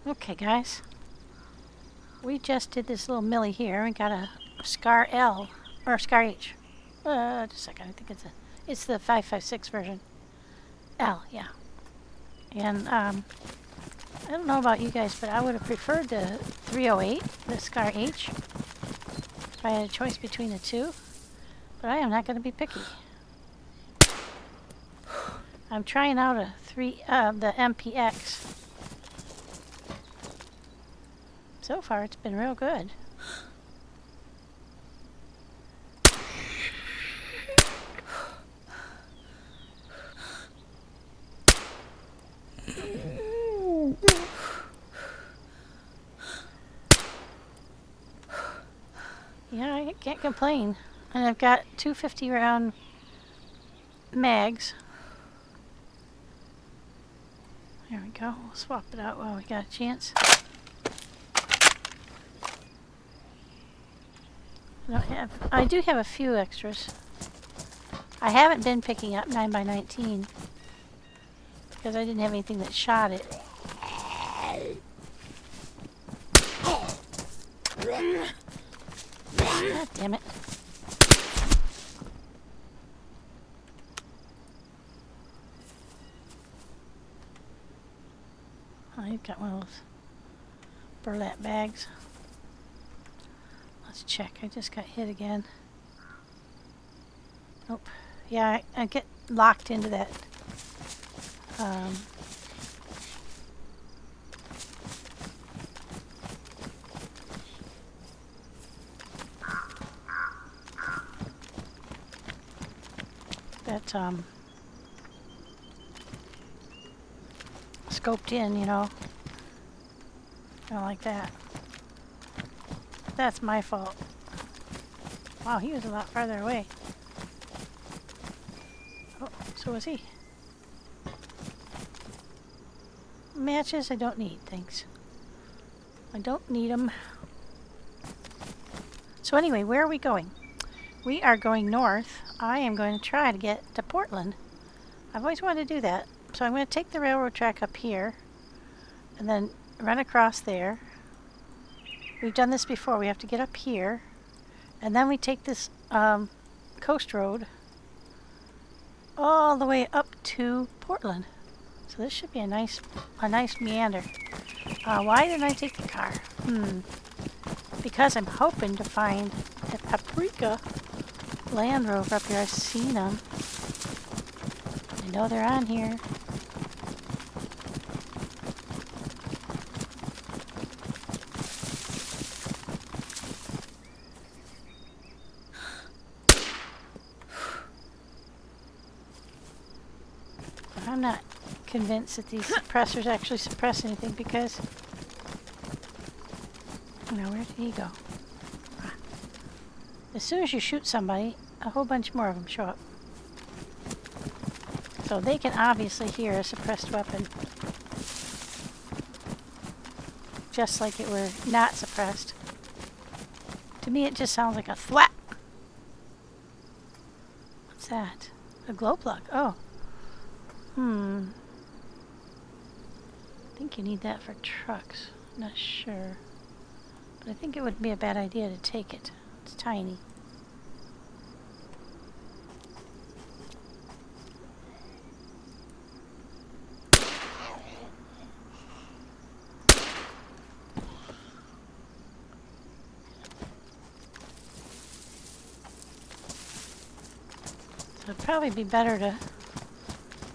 Okay, guys. We just did this little millie here. We got a Scar L, or Scar H. Just a second. I think it's the 5.56 version. L, yeah. And I don't know about you guys, but I would have preferred the 308, the Scar H, if I had a choice between the two. But I am not going to be picky. I'm trying out the MPX. So far, it's been real good. Yeah, I can't complain. And I've got 250 round mags. There we go. We'll swap it out while we got a chance. I do have a few extras. I haven't been picking up 9x19 because I didn't have anything that shot it. God damn it. Oh, you've got one of those burlap bags. Let's check. I just got hit again. Nope. Yeah, I get locked into that. Scoped in, you know. I don't like that. That's my fault. Wow, he was a lot farther away. Oh, so was he. Matches I don't need, thanks. I don't need them. So anyway, where are we going? We are going north. I am going to try to get to Portland. I've always wanted to do that. So I'm going to take the railroad track up here and then run across there. We've done this before. We have to get up here and then we take this coast road all the way up to Portland. So this should be a nice meander. Why didn't I take the car? Because I'm hoping to find a Paprika Land Rover up here. I've seen them. I know they're on here. I'm not convinced that these suppressors actually suppress anything because... Now, where did he go? As soon as you shoot somebody, a whole bunch more of them show up. So they can obviously hear a suppressed weapon. Just like it were not suppressed. To me it just sounds like a thwap. What's that? A glow plug. Oh. I think you need that for trucks. Not sure. But I think it would be a bad idea to take it. It's tiny. So it'd probably be better to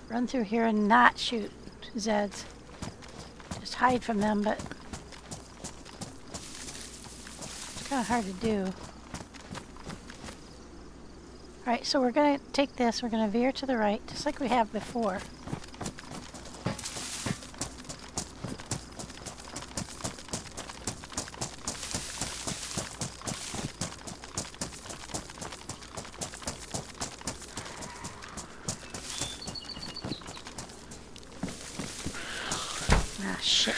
run through here and not shoot Zeds. Just hide from them, but it's kind of hard to do. Alright, so we're going to take this, we're going to veer to the right, just like we have before. Ah, shit.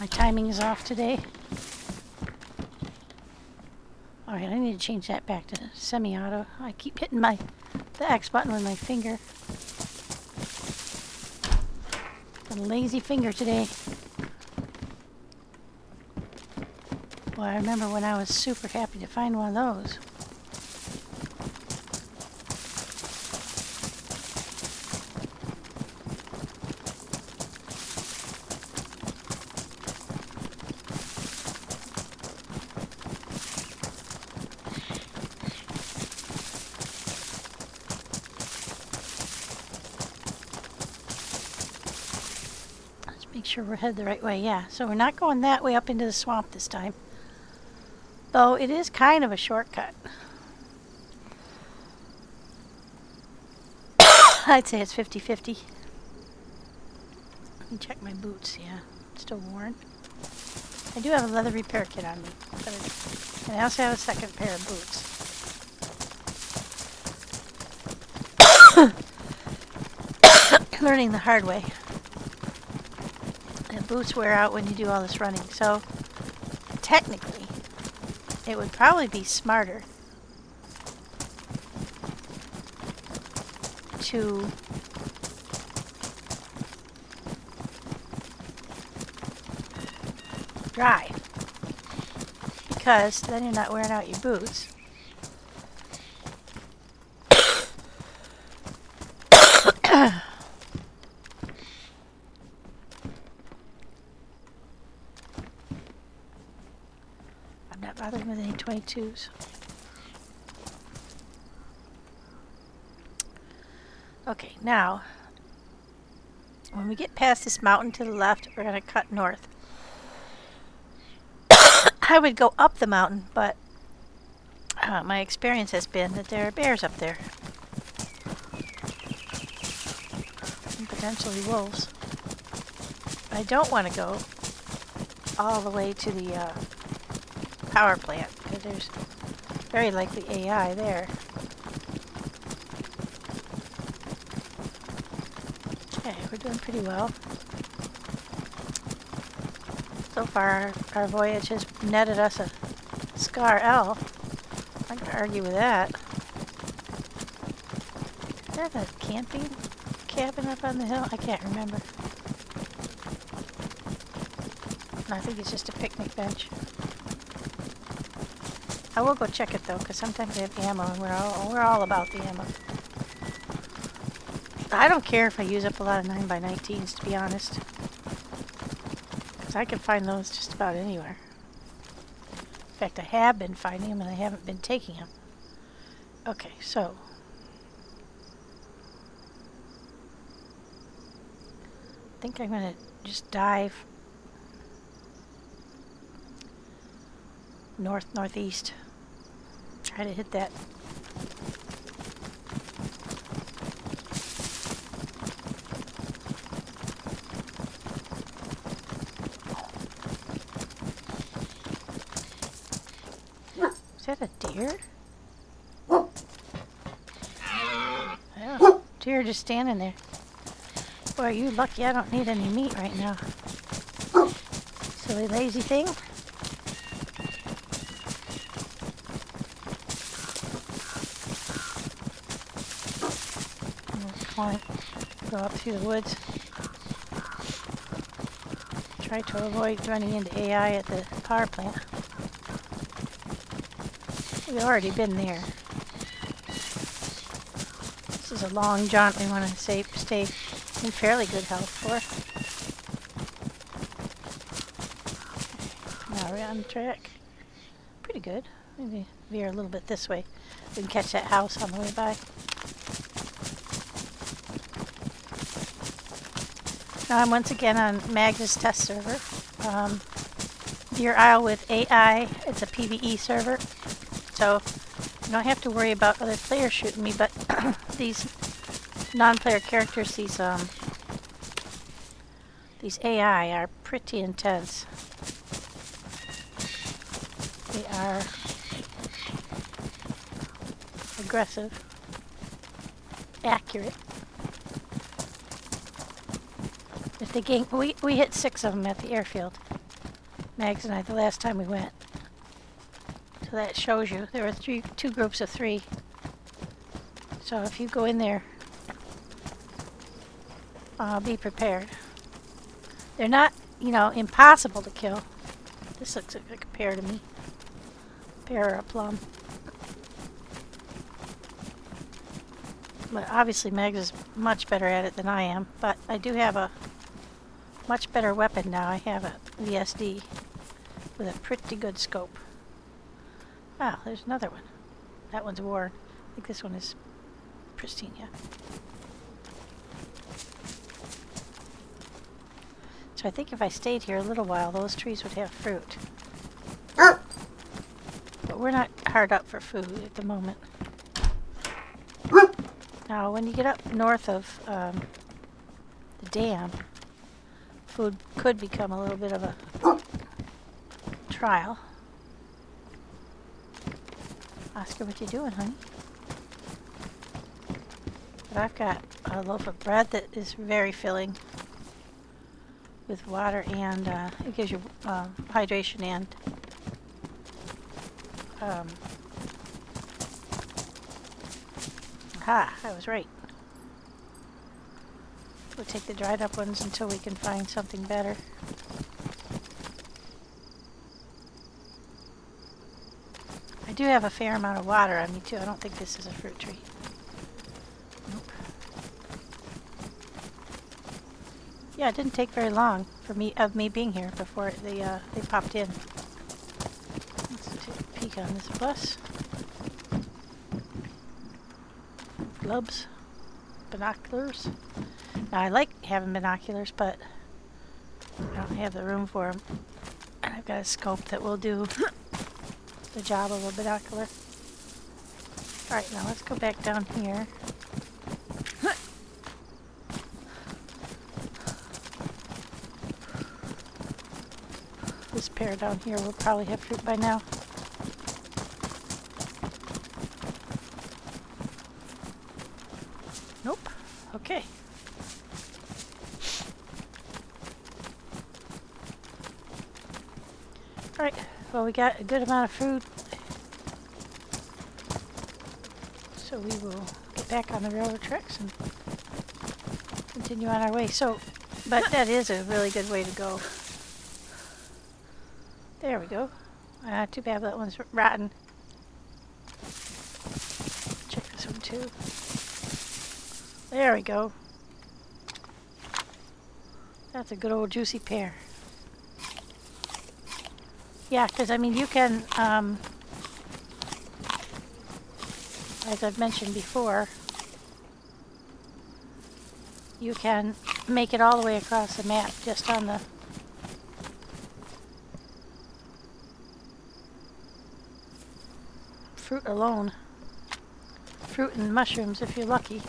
My timing is off today. Alright, I need to change that back to semi-auto. I keep hitting the X button with my finger. A lazy finger today. Well, I remember when I was super happy to find one of those. Make sure we're headed the right way. Yeah, so we're not going that way up into the swamp this time. Though it is kind of a shortcut. I'd say it's 50-50. Let me check my boots. Yeah, still worn. I do have a leather repair kit on me. And I also have a second pair of boots. Learning the hard way. Boots wear out when you do all this running, so technically it would probably be smarter to drive, because then you're not wearing out your boots. Bothering with any 22s. Okay, now when we get past this mountain to the left, we're going to cut north. I would go up the mountain, but my experience has been that there are bears up there. And potentially wolves. I don't want to go all the way to the power plant, because there's very likely AI there. Okay, we're doing pretty well. So far, our voyage has netted us a Scar L. I'm not going to argue with that. Is that a camping cabin up on the hill? I can't remember. No, I think it's just a picnic bench. I will go check it though, because sometimes they have ammo, and we're all about the ammo. I don't care if I use up a lot of 9x19s, to be honest, because I can find those just about anywhere. In fact, I have been finding them, and I haven't been taking them. Okay, so I think I'm going to just dive northeast. Try to hit that. Is that a deer? Yeah, deer just standing there. Boy, are you lucky I don't need any meat right now. Silly lazy thing. Go up through the woods. Try to avoid running into AI at the power plant. We've already been there. This is a long jaunt we want to stay in fairly good health for. Now we're on track. Pretty good. Maybe veer a little bit this way. We can catch that house on the way by. Now I'm once again on Mag's test server. DeerIsle with AI. It's a PvE server. So you don't have to worry about other players shooting me, but these non-player characters, these AI are pretty intense. They are aggressive, accurate. If they gain, we hit 6 of them at the airfield. Mags and I, the last time we went. So So that shows you there are two groups of 3. So if you go in there, be prepared. They're not, impossible to kill. This looks like a pear to me. Pear or a plum. But obviously Megs is much better at it than I am. But I do have a much better weapon now. I have a VSD with a pretty good scope. Ah, there's another one. That one's worn. I think this one is pristine, yeah. So I think if I stayed here a little while, those trees would have fruit. But we're not hard up for food at the moment. Now, when you get up north of the dam, food could become a little bit of a trial. Oscar, what you doing, honey? But I've got a loaf of bread that is very filling with water, and it gives you hydration and I was right. We'll take the dried up ones until we can find something better. I do have a fair amount of water on me too. I don't think this is a fruit tree. Nope. Yeah, it didn't take very long for me being here before they popped in. Let's take a peek on this bus. Gloves, binoculars. Now I like having binoculars, but I don't have the room for them. And I've got a scope that will do the job of a binocular. Alright, now let's go back down here. This pear down here will probably have fruit by now. Nope. Okay. Alright, well, we got a good amount of food. So we will get back on the railroad tracks and continue on our way. So, but that is a really good way to go. There we go. Too bad that one's rotten. Check this one too. There we go. That's a good old juicy pear. Yeah, because I mean you can, as I've mentioned before, you can make it all the way across the map just on the fruit alone. Fruit and mushrooms if you're lucky.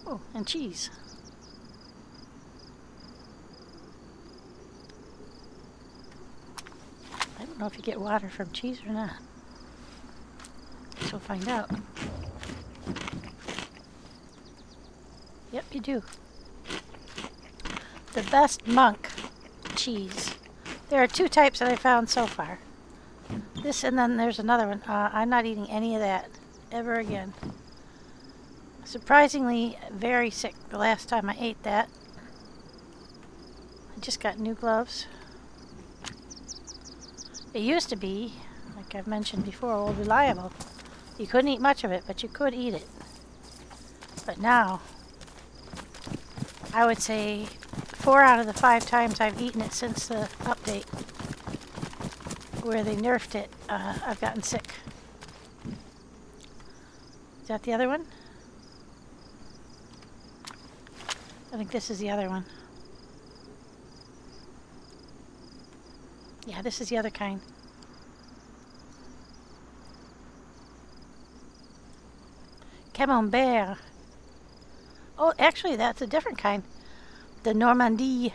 Oh, and cheese. I don't know if you get water from cheese or not. Guess we'll find out. Yep, you do. The best monk cheese. There are 2 types that I found so far. This and then there's another one. I'm not eating any of that ever again. Surprisingly very sick the last time I ate that. I just got new gloves. It used to be, like I've mentioned before, old reliable. You couldn't eat much of it, but you could eat it. But now, I would say 4 out of the 5 times I've eaten it since the update, where they nerfed it, I've gotten sick. Is that the other one? I think this is the other one. Yeah, this is the other kind. Camembert. Oh, actually, that's a different kind. The Normandie.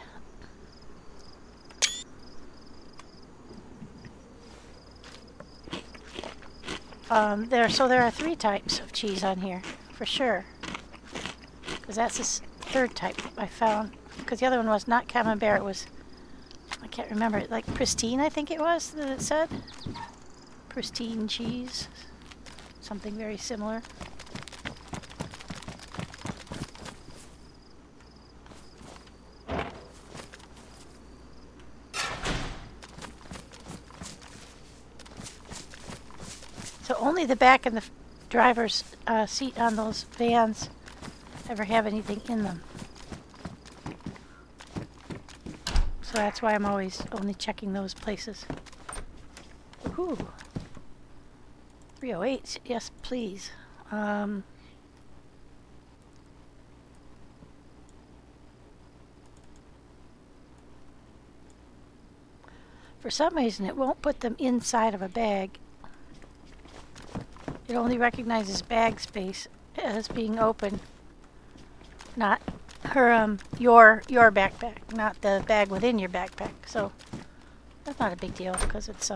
There are 3 types of cheese on here, for sure. Because that's the third type I found. Because the other one was not camembert, it was, I can't remember, like pristine, I think it was that it said. Pristine cheese. Something very similar. So only the back and the driver's seat on those vans ever have anything in them. So that's why I'm always only checking those places. Ooh. 308, yes please. For some reason it won't put them inside of a bag. It only recognizes bag space as being open, not your backpack, not the bag within your backpack. So that's not a big deal because it's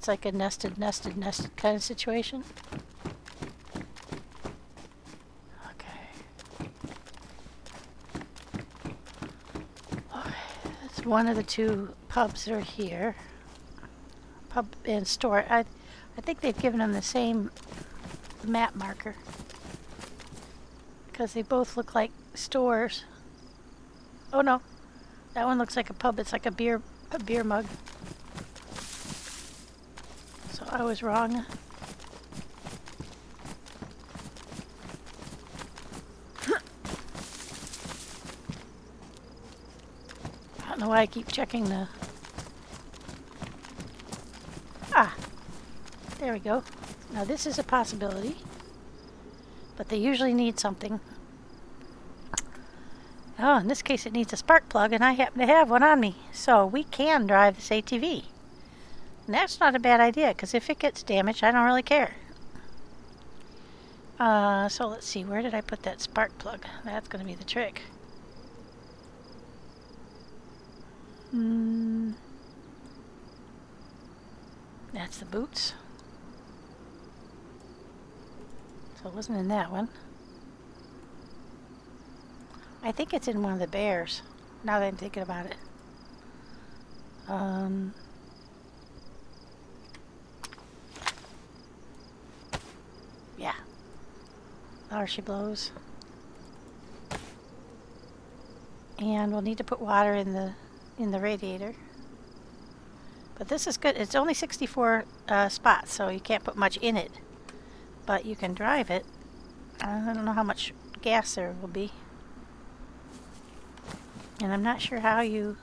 like a nested kind of situation. Okay. That's one of the 2 pubs that are here. Pub and store. I think they've given them the same map marker because they both look like stores. Oh no, that one looks like a pub. It's like a beer mug. So I was wrong. I don't know why I keep checking the... Ah, there we go. Now this is a possibility, but they usually need something. Oh, in this case it needs a spark plug, and I happen to have one on me, so we can drive this ATV. And that's not a bad idea, because if it gets damaged, I don't really care. So let's see, where did I put that spark plug? That's going to be the trick. That's the boots. So it wasn't in that one. I think it's in one of the bears, now that I'm thinking about it. Yeah. There she blows. And we'll need to put water in the radiator. But this is good. It's only 64 spots, so you can't put much in it. But you can drive it. I don't know how much gas there will be. And I'm not sure how you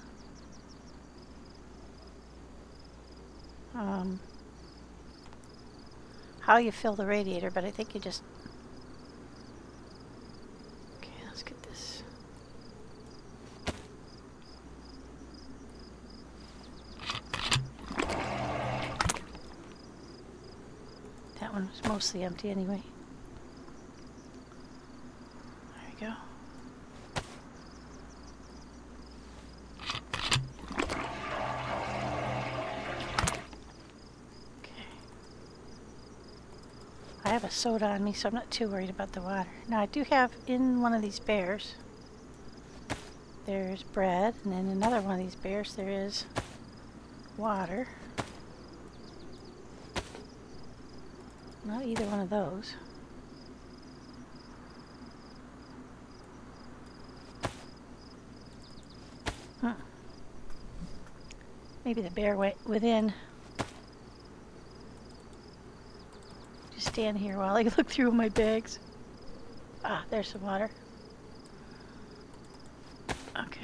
fill the radiator, but I think you just... Okay, let's get this. That one was mostly empty anyway. There we go. I have a soda on me, so I'm not too worried about the water. Now I do have in one of these bears, there's bread, and in another one of these bears there is water. Not either one of those. Maybe the bear went within. Just stand here while I look through my bags. Ah, there's some water. Okay.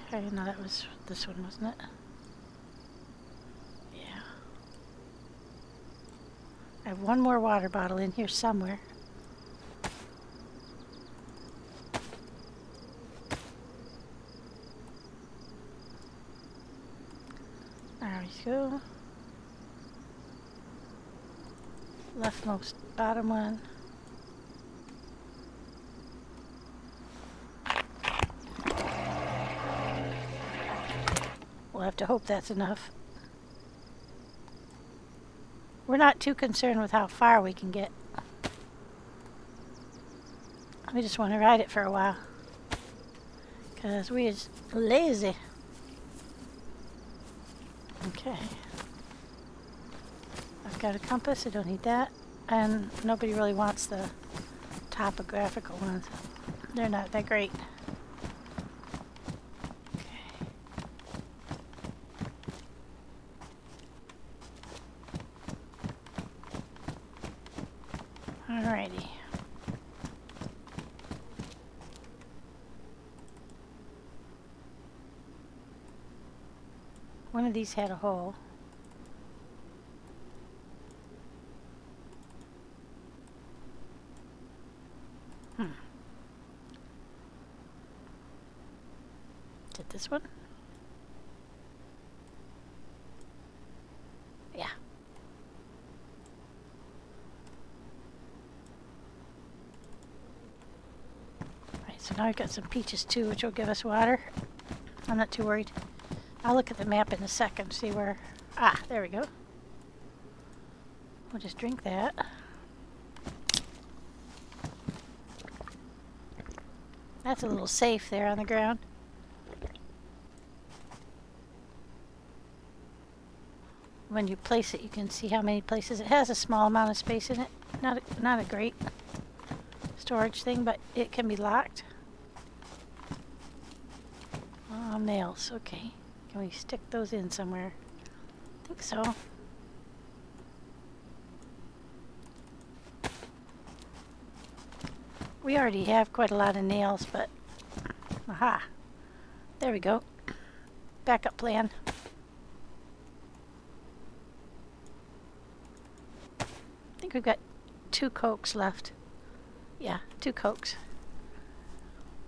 Okay, no, that was this one, wasn't it? Yeah. I have one more water bottle in here somewhere. There we go. Leftmost bottom one. We'll have to hope that's enough. We're not too concerned with how far we can get. We just want to ride it for a while. Because we is lazy. Okay. I've got a compass, I don't need that. And nobody really wants the topographical ones. They're not that great. Okay. Alrighty. One of these had a hole. Is it this one? Yeah. Alright, so now we've got some peaches too, which will give us water. I'm not too worried. I'll look at the map in a second, see where... Ah, there we go. We'll just drink that. That's a little safe there on the ground. When you place it, you can see how many places. It has a small amount of space in it. Not a great storage thing, but it can be locked. Oh, nails. Okay. Can we stick those in somewhere? I think so. We already have quite a lot of nails, but... Aha! There we go. Backup plan. I think we've got 2 Cokes left. Yeah, 2 Cokes.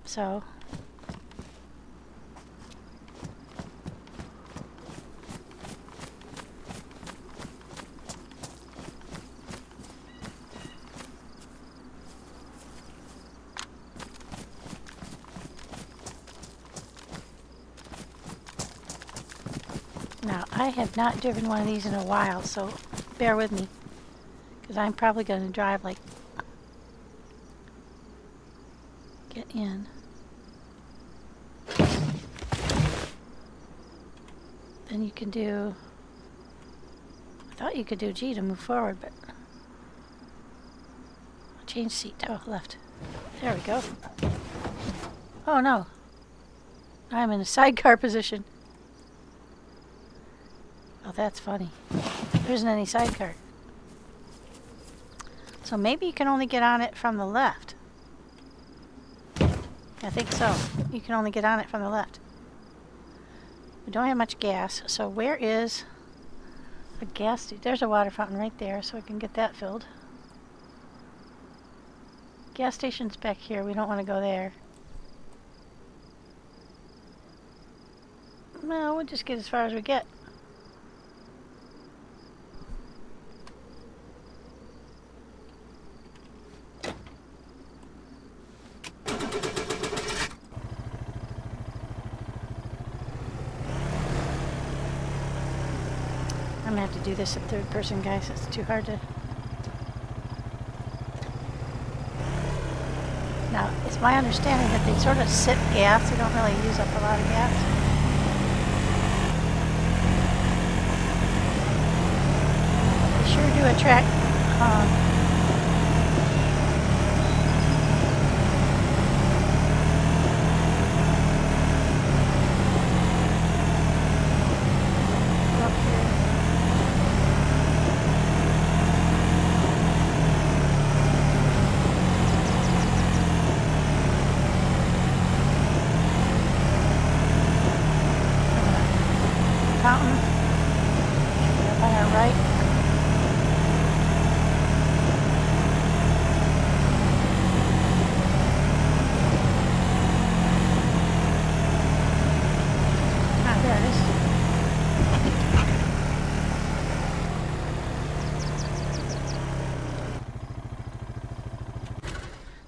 So... Now, I have not driven one of these in a while, so bear with me. Because I'm probably going to drive, like, get in. Then you can do, I thought you could do G to move forward, but change seat. Oh, left. There we go. Oh no. I'm in a sidecar position. Oh, that's funny. There isn't any sidecar. So maybe you can only get on it from the left. I think so. You can only get on it from the left. We don't have much gas, so where is a gas station? There's a water fountain right there, so I can get that filled. Gas station's back here. We don't want to go there. Well, we'll just get as far as we get. I'm gonna have to do this in third person, guys. It's too hard to... Now, it's my understanding that they sort of sip gas. They don't really use up a lot of gas. They sure do attract... fountain. Up on our right. Ah, there it is.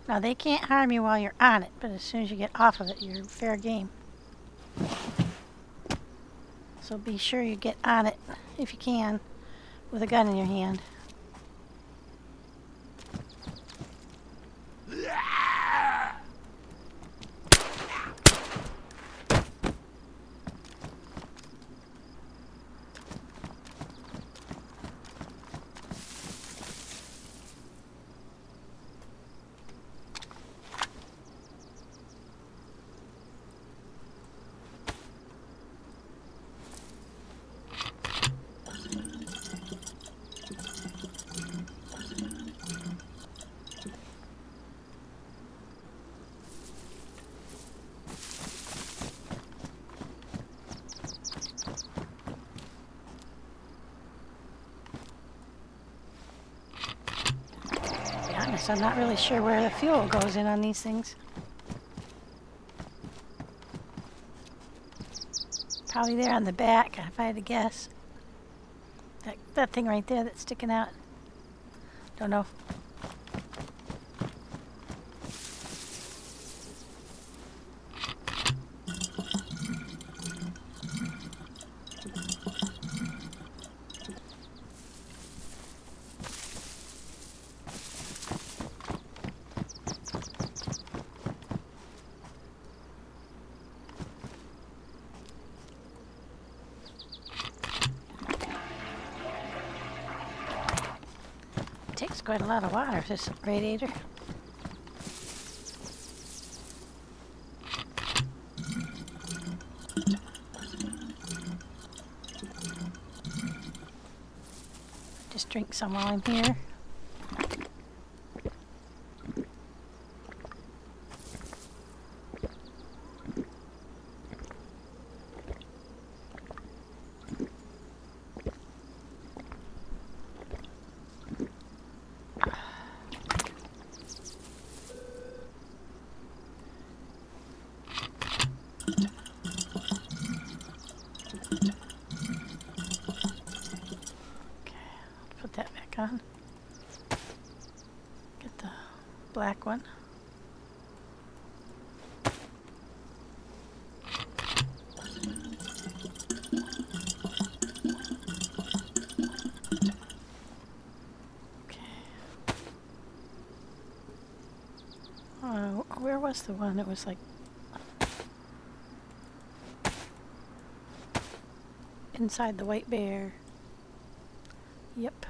Now they can't harm you while you're on it, but as soon as you get off of it, you're fair game. So be sure you get on it if you can with a gun in your hand. I'm not really sure where the fuel goes in on these things. Probably there on the back, if I had to guess. That thing right there that's sticking out. Don't know. Takes quite a lot of water, this radiator. Just drink some while I'm here. On. Get the black one. Okay. Where was the one that was like inside the white bear? Yep.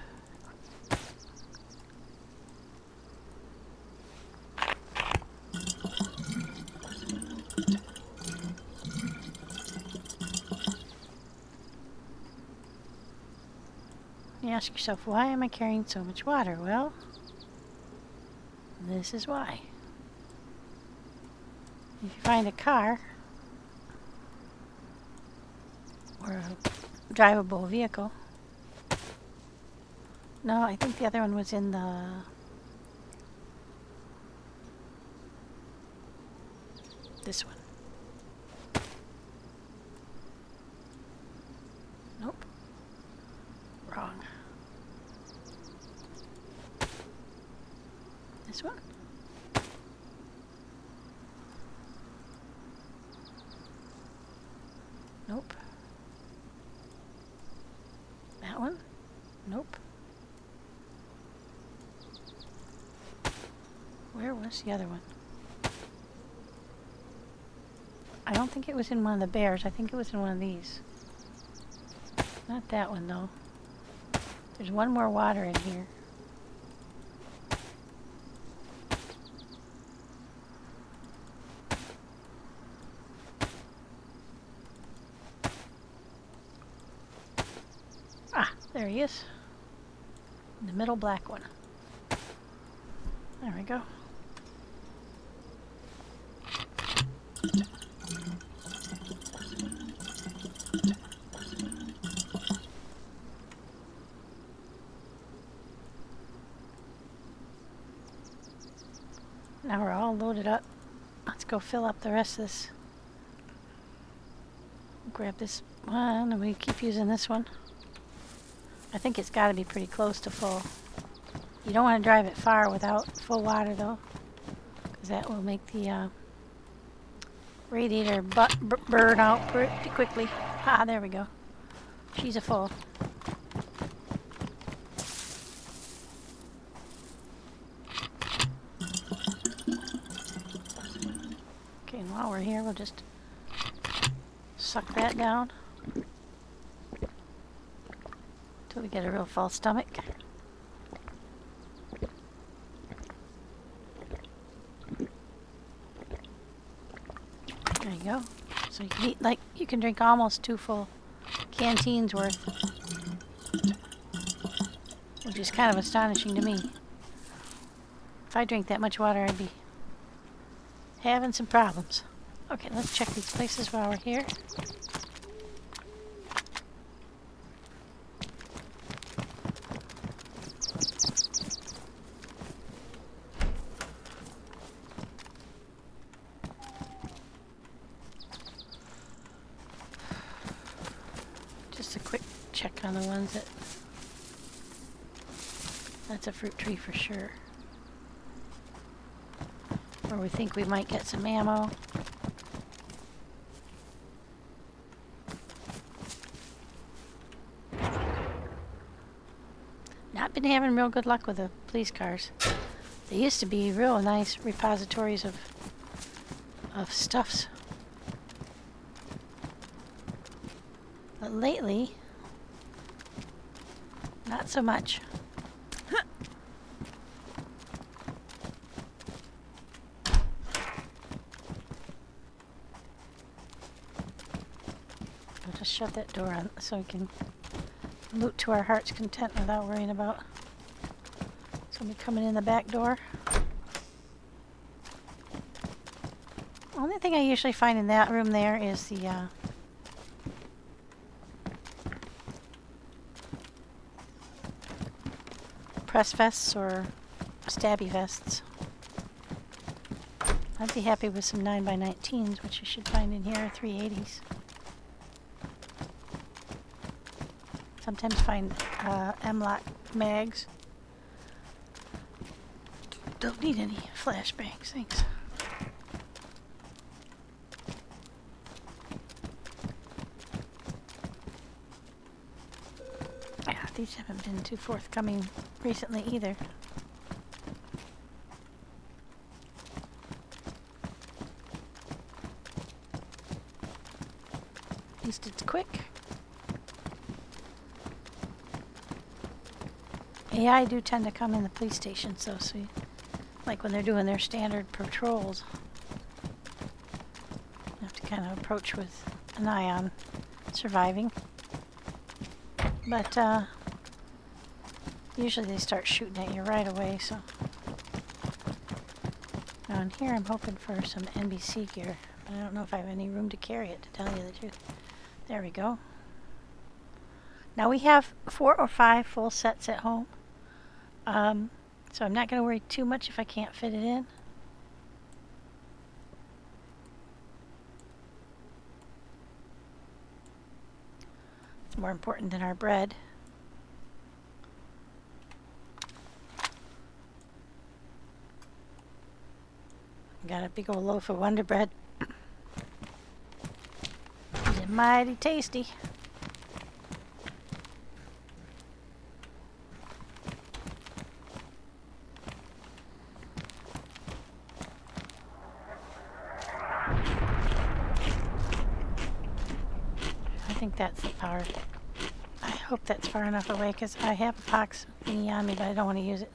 You ask yourself, why am I carrying so much water? Well, this is why. If you find a car or a drivable vehicle. No, I think the other one was in the this one. Nope. Wrong. This one? Nope. That one? Nope. Where was the other one? I don't think it was in one of the bears. I think it was in one of these. Not that one, though. There's one more water in here. Ah, there he is. The middle black one. There we go. Now we're all loaded up. Let's go fill up the rest of this. Grab this one and we keep using this one. I think it's got to be pretty close to full. You don't want to drive it far without full water though, because that will make the radiator burn out pretty quickly. Ah, there we go. She's a full. Okay, and while we're here, we'll just suck that down till we get a real full stomach. There you go. So you can eat, like, you can drink almost 2 full canteens worth, which is kind of astonishing to me. If I drank that much water, I'd be having some problems. Okay, let's check these places while we're here. Just a quick check on the ones that... That's a fruit tree for sure. Where we think we might get some ammo. Not been having real good luck with the police cars. They used to be real nice repositories of stuffs. But lately, not so much. I'll just shut that door on so we can loot to our heart's content without worrying about somebody coming in the back door. Only thing I usually find in that room there is the press vests or stabby vests. I'd be happy with some 9x19s, which you should find in here, 380s. Sometimes find M-lock mags. Don't need any flashbangs, thanks. Yeah, these haven't been too forthcoming recently either. At least it's quick. AI do tend to come in the police station, so like when they're doing their standard patrols, you have to kind of approach with an eye on surviving. But usually they start shooting at you right away, so. Now in here I'm hoping for some NBC gear, but I don't know if I have any room to carry it, to tell you the truth. There we go. Now we have 4 or 5 full sets at home. So I'm not going to worry too much if I can't fit it in. It's more important than our bread. Got a big old loaf of Wonder Bread. It's mighty tasty. I think that's the power. I hope that's far enough away because I have a pox thingy on me, but I don't want to use it.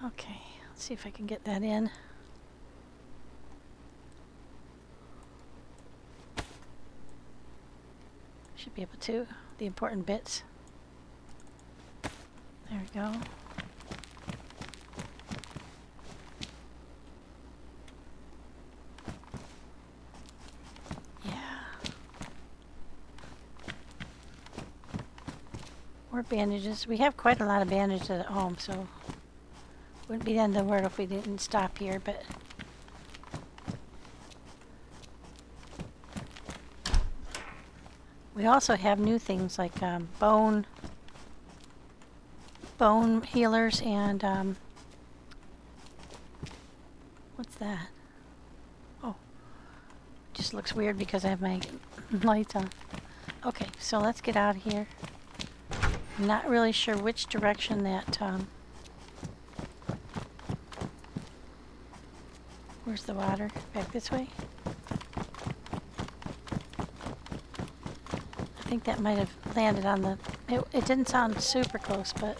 Okay, let's see if I can get that in. Should be able to. The important bits. There we go. More bandages. We have quite a lot of bandages at home, so wouldn't be the end of the world if we didn't stop here, but we also have new things like bone healers and what's that? Oh, Just looks weird because I have my lights on. Okay, so let's get out of here. I'm not really sure which direction that, where's the water? Back this way? I think that might have landed on the... It didn't sound super close, but...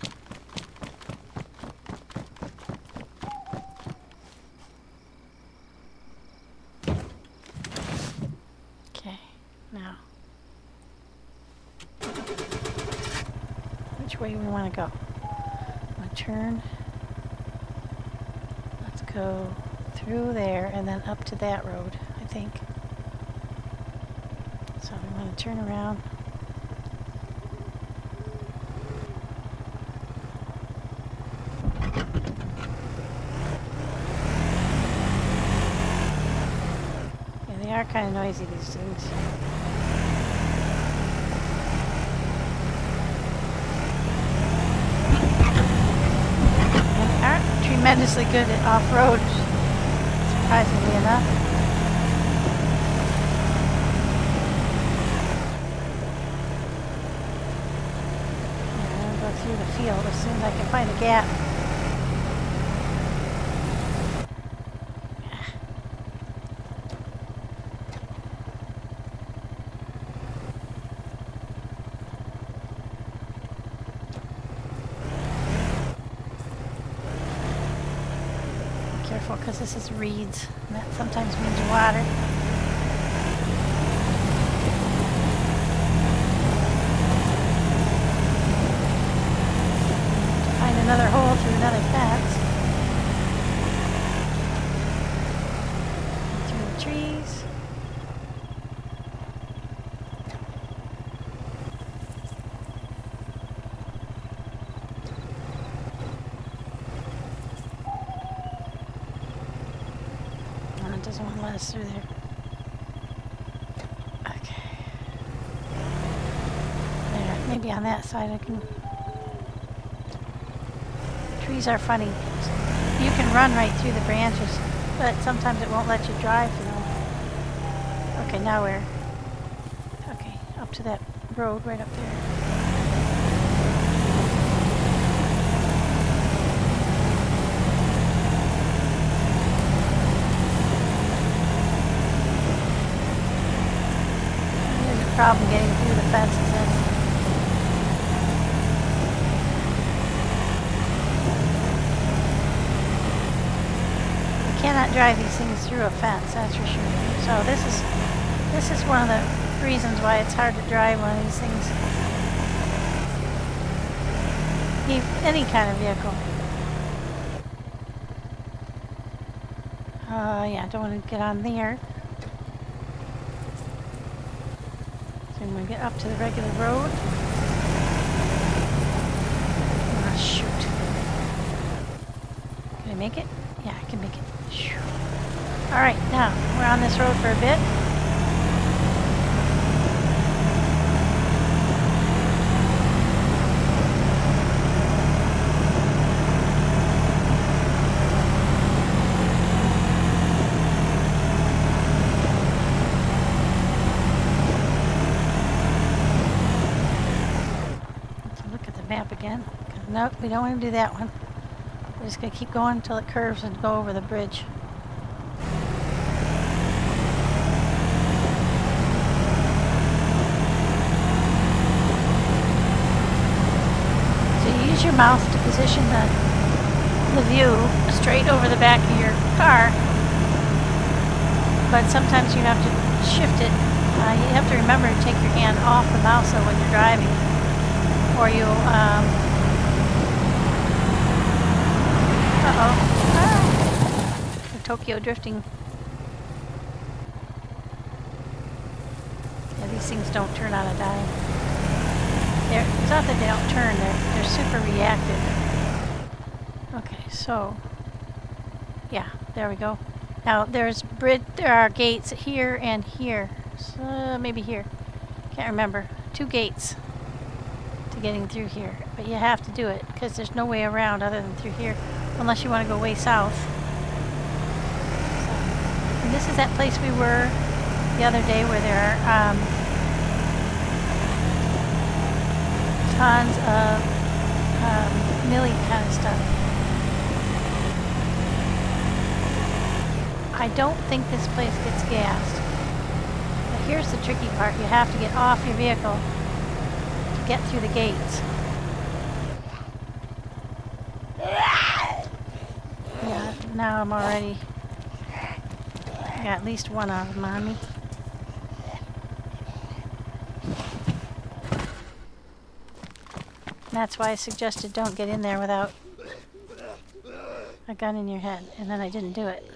Okay, now... Which way we want to go? I'm going to turn... Let's go through there and then up to that road, I think. So we want to turn around. Yeah, they are kind of noisy, these things. And they aren't tremendously good at off-road, surprisingly enough. Through the field as soon as I can find a gap. Be careful because this is reeds, and that sometimes means water. Another hole through another fence. Through the trees. Oh, it doesn't want to let us through there. Okay. There, maybe on that side I can... Trees are funny. You can run right through the branches, but sometimes it won't let you drive through them. Okay, now we're... Okay, up to that road right up there. There's a problem getting through the fences then. Cannot drive these things through a fence, that's for sure. So this is one of the reasons why it's hard to drive one of these things. Any kind of vehicle. Yeah, I don't want to get on there. So I'm going to get up to the regular road. Ah, shoot. Can I make it? Yeah, I can make it. Alright, now we're on this road for a bit. Let's look at the map again. Nope, we don't want to do that one. We're just going to keep going until it curves and go over the bridge. Use your mouse to position the view straight over the back of your car, but sometimes you have to shift it. You have to remember to take your hand off the mouse though when you're driving, or you'll the Tokyo drifting. Yeah, these things don't turn on a dime. It's not that they don't turn, they're super reactive. Okay, so, yeah, there we go. Now, there are gates here and here. So, maybe here. Can't remember. 2 gates to getting through here. But you have to do it, because there's no way around other than through here, unless you want to go way south. So, and this is that place we were the other day where there are tons of millie kind of stuff. I don't think this place gets gassed. But here's the tricky part. You have to get off your vehicle to get through the gates. Yeah, now I'm already... I got at least one of them on me. That's why I suggested don't get in there without a gun in your head, and then I didn't do it.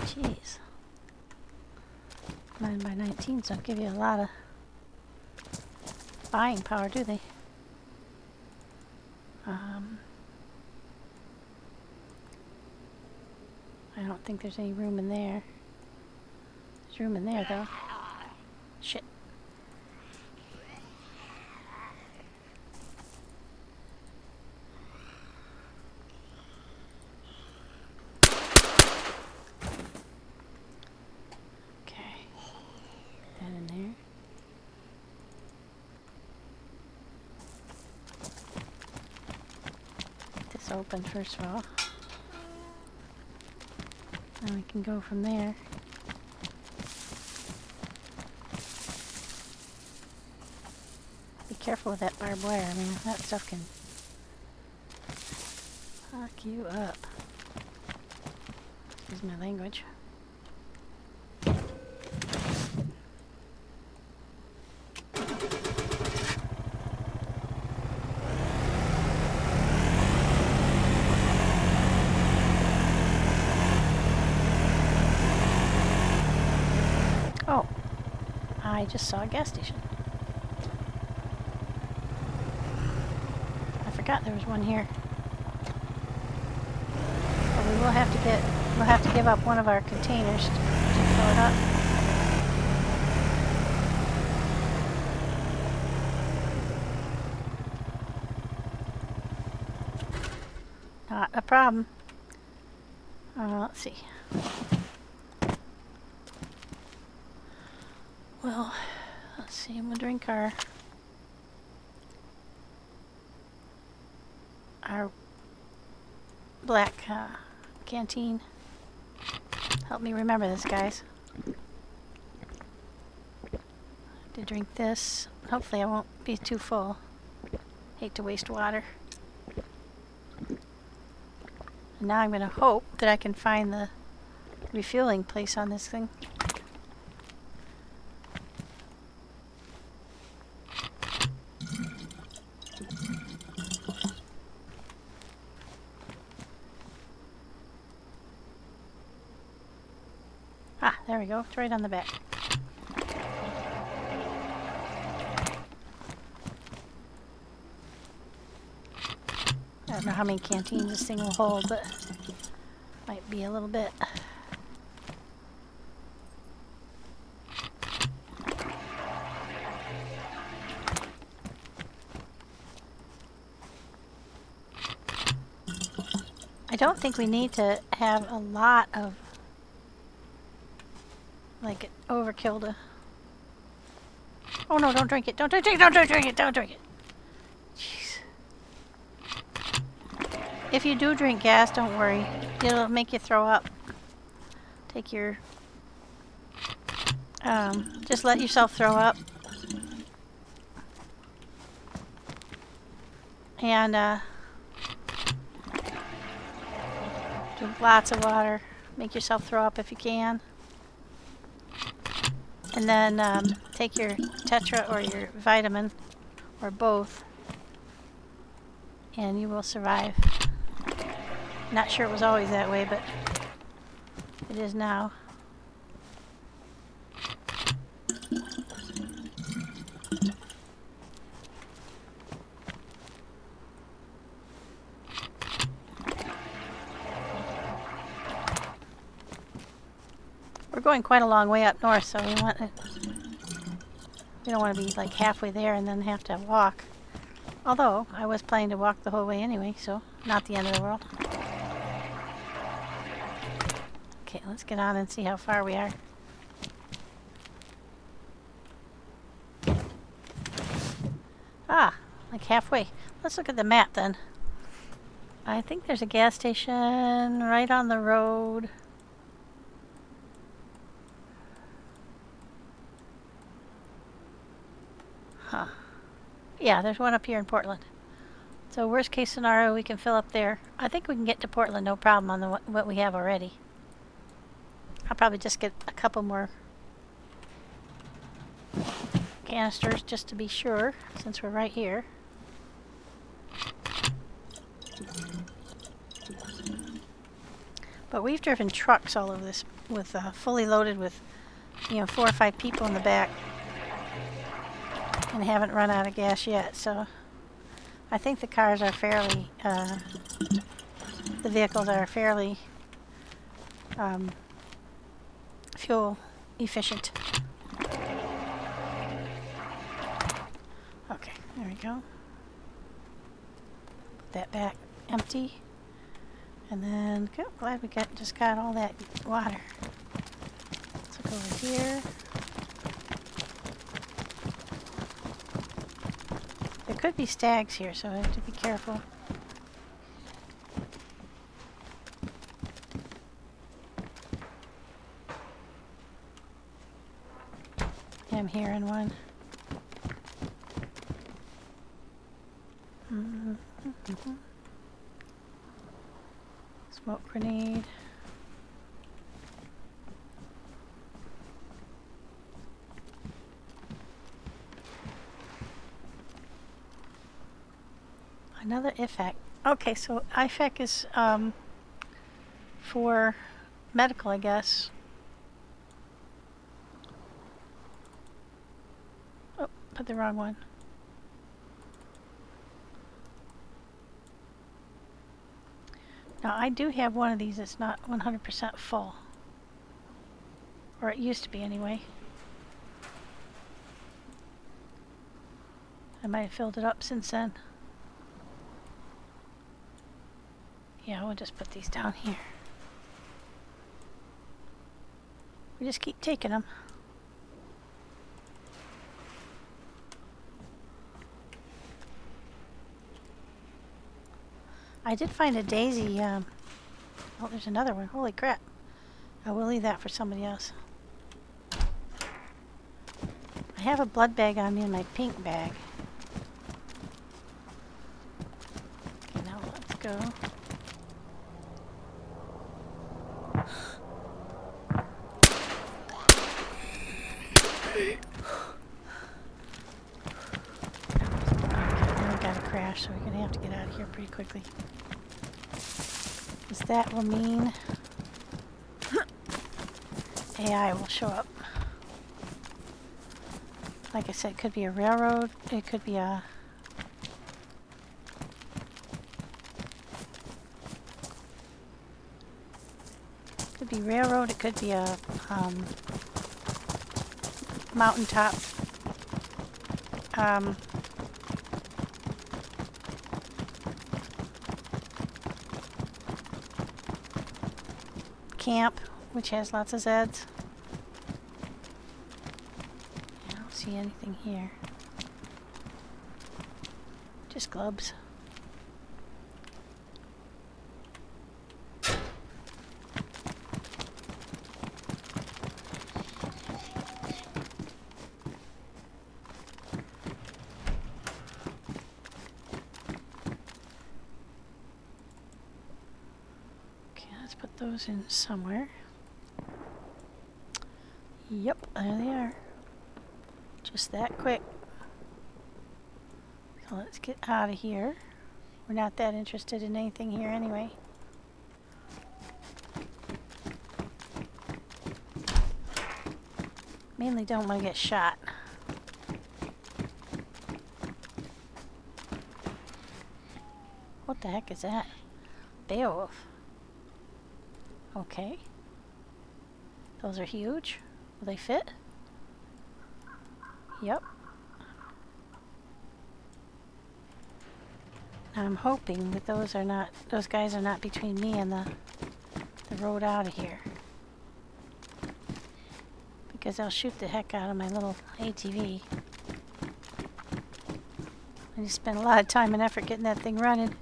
Jeez. 9x19s don't give you a lot of buying power, do they? I don't think there's any room in there. There's room in there, though. Shit. Okay. That in there. Get this open first of all. And we can go from there. Be careful with that barbed wire. I mean, that stuff can fuck you up. Excuse my language. Oh, I just saw a gas station. I forgot there was one here. But we will have to give up one of our containers to fill it up. Not a problem. Let's see. Well, let's see, I'm gonna drink our black canteen. Help me remember this, guys. To drink this. Hopefully I won't be too full. Hate to waste water. And now I'm gonna hope that I can find the refueling place on this thing. Ah, there we go. It's right on the back. I don't know how many canteens this thing will hold, but might be a little bit. I don't think we need to have a lot of like overkill to... Oh no, don't drink it. Don't drink it. Don't drink it. Don't drink it. Jeez. If you do drink gas, don't worry. It'll make you throw up. Take your... just let yourself throw up. And, drink lots of water. Make yourself throw up if you can. And then take your Tetra or your vitamin, or both, and you will survive. Not sure it was always that way, but it is now. going quite a long way up north, so we don't want to be like halfway there and then have to walk. Although, I was planning to walk the whole way anyway, so not the end of the world. Okay, let's get on and see how far we are. Ah, like halfway. Let's look at the map then. I think there's a gas station right on the road. Huh. Yeah, there's one up here in Portland. So worst case scenario, we can fill up there. I think we can get to Portland no problem on what we have already. I'll probably just get a couple more canisters just to be sure, since we're right here. But we've driven trucks all over this with fully loaded with, 4 or 5 people in the back, and haven't run out of gas yet. So I think the cars are fairly, the vehicles are fairly fuel efficient. Okay, there we go. Put that back empty. And then, oh, glad we just got all that water. Let's look over here. There could be stags here, so I have to be careful. I'm hearing one. Smoke grenade. Another IFAC. Okay, so IFAC is for medical, I guess. Oh, put the wrong one. Now, I do have one of these that's not 100% full. Or it used to be anyway. I might have filled it up since then. Yeah, we'll just put these down here. We just keep taking them. I did find a DayZ. Oh, there's another one. Holy crap. I will leave that for somebody else. I have a blood bag on me in my pink bag. Okay, now let's go. Now we got a crash, so we're going to have to get out of here pretty quickly. Because that will mean AI will show up. Like I said, it could be a railroad, it could be a railroad, it could be a mountaintop camp, which has lots of Zeds. I don't see anything here. Just globes. Those in somewhere. Yep, there they are. Just that quick. So let's get out of here. We're not that interested in anything here anyway. Mainly don't want to get shot. What the heck is that? Beowulf. Okay. Those are huge. Will they fit? Yep. I'm hoping that those guys are not between me and the road out of here. Because they'll shoot the heck out of my little ATV. I just spent a lot of time and effort getting that thing running.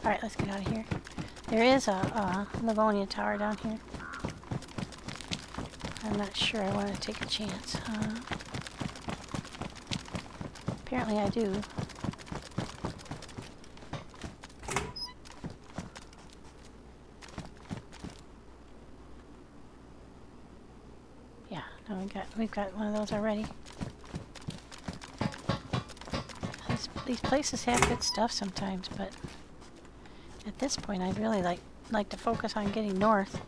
Alright, let's get out of here. There is a Livonia tower down here. I'm not sure I want to take a chance. Apparently I do. Yeah, no, we've got one of those already. These places have good stuff sometimes, but at this point I'd really like to focus on getting north.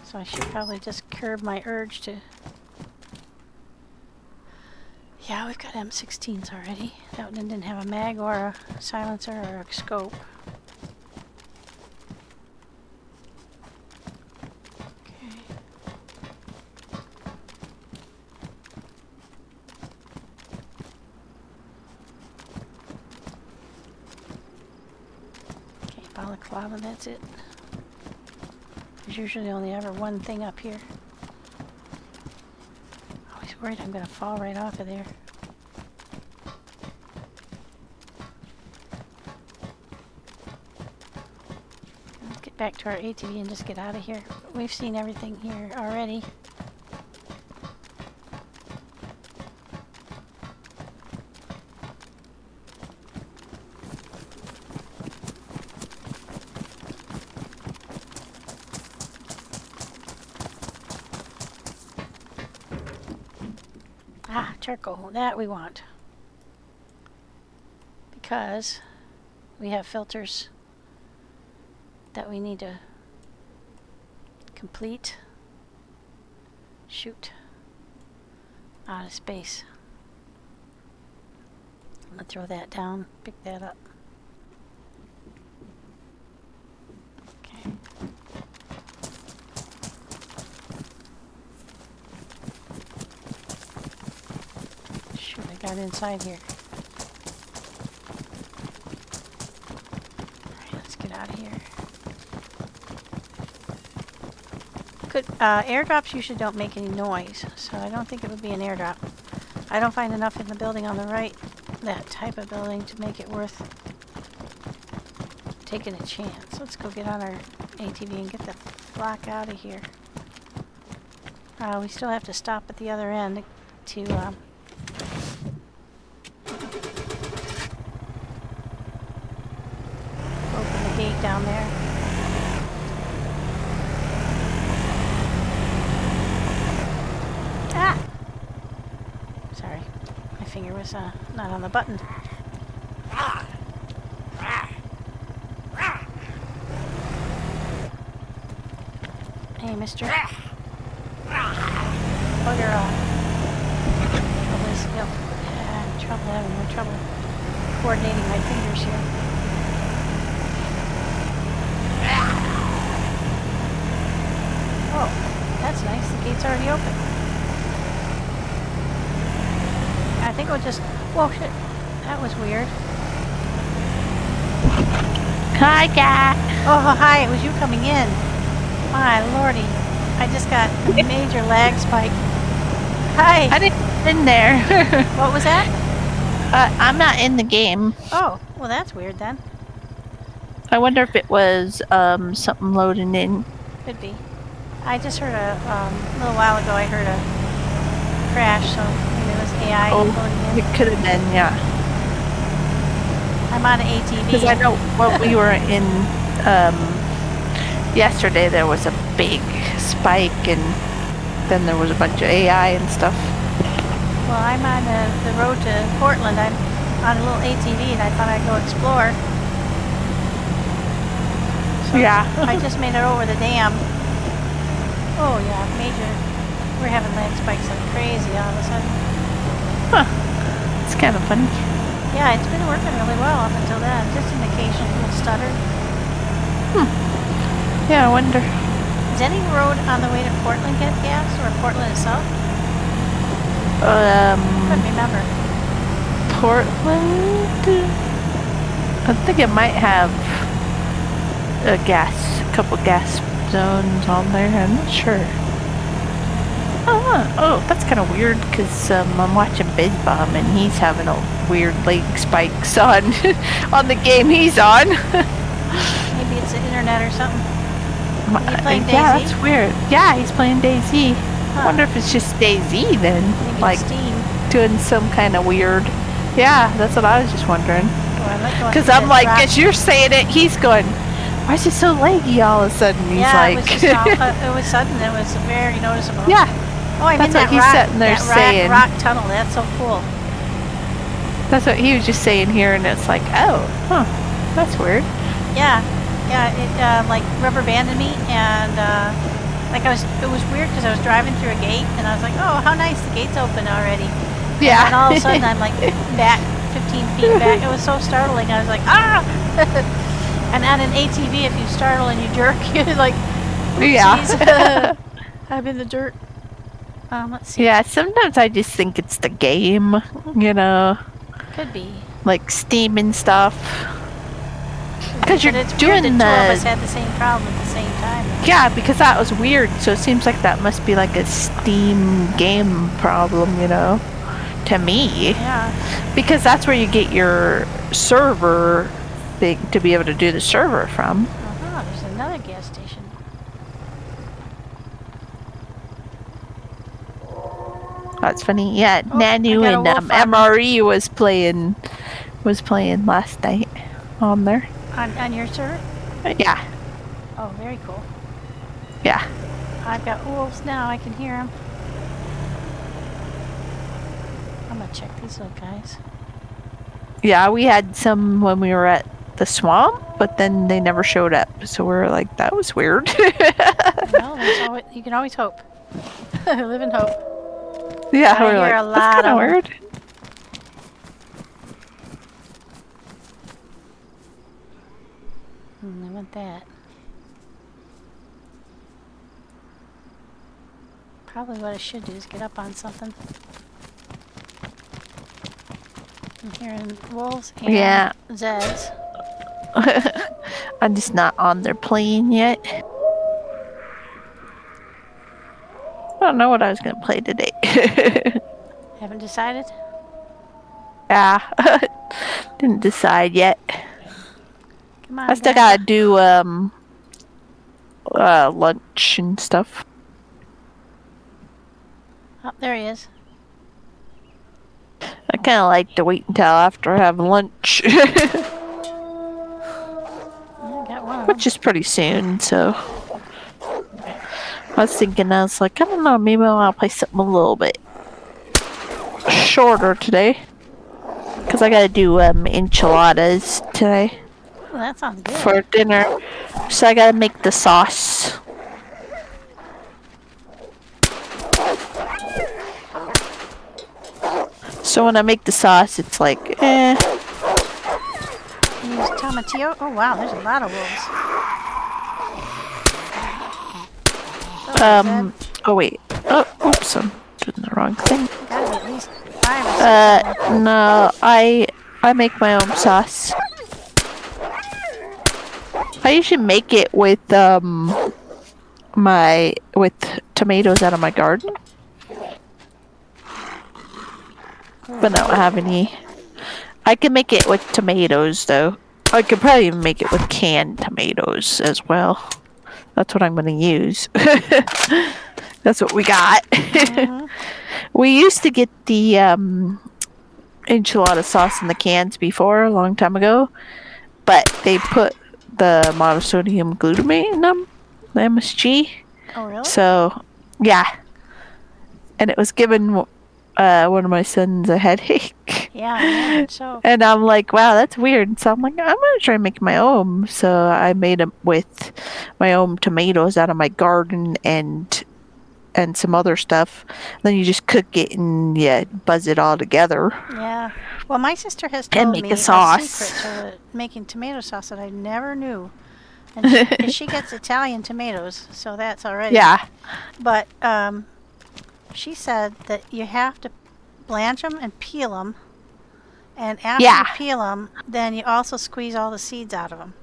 So I should probably just curb my urge to... Yeah, we've got M16s already. That one didn't have a mag or a silencer or a scope. Okay. Okay, balaclava, that's it. There's usually only ever one thing up here. Always worried I'm going to fall right off of there. Let's get back to our ATV and just get out of here. We've seen everything here already. Ah, charcoal. That we want. Because we have filters that we need to complete. Shoot. Out of space. I'm going to throw that down, pick that up. Okay. Shoot, I got inside here. Alright, let's get out of here. Airdrops usually don't make any noise, so I don't think it would be an airdrop. I don't find enough in the building on the right, that type of building, to make it worth taking a chance. Let's go get on our ATV and get the flock out of here. We still have to stop at the other end to open the gate down there. Ah! Sorry, my finger was not on the button. Hey, mister. Bugger off. Trouble is, having more trouble coordinating my fingers here. Oh, that's nice. The gate's already open. I think we'll just... Whoa, shit. That was weird. Hi, cat. Oh, hi. It was you coming in. My lordy. I just got a major lag spike. Hi. I didn't get in there. What was that? I'm not in the game. Oh, well, that's weird then. I wonder if it was something loading in. Could be. I just heard a little while ago, I heard a crash, so maybe it was AI loading in. It could have been, yeah. I'm on an ATV. Because I know when we were in yesterday, there was a big spike, and then there was a bunch of AI and stuff. Well, I'm on the road to Portland. I'm on a little ATV, and I thought I'd go explore. So Yeah. I just made it over the dam. Oh, yeah, major. We're having lag spikes like crazy all of a sudden. Huh. It's kind of funny. Yeah, it's been working really well up until then. Just an occasional little stutter. Yeah, I wonder. Does any road on the way to Portland get gas, or Portland itself? Couldn't remember. Portland? I think it might have a couple gas zones on there. I'm not sure. Oh, that's kind of weird because I'm watching BizBomb and he's having a weird leg spikes on on the game he's on. Maybe it's the internet or something. Are you playing DayZ? Yeah, that's weird. Yeah, he's playing DayZ. Huh. I wonder if it's just DayZ then, Maybe like Steam. doing some kind of weird. Yeah, that's what I was just wondering. Because Because I'm like, as you're saying it, he's going, why is it so laggy all of a sudden? He's like, it was, just it was sudden. It was very noticeable. yeah, Oh, I'm that's in what that he's rock, sitting there that saying. rock tunnel. That's so cool. That's what he was just saying here, and it's like, oh, huh, that's weird. Yeah, it like rubber banded me, and like it was weird because I was driving through a gate, and I was like, oh, how nice, the gate's open already. Yeah. And all of a sudden, I'm like back 15 feet back. It was so startling. I was like, ah! And on an ATV, if you startle and you jerk, you're like, yeah. I'm in the dirt. Let's see. Yeah, sometimes I just think it's the game, you know, Could be. like Steam and stuff. Because you're it's doing weird that two of us had the same problem at the same time. Yeah, because that was weird. So it seems like that must be like a Steam game problem, you know, to me. Yeah. Because that's where you get your server thing to be able to do the server from. There's another gas station. That's funny. Yeah, Oh, Nanu I got a and wolf on MRE was playing last night on there. On your server? Yeah, Oh, very cool. yeah. I've got wolves now. I can hear them. I'm gonna check these little guys. Yeah, we had some when we were at the swamp, but then they never showed up. So we were like, that was weird. Well, you can always hope. Live in hope. Yeah, I we're hear like, a that's lot kind of of weird. I want that. Probably what I should do is get up on something. I'm hearing wolves and Yeah. Zeds. I'm just not on their plane yet. I don't know what I was gonna play today. Haven't decided? Yeah, didn't decide yet. Come on, I still Becca. gotta do lunch and stuff. Oh, there he is. I kind of like to wait until after I have lunch, I got one of them. which is pretty soon. So I was like, I don't know, maybe I'll play something a little bit shorter today. Because I gotta do enchiladas today Oh, that sounds good. for dinner. So I gotta make the sauce. So when I make the sauce, it's like, Use tomatillo. Oh wow, there's a lot of wolves. oh wait. Oh, oops, I'm doing the wrong thing. Gotta be at least 5 or 6 of them. No, I make my own sauce. I usually make it with with tomatoes out of my garden. But I don't have any. I can make it with tomatoes though. I could probably even make it with canned tomatoes as well. That's what I'm gonna use. That's what we got. We used to get the enchilada sauce in the cans before, a long time ago, but they put the monosodium glutamate in them, the MSG. Oh really? So, yeah. And it was giving one of my sons a headache. Yeah, I imagine so. And I'm like, wow, that's weird. So I'm like, I'm gonna try and make my own. So I made them with my own tomatoes out of my garden and some other stuff. Then you just cook it and buzz it all together. Yeah. Well, my sister has And told make me a sauce. secret to making tomato sauce that I never knew. And she gets Italian tomatoes, so that's already. Yeah. But she said that you have to blanch them and peel them. And after Yeah. you peel them, then you also squeeze all the seeds out of them.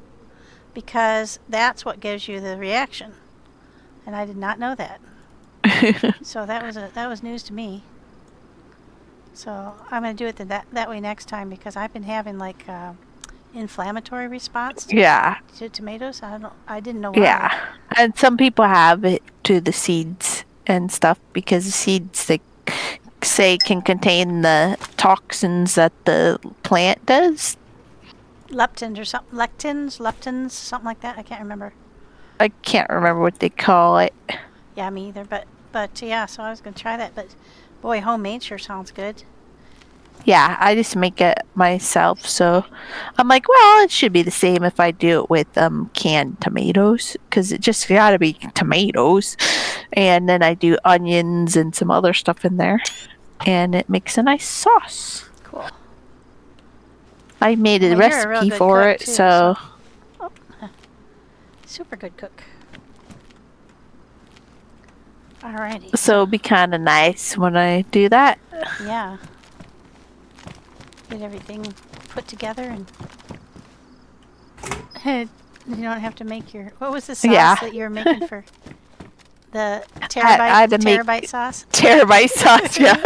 Because that's what gives you the reaction. And I did not know that. So that was news to me. So I'm going to do it that way next time because I've been having like inflammatory response to tomatoes. I didn't know why. Yeah. And some people have it to the seeds and stuff because the seeds they say can contain the toxins that the plant does. Leptins or something. Leptins, something like that. I can't remember. I can't remember what they call it. Yeah, me either. But yeah, so I was going to try that. But boy, homemade sure sounds good. Yeah, I just make it myself. So I'm like, well, it should be the same if I do it with canned tomatoes because it just got to be tomatoes. And then I do onions and some other stuff in there. And it makes a nice sauce. Cool. I made a Well, you're a real recipe good for cook, it, too, so. Oh, super good cook. Alrighty. So it'll be kind of nice when I do that. Yeah. Get everything put together and you don't have to make your. What was the sauce that you were making for the terabyte sauce? Terabyte sauce, yeah.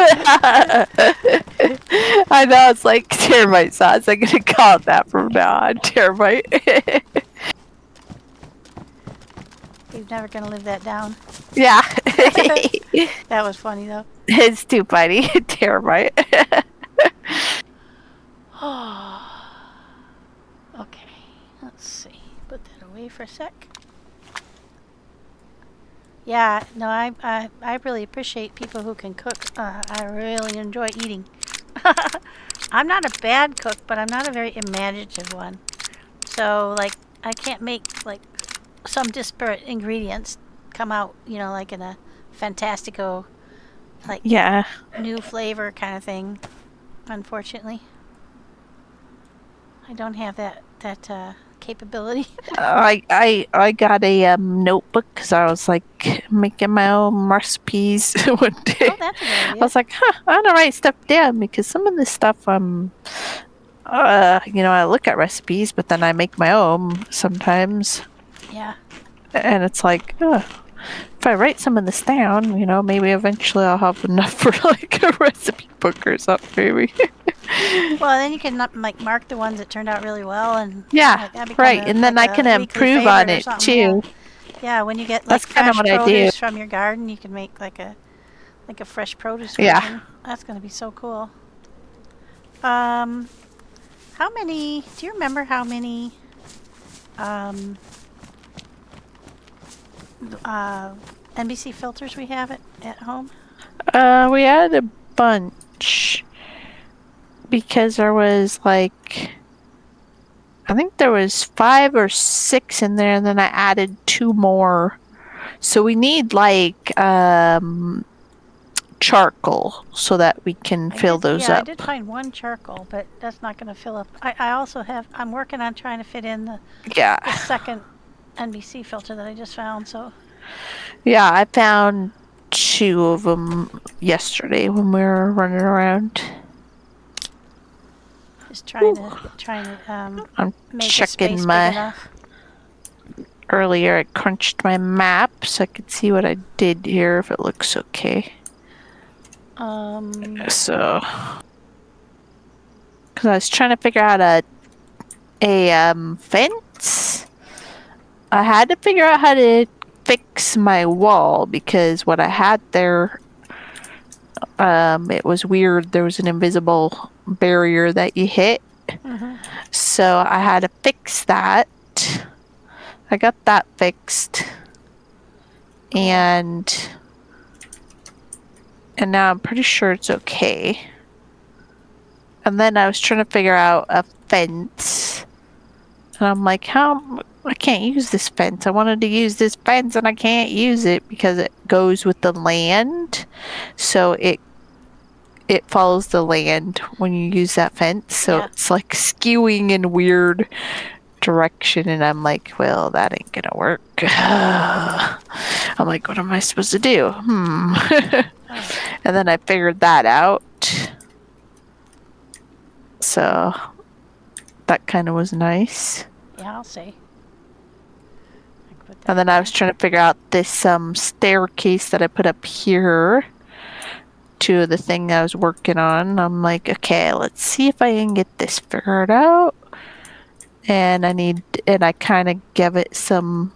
I know, it's like terabyte sauce. I'm gonna call it that from now on. Terabyte. You're never gonna live that down. Yeah. That was funny though. It's too funny. Terabyte. Okay, let's see. Put that away for a sec. Yeah, no, I really appreciate people who can cook. I really enjoy eating. I'm not a bad cook, but I'm not a very imaginative one. So, like, I can't make, like, some disparate ingredients come out, like in a fantastico, like, new flavor kind of thing, unfortunately. I don't have that capability. I got a notebook because I was like making my own recipes one day. Oh, that's a good idea. I was like, I want to write stuff down because some of this stuff I look at recipes, but then I make my own sometimes. Yeah. And it's like, if I write some of this down, maybe eventually I'll have enough for like a recipe book or something, maybe. Well, then you can mark the ones that turned out really well, and right, and then I can improve on it too. Yeah, when you get like fresh produce from your garden, you can make like a fresh produce version. Yeah, that's gonna be so cool. How many? Do you remember how many? NBC filters we have at home? We had a bunch because there was like, I think there was 5 or 6 in there, and then I added 2 more. So we need like charcoal so that we can fill those up. I did find 1 charcoal, but that's not going to fill up. I also I'm working on trying to fit in the second NBC filter that I just found. So yeah, I found 2 of them yesterday when we were running around. Just trying to I'm make checking the space my big enough. Earlier I crunched my map so I could see what I did here, if it looks okay. So because I was trying to figure out a fence. I had to figure out how to fix my wall because what I had there, it was weird. There was an invisible barrier that you hit. Mm-hmm. So I had to fix that. I got that fixed. And now I'm pretty sure it's okay. And then I was trying to figure out a fence. And I'm like, I can't use this fence. I wanted to use this fence and I can't use it because it goes with the land. So it follows the land when you use that fence. So it's like skewing and weird. direction, and I'm like, well, that ain't gonna work. I'm like, what am I supposed to do? And then I figured that out. So that kind of was nice. Yeah, I'll say. And then I was trying to figure out this staircase that I put up here to the thing I was working on. I'm like, okay, let's see if I can get this figured out. And I kind of give it a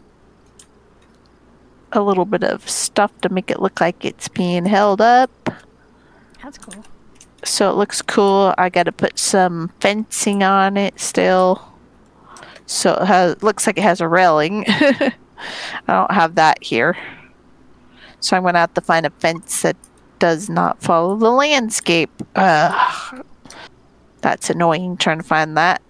little bit of stuff to make it look like it's being held up. That's cool. So it looks cool. I got to put some fencing on it still. So it looks like it has a railing. I don't have that here. So I'm going to have to find a fence that does not follow the landscape. That's annoying trying to find that.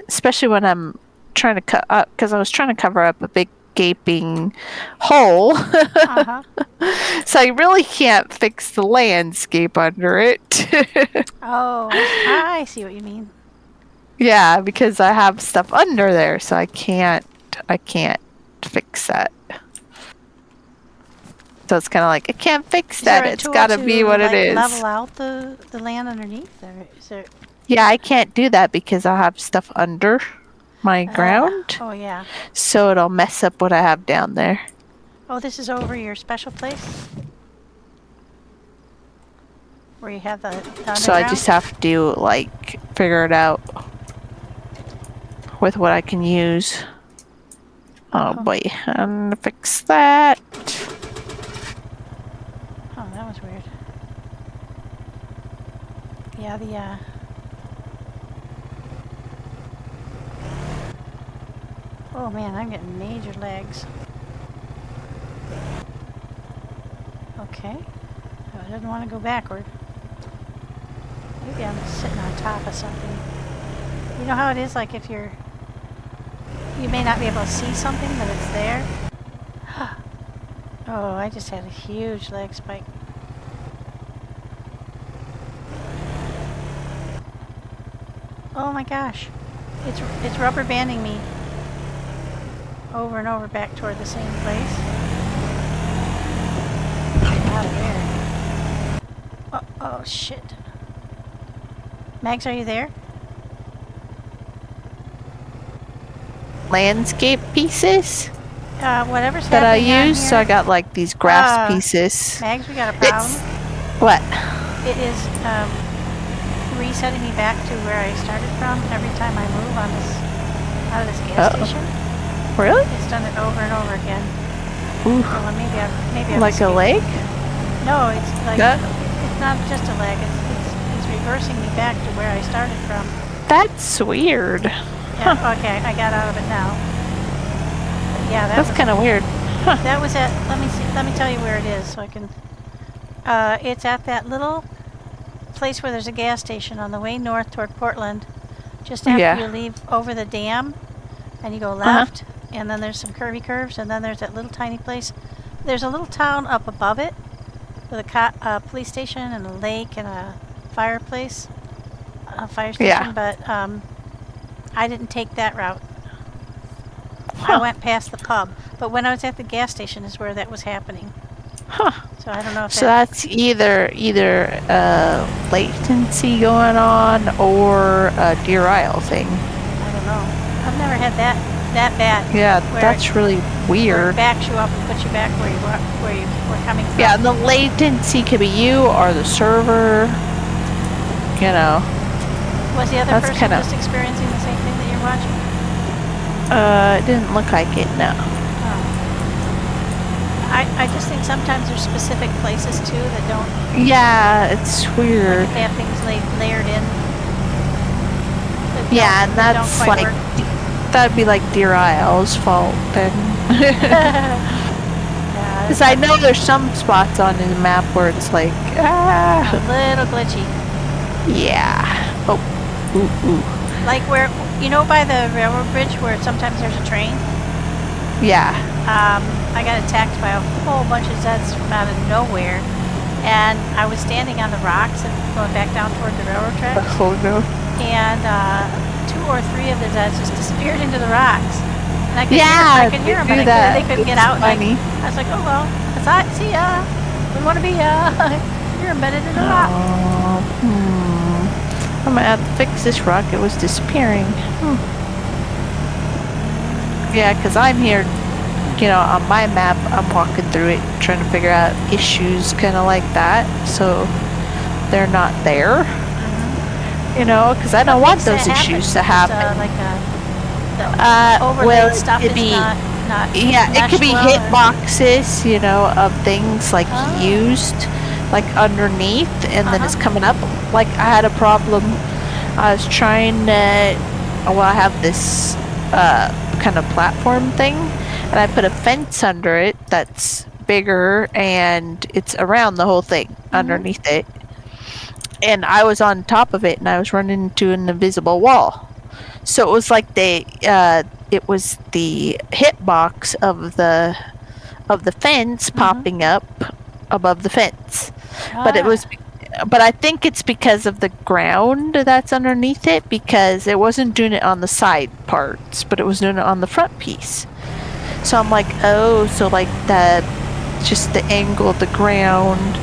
Especially when I'm trying to cut up, because I was trying to cover up a big gaping hole. So I really can't fix the landscape under it. Oh, I see what you mean. Yeah, because I have stuff under there, so I can't fix that. So it's kind of like, I can't fix that. It's got to be what it is. Level out the land underneath there. Is there... Yeah, I can't do that because I have stuff under my ground. Oh, yeah. So it'll mess up what I have down there. Oh, this is over your special place? Where you have the underground? So I just have to, like, figure it out with what I can use. Oh, boy. I'm gonna fix that. Oh, that was weird. Yeah, Oh man, I'm getting major legs. Okay. Oh, I didn't want to go backward. Maybe I'm sitting on top of something. You know how it is, like if you may not be able to see something, but it's there? Oh, I just had a huge leg spike. Oh my gosh. It's rubber banding me over and over back toward the same place. Get out of there. Oh shit. Mags, are you there? Landscape pieces Whatever's that I happening use. So I got like these grass pieces. Mags, we got a problem. What? It is resetting me back to where I started from every time I move on this out of this gas station. Really? It's done it over and over again. Ooh. Well, maybe I've Like a leg? No, it's like it's not just a leg. It's reversing me back to where I started from. That's weird. Yeah. Okay, I got out of it now. But yeah, that's kind of weird. Huh. That was at. Let me see. Let me tell you where it is, so I can. It's at that little place where there's a gas station on the way north toward Portland. Just after you leave over the dam, and you go left, and then there's some curvy curves, and then there's that little tiny place. There's a little town up above it with a police station and a lake and a fireplace, a fire station. But I didn't take that route. I went past the pub, but when I was at the gas station is where that was happening. So I don't know if that's either latency going on or a DeerIsle thing. I don't know. I've never had that bad. Yeah, that's really weird. Where it backs you up and puts you back where you were coming from. Yeah, and the latency could be you or the server. You know. Was the other person just experiencing the same thing that you're watching? It didn't look like it, no. I just think sometimes there's specific places too that don't. Yeah, it's weird. Like they have things layered in. Yeah, and that's like that'd be like DeerIsle's fault then. Because I know there's some spots on the map where it's like a little glitchy. Yeah. Oh. Ooh. Like where by the railroad bridge where sometimes there's a train. Yeah. I got attacked by a whole bunch of Zeds from out of nowhere, and I was standing on the rocks and going back down toward the railroad tracks. Oh no! And 2 or 3 of the Zeds just disappeared into the rocks. And I could Yeah, hear them, they but do that. they couldn't get It's out. funny. And I was like, oh well, see ya. We want to be you're embedded in a rock. I'm gonna have to fix this rock. It was disappearing. Yeah, because I'm here, on my map, I'm walking through it, trying to figure out issues kind of like that, so they're not there. Because I don't want those issues to happen. The overlaid stuff it could is be, not it could be meshed hit well, boxes, of things like used, like underneath, and then it's coming up. Like I had a problem. I was trying to. Well, I have this kind of platform thing, and I put a fence under it that's bigger, and it's around the whole thing underneath it. And I was on top of it, and I was running into an invisible wall. So it was like it was the hitbox of the fence popping up above the fence. But I think it's because of the ground that's underneath it, because it wasn't doing it on the side parts, but it was doing it on the front piece. So I'm like, oh, so like just the angle of the ground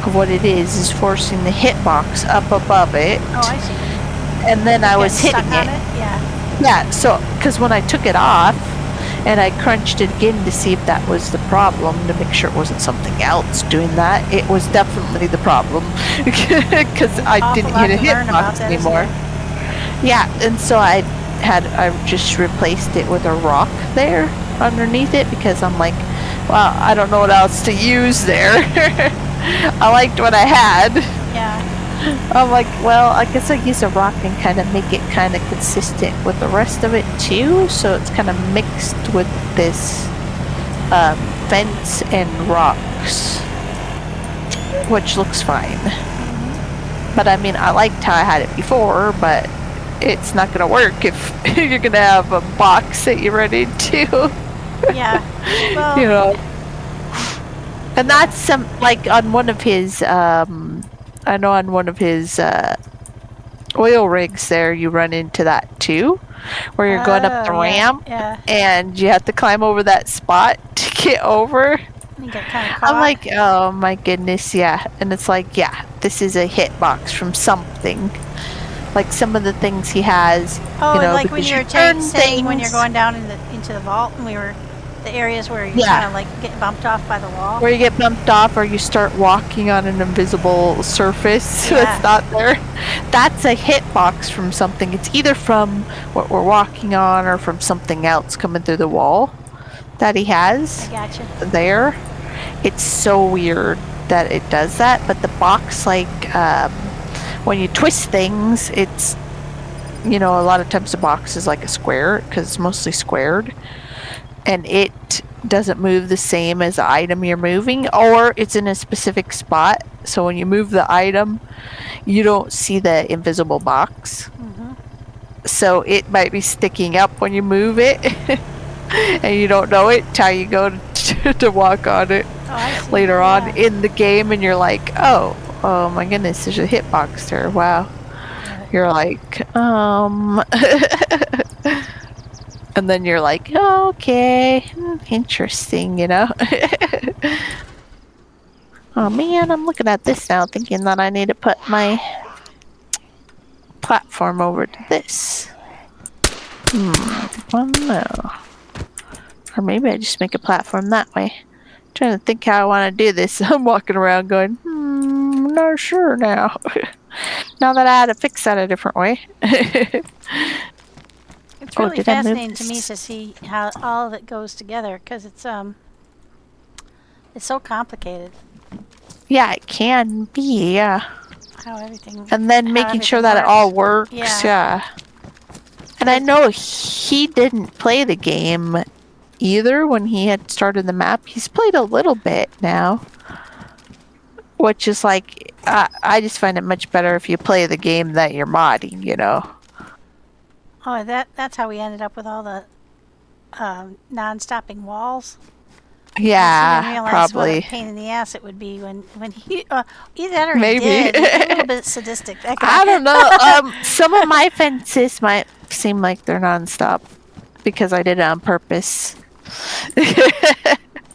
of what it is forcing the hitbox up above it. Oh, I see. And then I was hitting it. Yeah, so, because when I took it off, and I crunched it again to see if that was the problem, to make sure it wasn't something else doing that, it was definitely the problem, because I didn't hit a hitbox anymore. Yeah, and so I just replaced it with a rock there underneath it, because I'm like, well, I don't know what else to use there. I liked what I had. Yeah. I'm like, well, I guess I use a rock and kind of make it kind of consistent with the rest of it too, so it's kind of mixed with this fence and rocks, which looks fine. But I mean, I liked how I had it before, but it's not going to work if you're going to have a box that you run into. Yeah. Well, and that's some, like, on one of his I know on one of his oil rigs there, you run into that too, where you're going up the ramp, and you have to climb over that spot to get over. You get kind of caught. I'm like, oh my goodness, yeah. And it's like, yeah, this is a hitbox from something. Like some of the things he has. Oh, like when you were saying when you're going down into the vault, and we were the areas where you kind of like get bumped off by the wall. Where you get bumped off, or you start walking on an invisible surface that's not there. That's a hitbox from something. It's either from what we're walking on or from something else coming through the wall that he has. I gotcha. There. It's so weird that it does that, but the box, like, when you twist things, it's, a lot of times the box is like a square, because it's mostly squared. And it doesn't move the same as the item you're moving, or it's in a specific spot. So when you move the item, you don't see the invisible box. So it might be sticking up when you move it, and you don't know it till you go to walk on it later on in the game, and you're like, oh my goodness, there's a hitbox there. Wow. You're like, and then you're like, oh, okay, interesting, Oh man, I'm looking at this now thinking that I need to put my platform over to this. I don't know. Or maybe I just make a platform that way. I'm trying to think how I want to do this. I'm walking around going, I'm not sure now. Now that I had to fix that a different way. It's really fascinating to me to see how all of it goes together, because it's so complicated. Yeah, it can be, yeah. How everything. And then making sure that it all works, yeah. And I know he didn't play the game either when he had started the map. He's played a little bit now, which is like, I just find it much better if you play the game that you're modding, Oh, that's how we ended up with all the non-stopping walls. Yeah, probably. What a pain in the ass it would be when he either that or maybe. He did. He's a little bit sadistic. That guy. I don't know. Some of my fences, seem like they're nonstop because I did it on purpose.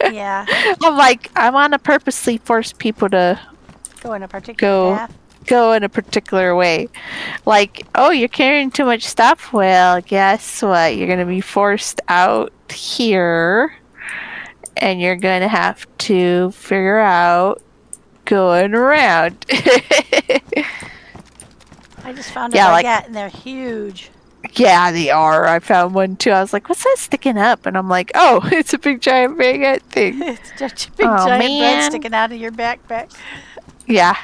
Yeah. I'm like, I want to purposely force people to Go in a particular path. go in a particular way. Like, oh, you're carrying too much stuff? Well, guess what? You're going to be forced out here, and you're going to have to figure out going around. I just found a Yeah, baguette, like- and they're huge. Yeah, they are. I found one too. I was like, what's that sticking up? And I'm like, oh, it's a big giant baguette thing. It's just a big Oh, giant bread man. sticking out of your backpack. Yeah.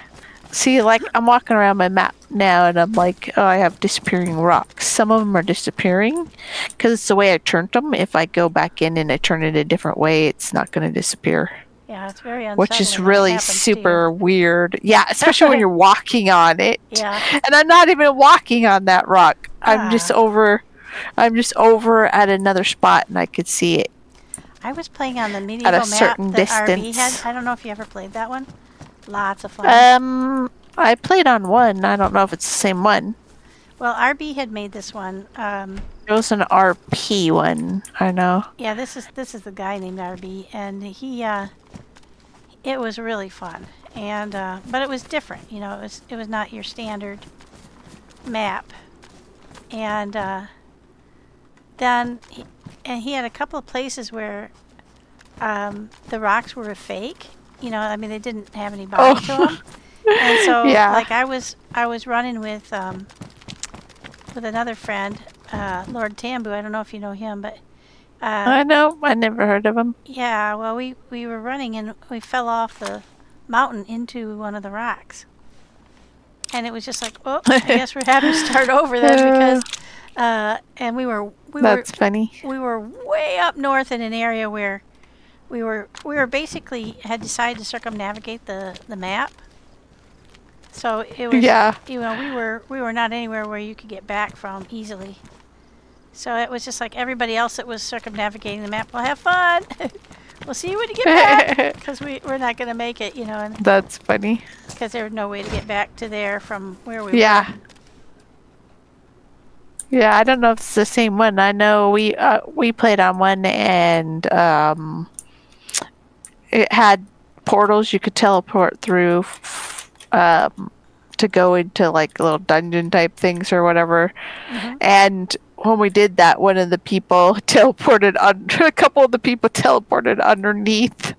See, like, I'm walking around my map now and I'm like, oh, I have disappearing rocks. Some of them are disappearing because it's the way I turned them. If I go back in and I turn it a different way, it's not going to disappear. Yeah, it's very unsettling. Which is when it really happens to super weird. Yeah, especially when you're walking on it. you. Yeah. And I'm not even walking on that rock. I'm Ah. just over at another spot and I could see it. I was playing on the medieval map certain that RB distance. had. I don't know if you ever played that one. Lots of fun. I played on one. I don't know if it's the same one. Well, RB had made this one. It was an RP one, I know. Yeah, this is the guy named RB, and he it was really fun, and but it was different. You know, it was not your standard map, and then he had a couple of places where the rocks were a fake. You know, I mean, they didn't have any body to them, and so Yeah. like I was running with another friend, Lord Tambu. I don't know if you know him, but I know. I never heard of him. yeah, well, we were running and we fell off the mountain into one of the rocks. And it was just like, oh, I guess we're having to start over then because, and we were That's funny. we were way up north in an area where we were basically had decided to circumnavigate the map. So it was, Yeah. you know, we were not anywhere where you could get back from easily. So it was just like everybody else that was circumnavigating the map. Well, have fun. We'll see you when you get back, because we're not going to make it, you know, and That's funny. because there was no way to get back to there from where we Yeah. were. Yeah, I don't know if it's the same one. I know we played on one and it had portals you could teleport through to go into like little dungeon type things or whatever. Mhm. And when we did that, one of the people teleported a couple of the people teleported underneath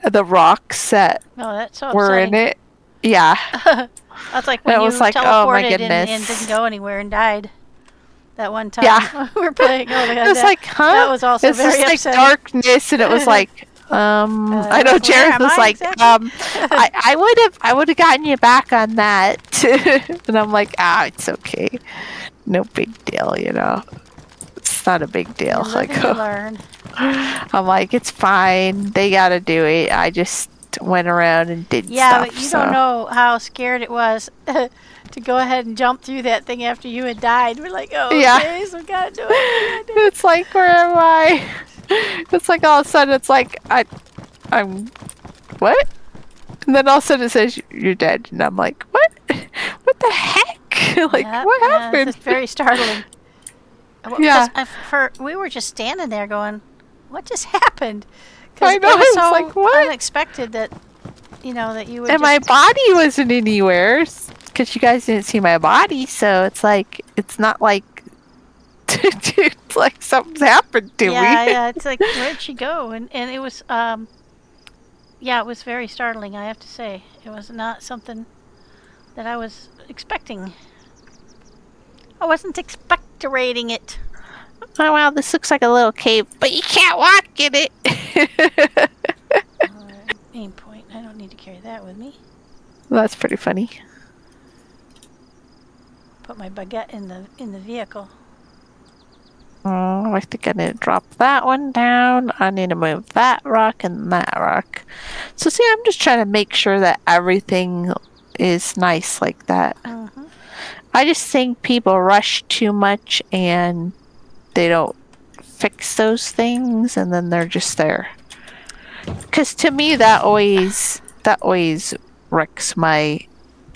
the rocks that Oh, that's so were upsetting. in it. Yeah. That's like And when it you was like, oh my teleported goodness. and didn't go anywhere and died that one time. Yeah. we were playing. Oh, my God, It was like, huh? that was also It's very just like upsetting. darkness, and it was like, I know where Jared am was I like, exactly? I would have gotten you back on that, and I'm like, it's okay, no big deal, you know, it's not a big deal. You live Like, and you learn. I'm like, it's fine, they gotta do it. I just went around and did Yeah, stuff. but you so. don't know how scared it was to go ahead and jump through that thing after you had died. We're like, oh, Yeah. okay, so we gotta do it. We gotta do it. It's like, where am I? It's like all of a sudden it's like I'm what? And then all of a sudden it says you're dead, and I'm like, what? What the heck? Like, Yep, what yeah, happened? It's just very startling. Well, 'cause Yeah. we were just standing there going, what just happened? I know, it was it's so like, what? unexpected that, you know, that you would And my body wasn't anywhere because you guys didn't see my body, so it's like it's not like it's like something's happened to me. yeah, it's like, where'd she go? And it was, yeah, it was very startling, I have to say. It was not something that I was expecting. I wasn't expectorating it. Oh wow, this looks like a little cave, but you can't walk in it. Aim point. I don't need to carry that with me. That's pretty funny. Put my baguette in the vehicle. Oh, I think I need to drop that one down. I need to move that rock and that rock. So see, I'm just trying to make sure that everything is nice like that. Mm-hmm. I just think people rush too much and they don't fix those things, and then they're just there. Because to me, that always wrecks my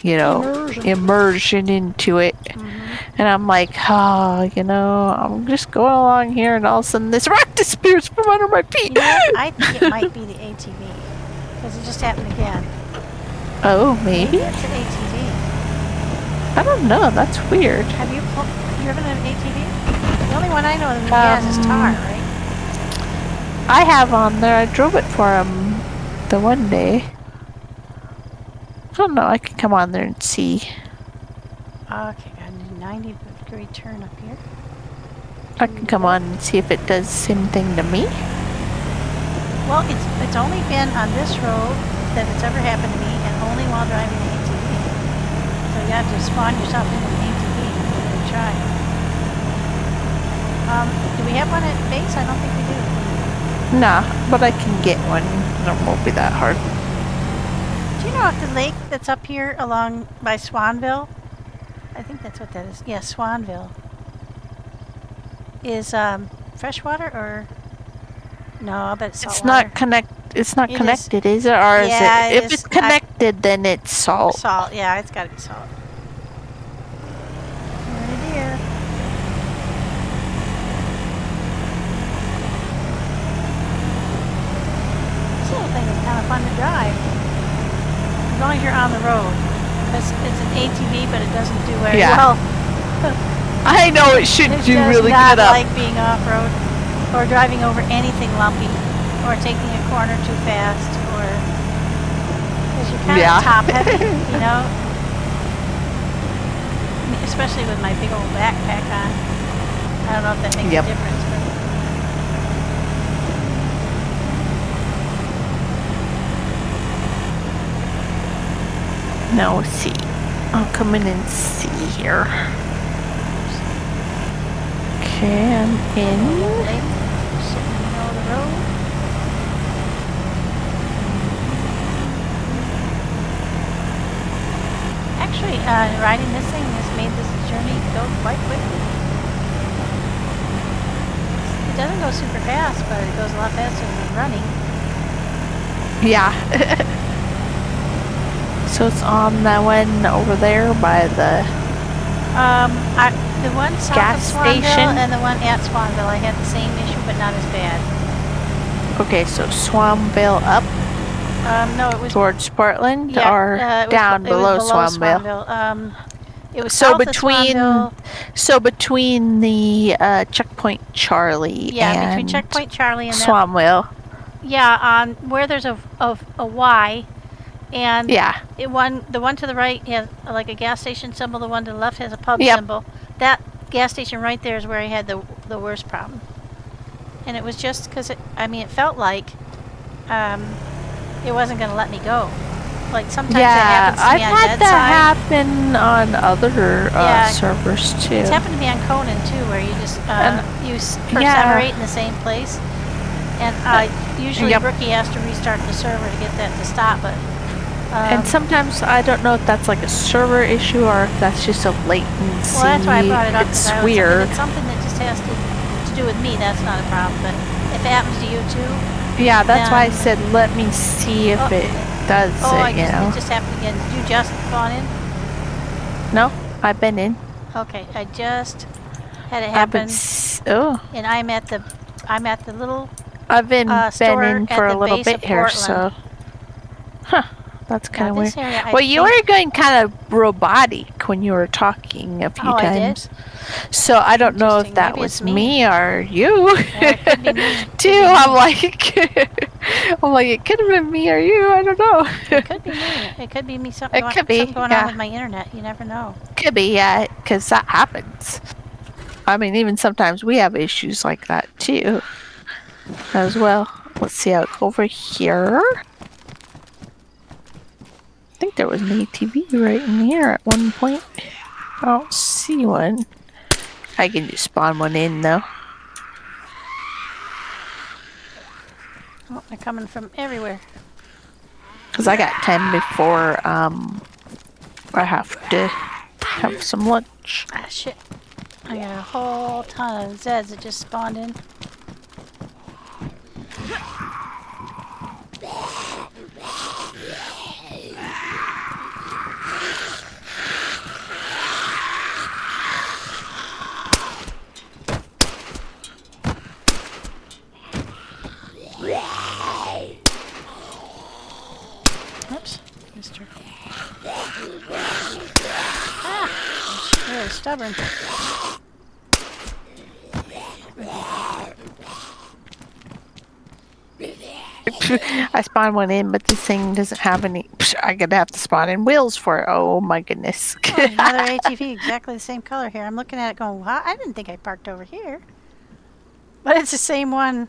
immersion into it. And I'm like, I'm just going along here, and all of a sudden this rock disappears from under my feet. You know what? I think it might be the ATV. Because it just happened again. Oh, maybe? It's an ATV. I don't know. That's weird. Have you driven an ATV? The only one I know that has is Tar, right? I have on there. I drove it for him the one day. I don't know. I can come on there and see. Okay, got a 90-degree turn up here. I can come on and see if it does the same thing to me. Well, it's only been on this road that it's ever happened to me, and only while driving an ATV. So you have to spawn yourself into an ATV and give it a try. Do we have one at base? I don't think we do. Nah, but I can get one. It won't be that hard. Do you know if the lake that's up here along by Swanville, I think that's what that is. Yeah, Swanville. Is freshwater or no? I bet it's It's saltwater. It's not connected, is it? Or is Yeah, it? it If is. it's connected, then it's salt. Salt, yeah, it's got to be salt. Right here. This little thing is kind of fun to drive. As long as you're on the road. It's an ATV, but it doesn't do very well. I know it should It do does really not good up. like being off-road or driving over anything lumpy or taking a corner too fast or because you're kind of top heavy, you know. Especially with my big old backpack on. I don't know if that makes a difference. But Now let's see. I'll come in and see here. Okay, I'm in. Sitting in the middle of the road. Actually, riding this thing has made this journey go quite quickly. It doesn't go super fast, but it goes a lot faster than running. Yeah. So it's on that one over there by the the one south gas of Swanville station and the one at Swanville, I had the same issue, but not as bad. Okay, so Swanville up No, it was towards Portland, yeah, or it was down it was below below Swanville. It was So south between of Swanville. between the Checkpoint Charlie and Between Checkpoint Charlie and Swanville. on where there's a Y, and the one to the right has like a gas station symbol. The one to the left has a pub symbol. That gas station right there is where I had the worst problem, and it was just because it felt like it wasn't going to let me go. Like sometimes that happens to me on I've had Dead that Side. happen on other servers too. It's happened to me on Conan too, where you just perseverate in the same place. And usually Rookie has to restart the server to get that to stop. But and sometimes I don't know if that's like a server issue or if that's just a latency. Well, that's why I brought it up. It's weird. If it's something that just has to do with me, that's not a problem. But if it happens to you too. Yeah, that's why I said let me see if it does it, it just happened again. Did you just gone in? No, I've been in. Okay, I just had it happen. And I'm at the little I've been in for a little bit here, Portland. so that's kind of weird. Area, well, you were going kind of robotic when you were talking a few times. So I don't know if that was me or you. Yeah, it could be me. Too. I'm like, it could have been me or you. I don't know. It could be me. It could be me. Something going on with my internet. You never know. Could be, yeah, because that happens. I mean, even sometimes we have issues like that too, as well. Let's see out over here. I think there was an ATV right in here at one point. I don't see one. I can just spawn one in though. Oh, they're coming from everywhere. Because I got 10 before I have to have some lunch. Ah, shit. I got a whole ton of Zeds that just spawned in. stubborn. I spawned one in, but this thing doesn't have any. I'm gonna have to spawn in wheels for it. Oh my goodness. Oh, another ATV, exactly the same color here. I'm looking at it going, wow, I didn't think I parked over here. But it's the same one.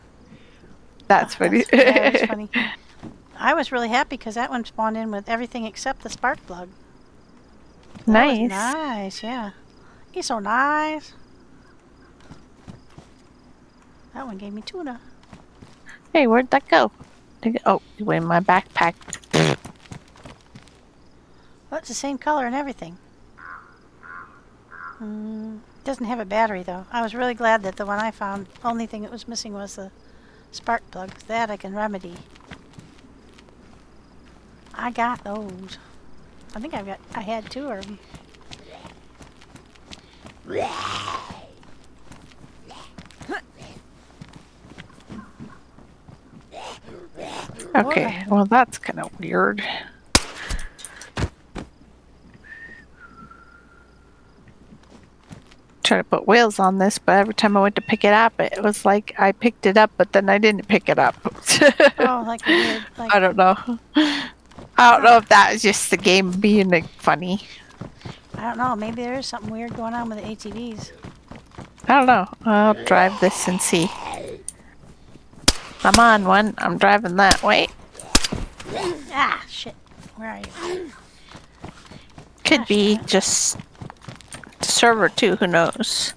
That's funny. That is funny. I was really happy because that one spawned in with everything except the spark plug. That was nice, yeah. He's so nice. That one gave me tuna. Hey, where'd that go? Oh, it went in my backpack. Well, it's the same color and everything. Doesn't have a battery though. I was really glad that the one I found, only thing it was missing was the spark plug. That I can remedy. I got those. I think I had 2 of them. Okay, well that's kind of weird. Trying to put wheels on this, but every time I went to pick it up, it was like I picked it up, but then I didn't pick it up. Oh, like weird. Like, I don't know. I don't know if that was just the game being like, funny. I don't know. Maybe there is something weird going on with the ATVs. I don't know. I'll drive this and see. I'm on one. I'm driving that way. Ah, shit. Where are you? Could Gosh, be damn it. just the server too. Who knows?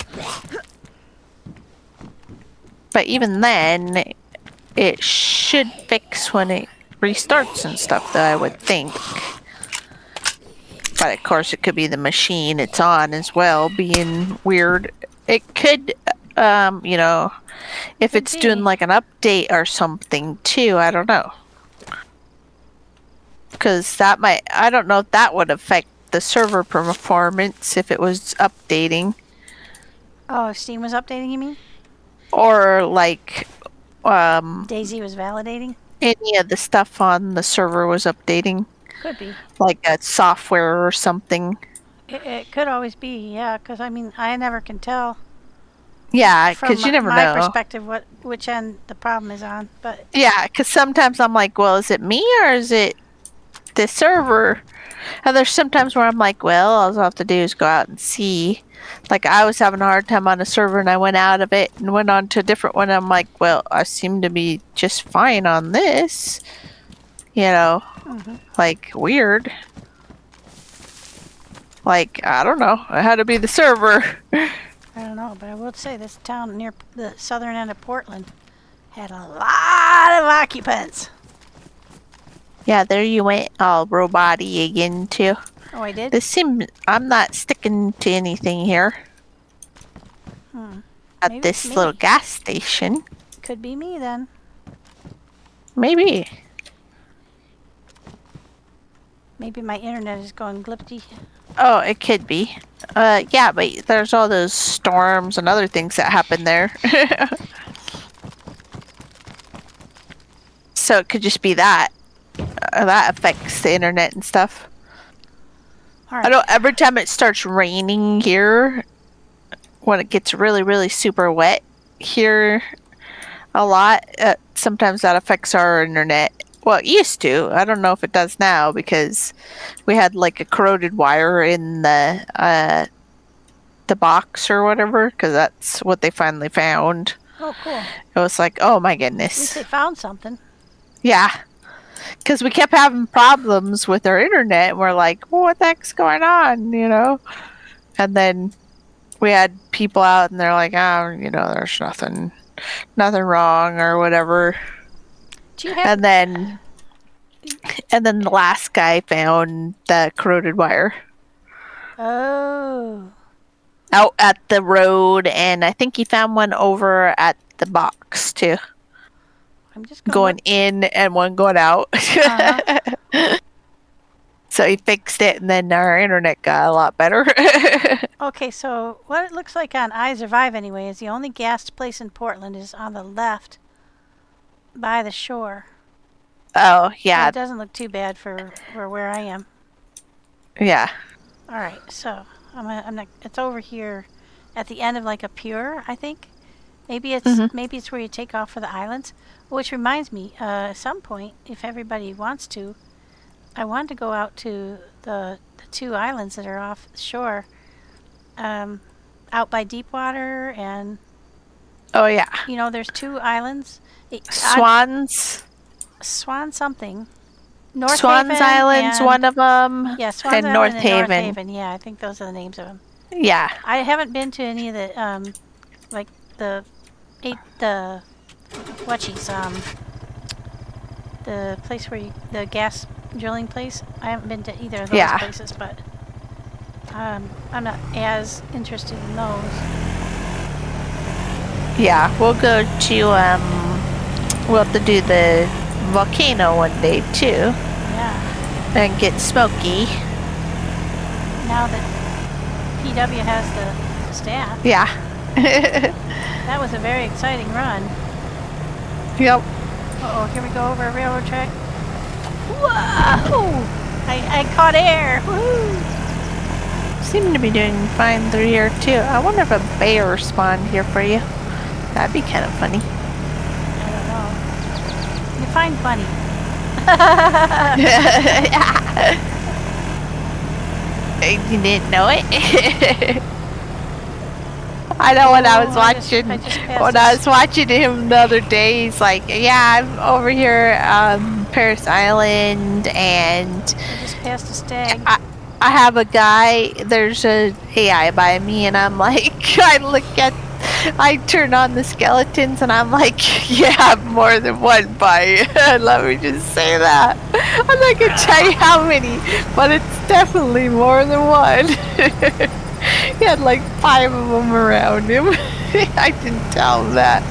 But even then, it should fix when it restarts and stuff, though, I would think. But of course, it could be the machine it's on as well being weird. It could, you know, if Could it's be. doing like an update or something too. I don't know. Because that might, I don't know if that would affect the server performance if it was updating. Oh, if Steam was updating, you mean? Or like, DayZ was validating? any of the stuff on the server was updating. Could be. Like a software or something. It could always be, yeah. Because I mean, I never can tell Yeah, from because you never my know. perspective which end the problem is on. But Yeah, because sometimes I'm like, well, is it me or is it the server? And there's sometimes where I'm like, well, all I'll have to do is go out and see. Like, I was having a hard time on a server and I went out of it and went on to a different one. I'm like, well, I seem to be just fine on this. You know, like, weird. Like, I don't know. It had to be the server. I don't know. But I will say this town near the southern end of Portland had a lot of occupants. Yeah, there you went all robot-y again, too. Oh, I did? This seems, I'm not sticking to anything here. At Maybe this it's me. little gas station. Could be me then. Maybe. Maybe my internet is going glipty. Oh, it could be. Yeah, but there's all those storms and other things that happen there. So it could just be that. That affects the internet and stuff. All I right. know every time it starts raining here, when it gets really, really super wet here a lot, sometimes that affects our internet. Well, it used to. I don't know if it does now because we had like a corroded wire in the box or whatever, because that's what they finally found. Oh, cool. It was like, oh my At least goodness. they found something. Yeah. Because we kept having problems with our internet, and we're like, well, what the heck's going on, you know? And then we had people out, and they're like, oh, you know, there's nothing wrong or whatever. Do you have? And then the last guy found the corroded wire Oh. out at the road, and I think he found one over at the box too. I'm just Going in and one going out. Uh-huh. So he fixed it, and then our internet got a lot better. Okay, so what it looks like on I Survive anyway is the only gas place in Portland is on the left by the shore. Oh, So yeah. it doesn't look too bad for where I am. Yeah. All right, so I'm not. It's over here, at the end of like a pure, I think. Maybe it's where you take off for the islands. Which reminds me, at some point, if everybody wants to, I want to go out to the two islands that are offshore, out by Deepwater, and Oh yeah. there's two islands. Swans. Swan something. North Swans Haven Island's and, one of them. yeah, Swans and Island North and Haven. North Haven. Yeah, I think those are the names of them. Yeah. I haven't been to any of the like the the place where the gas drilling place. I haven't been to either of those places, but I'm not as interested in those. Yeah, we'll go to we'll have to do the volcano one day too. Yeah. And get smoky. Now that PW has the staff. Yeah. That was a very exciting run. Yep. Uh-oh, here we go over a railroad track. Whoa! I caught air. Woohoo! Seem to be doing fine through here too. I wonder if a bear spawned here for you. That'd be kind of funny. I don't know. You find funny. You didn't know it? I know when I was watching I was watching him the other day, he's like, yeah, I'm over here Paris Island, and I just passed a stag. I have a guy, there's a AI by me, and I'm like, I turn on the skeletons, and I'm like, yeah, more than one by let me just say that. I'm not gonna tell you how many, but it's definitely more than one. He had like 5 of them around him. I didn't tell him that.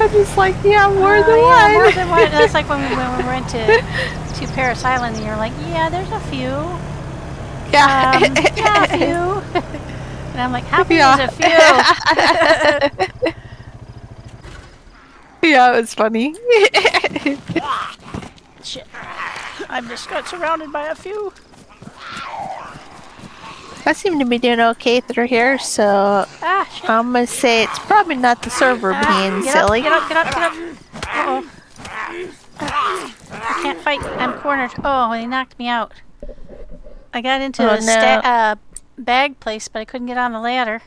I'm just like, yeah, more than one. More than one. That's like when we went to Paris Island, and you're like, yeah, there's a few. Yeah. Yeah, a few. And I'm like, how many is a few? Yeah, it was funny. Shit. I just got surrounded by a few. I seem to be doing okay through here, so I'm gonna say it's probably not the server being silly. Get up. Uh-oh. I can't fight. I'm cornered. Oh, they knocked me out. I got into a bag place, but I couldn't get on the ladder.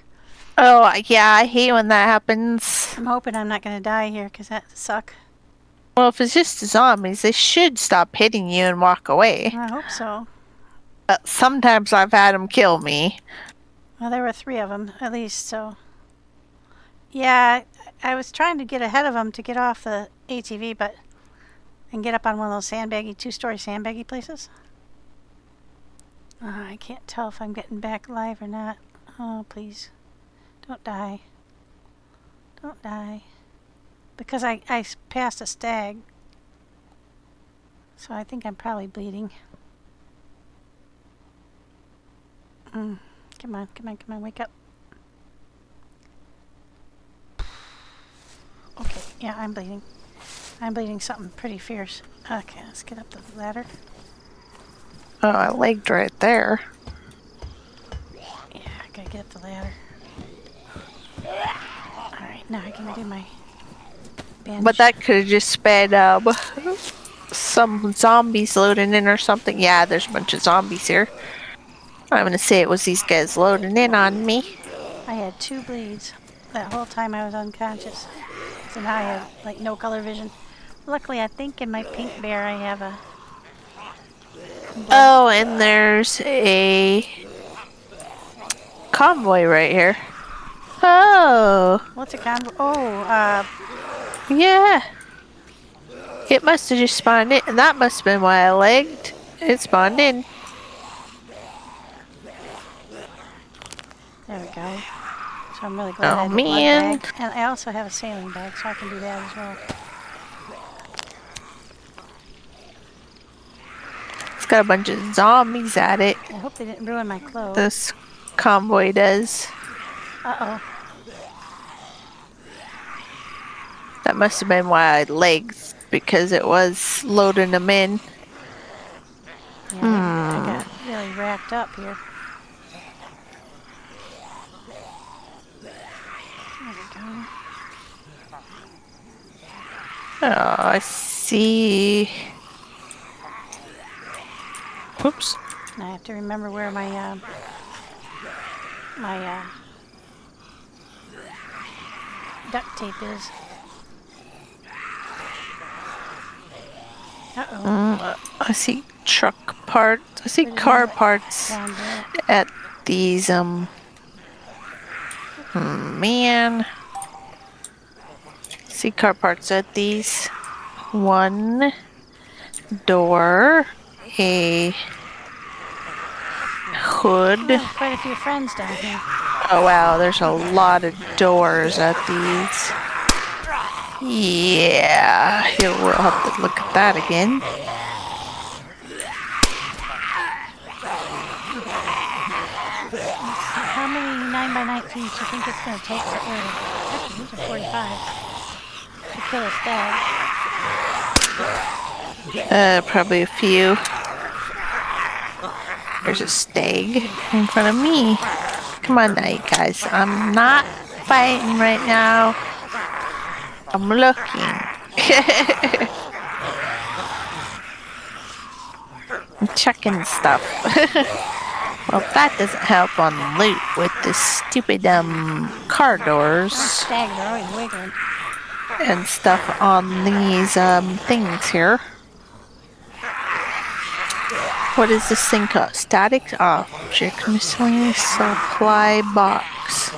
Oh, yeah, I hate when that happens. I'm hoping I'm not going to die here, because that suck. Well, if it's just the zombies, they should stop hitting you and walk away. I hope so. But sometimes I've had them kill me. Well, there were 3 of them, at least, so... Yeah, I was trying to get ahead of them to get off the ATV, and get up on one of those 2-story sandbaggy places. I can't tell if I'm getting back alive or not. Oh, please. Don't die. Don't die. Because I passed a stag. So I think I'm probably bleeding. Come on, wake up. Okay, yeah, I'm bleeding. I'm bleeding something pretty fierce. Okay, let's get up the ladder. Oh, I legged right there. Yeah, I gotta get up the ladder. Alright, now I can do my bandage. But that could have just sped some zombies loading in or something. Yeah, there's a bunch of zombies here. I'm gonna say it was these guys loading in on me. I had 2 bleeds that whole time I was unconscious. So now I have like no color vision. Luckily, I think in my pink bear I have a... Oh, and there's a convoy right here. Oh. What's a convoy? Oh, yeah. It must have just spawned in, and that must have been why I legged. It spawned in. there we go. So I'm really glad I had the blood bag. And I also have a sailing bag, so I can do that as well. It's got a bunch of zombies at it. I hope they didn't ruin my clothes. This convoy does. Uh-oh. That must have been why I legged, because it was loading them in. Yeah, I got really racked up here. we go. Oh, I see. Whoops. Now I have to remember where my duct tape is. Uh-oh. I see truck parts. I see Where did car we- parts Found it. at these, man. See car parts at these. One door, a hood. Oh, quite a few friends down here. Oh wow, there's a lot of doors at these. Yeah, here we'll have to look at that again. How many 9x19s do you think it's going to take to actually, these are 45 to kill a stag? Probably a few. There's a stag in front of me. Come on now, you guys. I'm not fighting right now. I'm looking. I'm checking stuff. Well, that doesn't help on loot with the stupid car doors Stags are always wiggling. and stuff on these things here. What is this thing called? Static object miscellaneous supply box.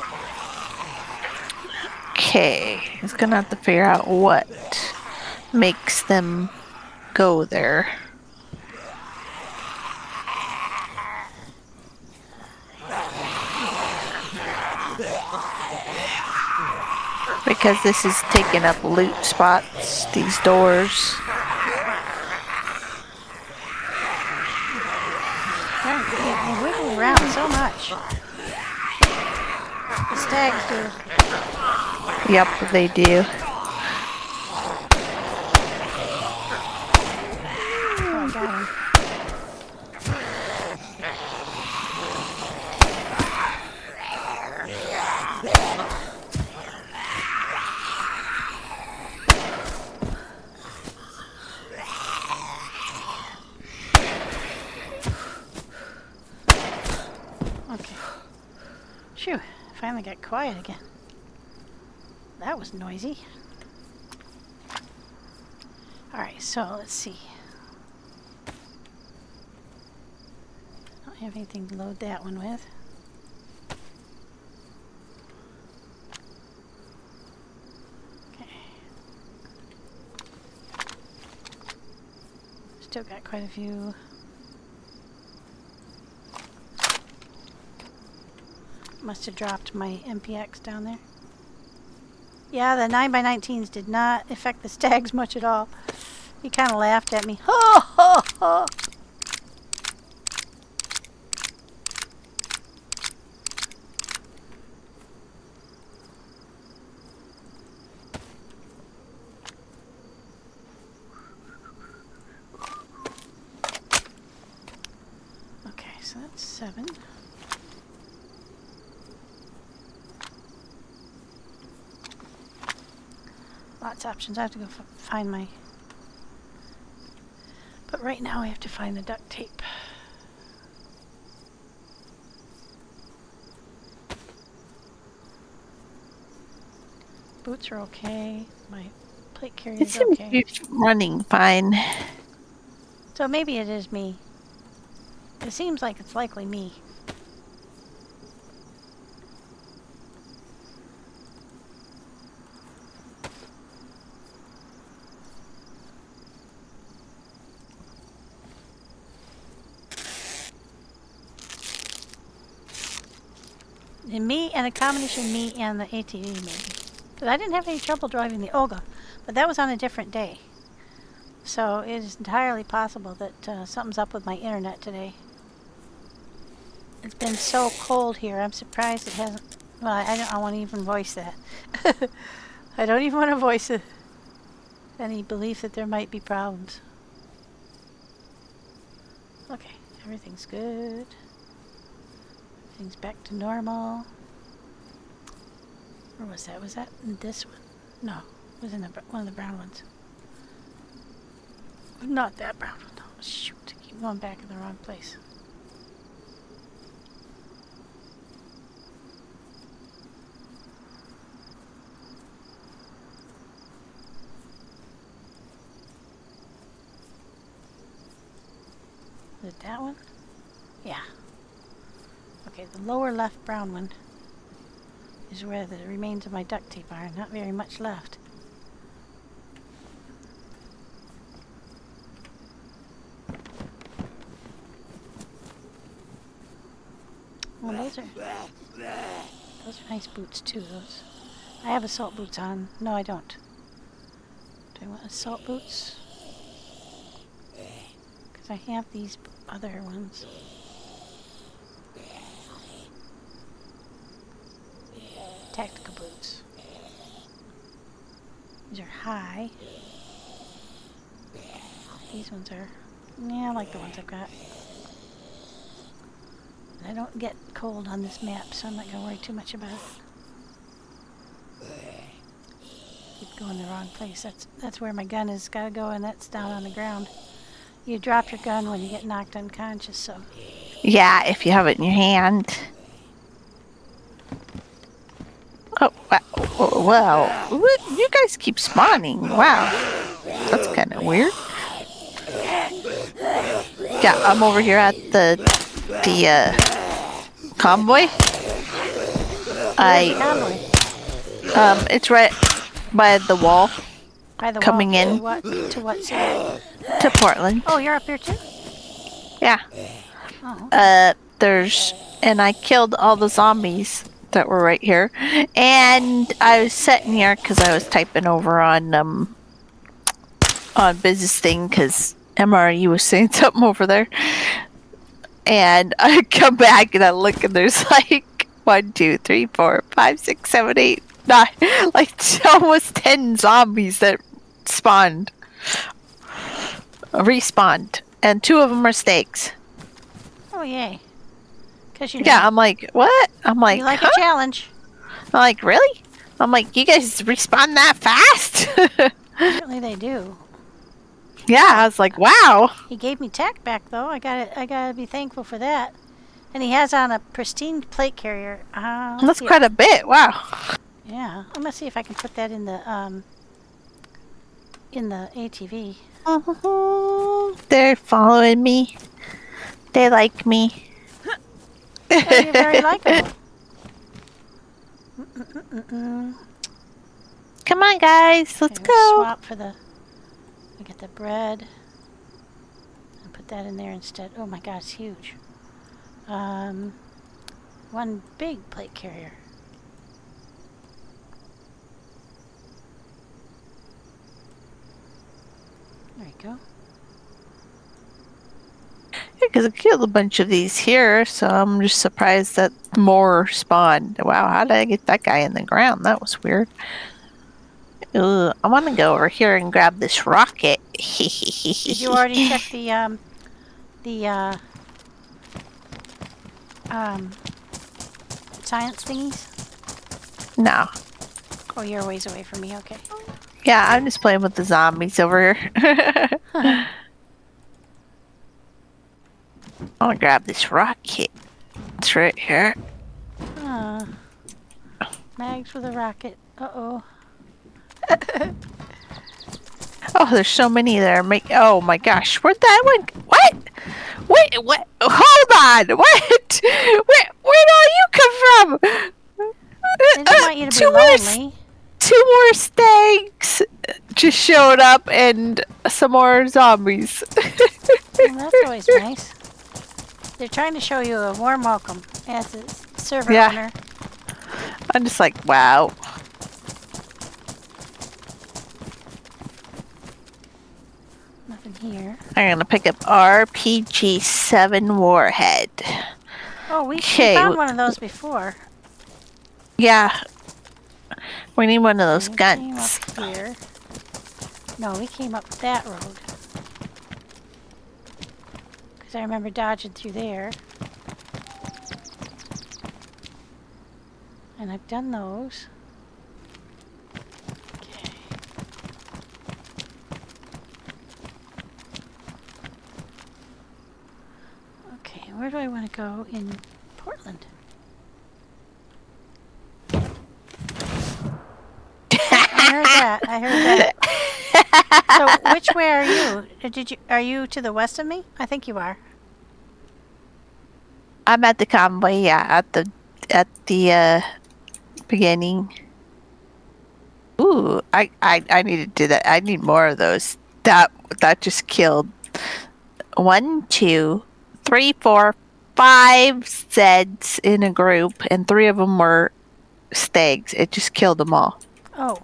Okay, I was gonna have to figure out what makes them go there. Because this is taking up loot spots, these doors. They wiggle around so much. The stags do. Yep, they do. Oh, I got him. Okay. Phew, finally got quiet again. That was noisy. Alright, so let's see. I don't have anything to load that one with. Okay. Still got quite a few. Must have dropped my MPX down there. Yeah, the 9x19s did not affect the stags much at all. He kind of laughed at me. Ho ho ho! Okay, so that's 7. Lots of options. I have to go find my... But right now I have to find the duct tape. Boots are okay. My plate carrier It is seems okay. to be running fine. So maybe it is me. It seems like it's likely me. And me, and a combination of me and the ATV maybe. Because I didn't have any trouble driving the Olga, but that was on a different day. So it is entirely possible that something's up with my internet today. It's been so cold here. I'm surprised it hasn't... Well, I don't want to even voice that. I don't even want to voice any belief that there might be problems. Okay, everything's good. Everything's back to normal. Or was that? Was that in this one? No, it was in one of the brown ones. Not that brown one. Oh, shoot, I keep going back in the wrong place. Is it that one? Yeah. Okay, the lower left brown one is where the remains of my duct tape are. Not very much left. Well, those are nice boots too. Those. I have assault boots on. No, I don't. Do I want assault boots? Because I have these other ones. Tactical boots. These are high. These ones are, yeah, I like the ones I've got. I don't get cold on this map, so I'm not going to worry too much about it. Keep going the wrong place. That's where my gun has got to go, and that's down on the ground. You drop your gun when you get knocked unconscious, so. Yeah, if you have it in your hand. Oh, wow. Oh, wow. You guys keep spawning. Wow. That's kind of weird. Yeah, I'm over here at the convoy. It's right by the wall. By the coming wall, in. To what city? To Portland. Oh, you're up here too? Yeah. Oh. And I killed all the zombies that were right here. And I was sitting here because I was typing over on business thing because MRE was saying something over there. And I come back and I look and there's like 1, 2, 3, 4, 5, 6, 7, 8, 9, like almost 10 zombies that respawned. And 2 of them are steaks. Oh, yay. Yeah, I'm like, what? I'm like, you like huh? a challenge. I'm like, really? I'm like, you guys respawn that fast? Apparently they do. Yeah, I was like, wow. He gave me tech back though. I gotta be thankful for that. And he has on a pristine plate carrier. That's quite a bit. Wow. Yeah, I'm gonna see if I can put that in the ATV. They're following me. They like me. Yeah, you're very likable. Come on, guys, let's go. Swap for the. I get the bread. And put that in there instead. Oh my God, it's huge. 1 big plate carrier. There you go. Because I killed a bunch of these here, so I'm just surprised that more spawned. Wow, how did I get that guy in the ground? That was weird. I want to go over here and grab this rocket. Did you already check the science thingies? No. Oh, you're a ways away from me. Okay. Yeah, I'm just playing with the zombies over here. I want to grab this rocket. It's right here. Mags with a rocket. Uh-oh. Oh, there's so many there. Oh my gosh, where'd that one? What? Wait, what? Hold on. What? Where'd all you come from? They didn't want you to be lonely. 2 more steaks just showed up and some more zombies. Well, that's always nice. They're trying to show you a warm welcome as a server owner. I'm just like, wow. Nothing here. I'm gonna pick up RPG-7 Warhead. Oh, we found one of those before. Yeah. We need one of those We guns. came up here. No, we came up that road. Because I remember dodging through there. And I've done those. where do I want to go in Portland? I heard that. I heard that. So which way are you? Are you to the west of me? I think you are. I'm at the convoy, yeah, at the beginning. Ooh, I need to do that. I need more of those. That just killed 1, 2, 3, 4, 5 Zeds in a group, and 3 of them were stags. It just killed them all. Oh.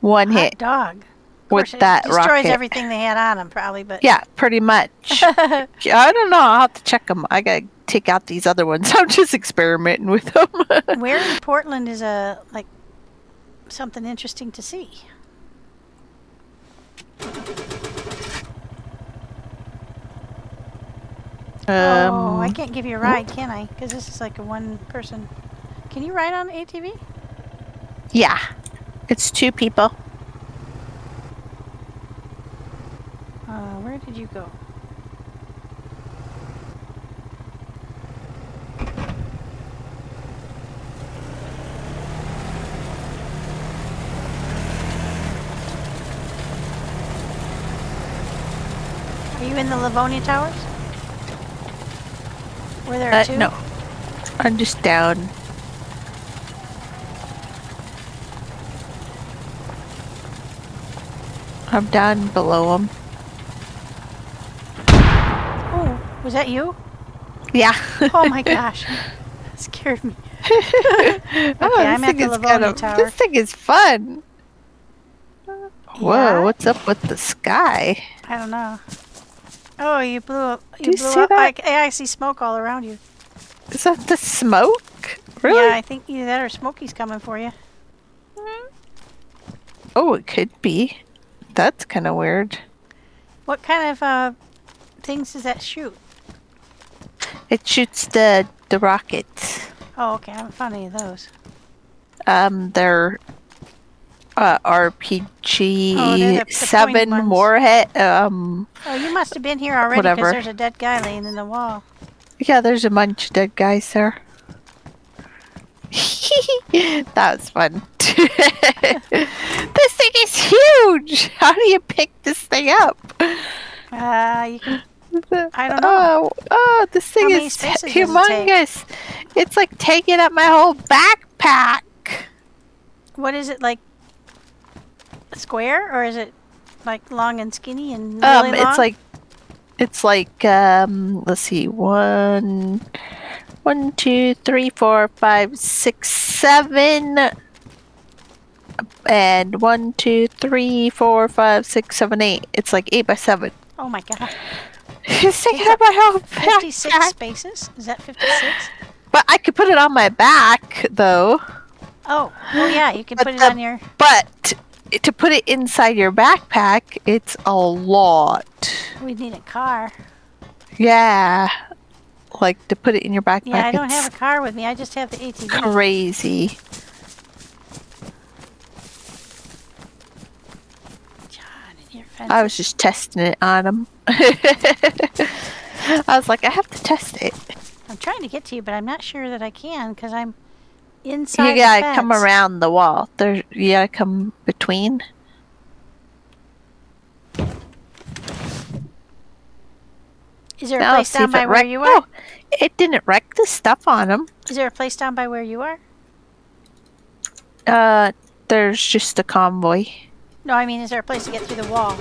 One Hot hit dog. with that destroys rocket. everything they had on them, probably. But yeah, pretty much. I don't know. I'll have to check them. I gotta take out these other ones. I'm just experimenting with them. Where in Portland is something interesting to see? Oh, I can't give you a ride, can I? Because this is like a one person. Can you ride on ATV? Yeah, it's 2 people. Where did you go? Are you in the Livonia Towers? Were there 2? No, I'm just down. I'm down below them. Oh, was that you? Yeah. Oh my gosh. That scared me. Okay, I'm at the Livonia Tower. This thing is fun. Whoa, Yeah? what's up with the sky? I don't know. Oh, you blew up. Do you blew see up. that? I see smoke all around you. Is that the smoke? Really? Yeah, I think either that or Smokey's coming for you. Oh, it could be. That's kind of weird. What kind of things does that shoot? It shoots the rockets. Oh, okay. I haven't found any of those. They're RPG the 7 pointy ones. warhead. Oh, you must have been here already because Whatever. there's a dead guy laying in the wall. Yeah, there's a bunch of dead guys there. That was fun. This thing is huge. How do you pick this thing up? You can. I don't know. Oh, this thing How many is spaces does it take? humongous. It's like taking up my whole backpack. What is it, like square, or is it like long and skinny and really long? It's like let's see, 1, 2, 3, 4, 5, 6, 7, and 1, 2, 3, 4, 5, 6, 7, 8. It's like 8 by 7. Oh my god. It's taking up my whole 56 backpack. spaces? Is that 56? But I could put it on my back, though. Oh, well, yeah, you can put it on your. But to put it inside your backpack, it's a lot. We'd need a car. Yeah. Like to put it in your backpack. Yeah, I don't have a car with me. I just have the ATV. Crazy. John, and your fence. I was just testing it on him. I was like, I have to test it. I'm trying to get to you, but I'm not sure that I can because I'm inside You gotta the fence. come around the wall. You gotta come between. Is there a place down by where you are? Oh, it didn't wreck the stuff on him. Is there a place down by where you are? There's just a convoy. No, I mean, is there a place to get through the wall?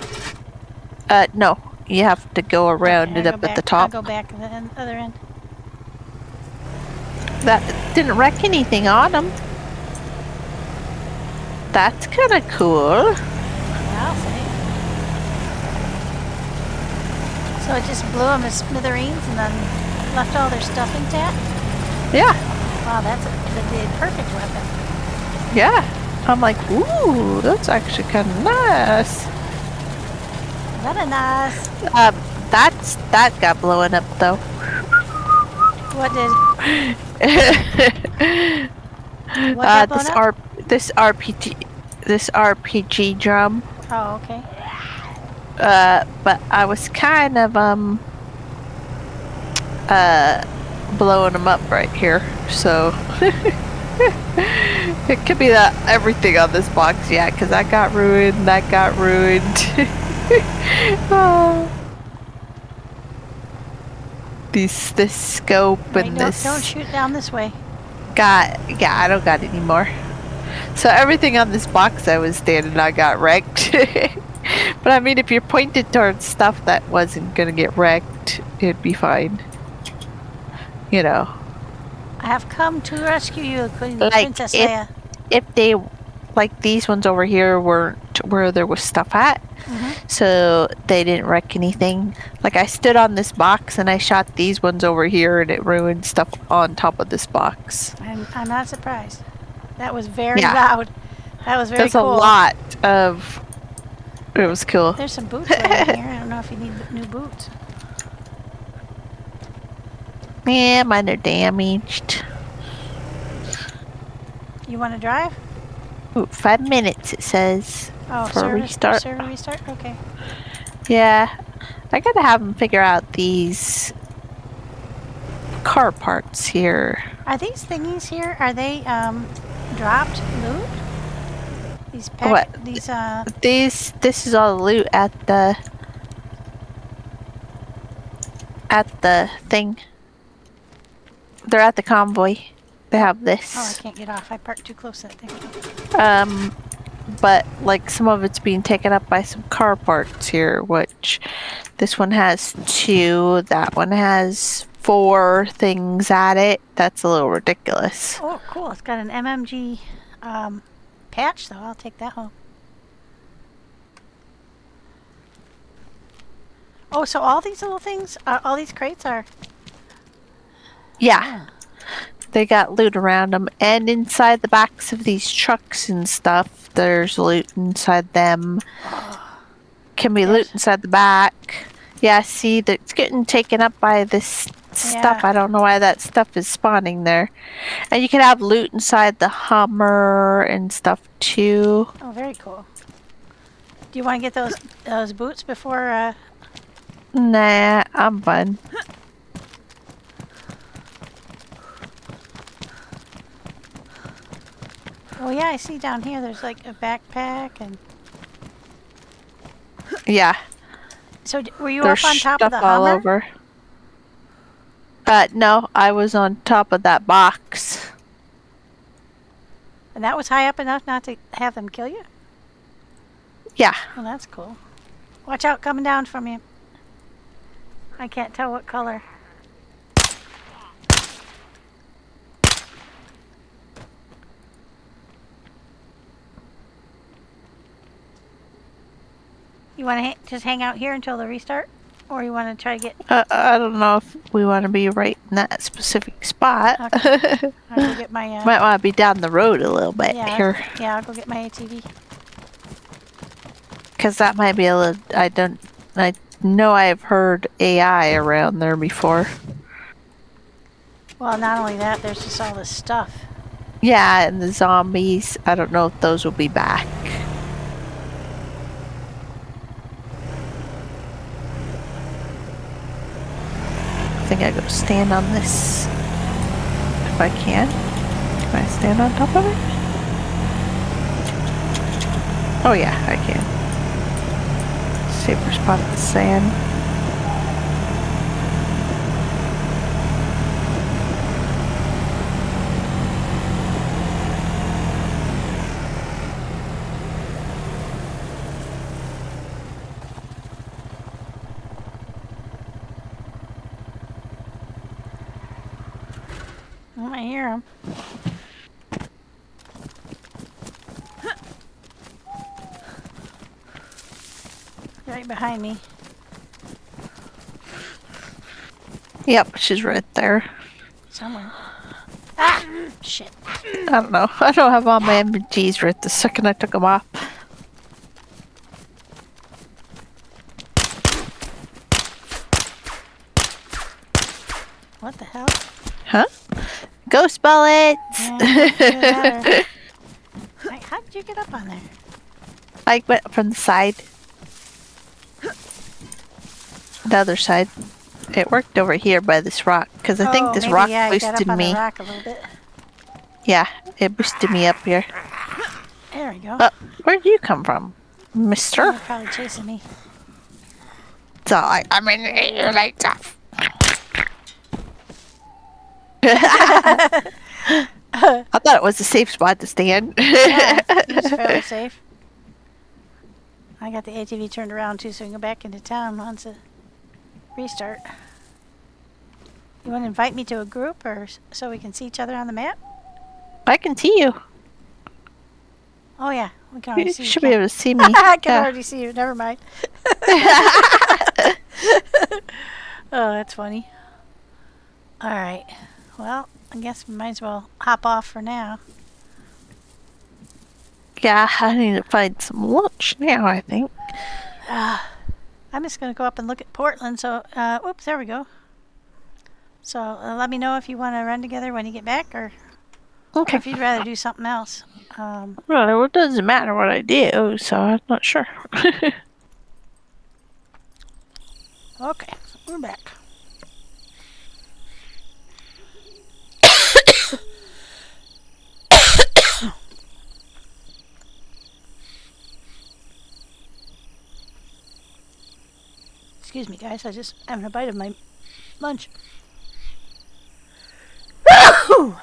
No. You have to go around Okay, it I'll up go at the back- top. I'll go back to the other end. That didn't wreck anything on him. That's kind of cool. Yeah, I'll say. So it just blew them to smithereens and then left all their stuff intact? Yeah. Wow, that's the perfect weapon. Yeah. I'm like, ooh, that's actually kind of nice. That a nice. That got blown up though. What did? What got blown up? This RPG drum. Oh, okay. But I was kind of blowing them up right here. So it could be that everything on this box, yeah, because that got ruined, that got ruined. Oh. This scope Right, and don't this shoot down this way. yeah, I don't got any more. So everything on this box I was standing on got wrecked. But I mean, if you're pointed towards stuff that wasn't gonna get wrecked, it'd be fine. You know. I have come to rescue you, Queen Like, Princess Leia. if they, like these ones over here weren't where there was stuff at, so they didn't wreck anything. Like, I stood on this box and I shot these ones over here and it ruined stuff on top of this box. I'm not surprised. That was very Yeah. loud. That was very That's cool. a lot of... It was cool. There's some boots right in here. I don't know if you need new boots. Yeah, mine are damaged. You want to drive? Ooh, 5 minutes it says. Oh, for restart. Server restart? Okay. Yeah. I gotta have them figure out these car parts here. Are these thingies here, are they dropped loot? These What? This is all loot at the thing. They're at the convoy. They have this. Oh, I can't get off. I parked too close to that thing. But like some of it's being taken up by some car parts here, which this one has 2, that one has 4 things at it. That's a little ridiculous. Oh, cool. It's got an MMG patch, though. I'll take that home. Oh, so all these little things, all these crates are... Yeah. They got loot around them, and inside the backs of these trucks and stuff, there's loot inside them. Can be loot inside the back. Yeah, see, it's getting taken up by this stuff. I don't know why that stuff is spawning there. And you can have loot inside the Hummer and stuff too. Oh, very cool. Do you want to get those boots before... Nah, I'm fine. Oh, yeah, I see down here there's like a backpack and... Yeah. So, were you There's up on top of the all Hummer? over. No, I was on top of that box. And that was high up enough not to have them kill you? Yeah. Well, that's cool. Watch out, coming down from you. I can't tell what color. You want to just hang out here until the restart? Or you want to try to get... I don't know if we want to be right in that specific spot. Okay. I'll go get my... Might want to be down the road a little bit here. Yeah, I'll go get my ATV. Because that might be a little... I know I've heard AI around there before. Well, not only that, there's just all this stuff. Yeah, and the zombies. I don't know if those will be back. I think I go stand on this if I can. Can I stand on top of it? Oh yeah, I can. Safer spot in the sand. Oh, I hear him. Right behind me. Yep, she's right there. Somewhere. Ah! Shit. I don't know. I don't have all my MGs right the second I took them off. What the hell? Huh? Ghost bullets! Yeah, how did you get up on there? I went from the side. The other side. It worked over here by this rock, because I think this maybe, rock yeah, I got boosted up on me. the rock a little bit. Yeah, it boosted me up here. There we go. Where'd you come from, mister? They're probably chasing me. So I'm in here later. I thought it was a safe spot to stand. Yeah, it's fairly safe. I got the ATV turned around too, so we can go back into town once it restart. You want to invite me to a group, or so we can see each other on the map? I can see you. Oh yeah, we can already You see should you. be able to see me. I can already see you. Never mind. Oh, that's funny. All right. Well, I guess we might as well hop off for now. Yeah, I need to find some lunch now, I think. I'm just going to go up and look at Portland. So, oops, there we go. So let me know if you want to run together when you get back, or Okay. if you'd rather do something else. Well, it doesn't matter what I do, so I'm not sure. Okay, we're back. Excuse me, guys. I just having a bite of my lunch.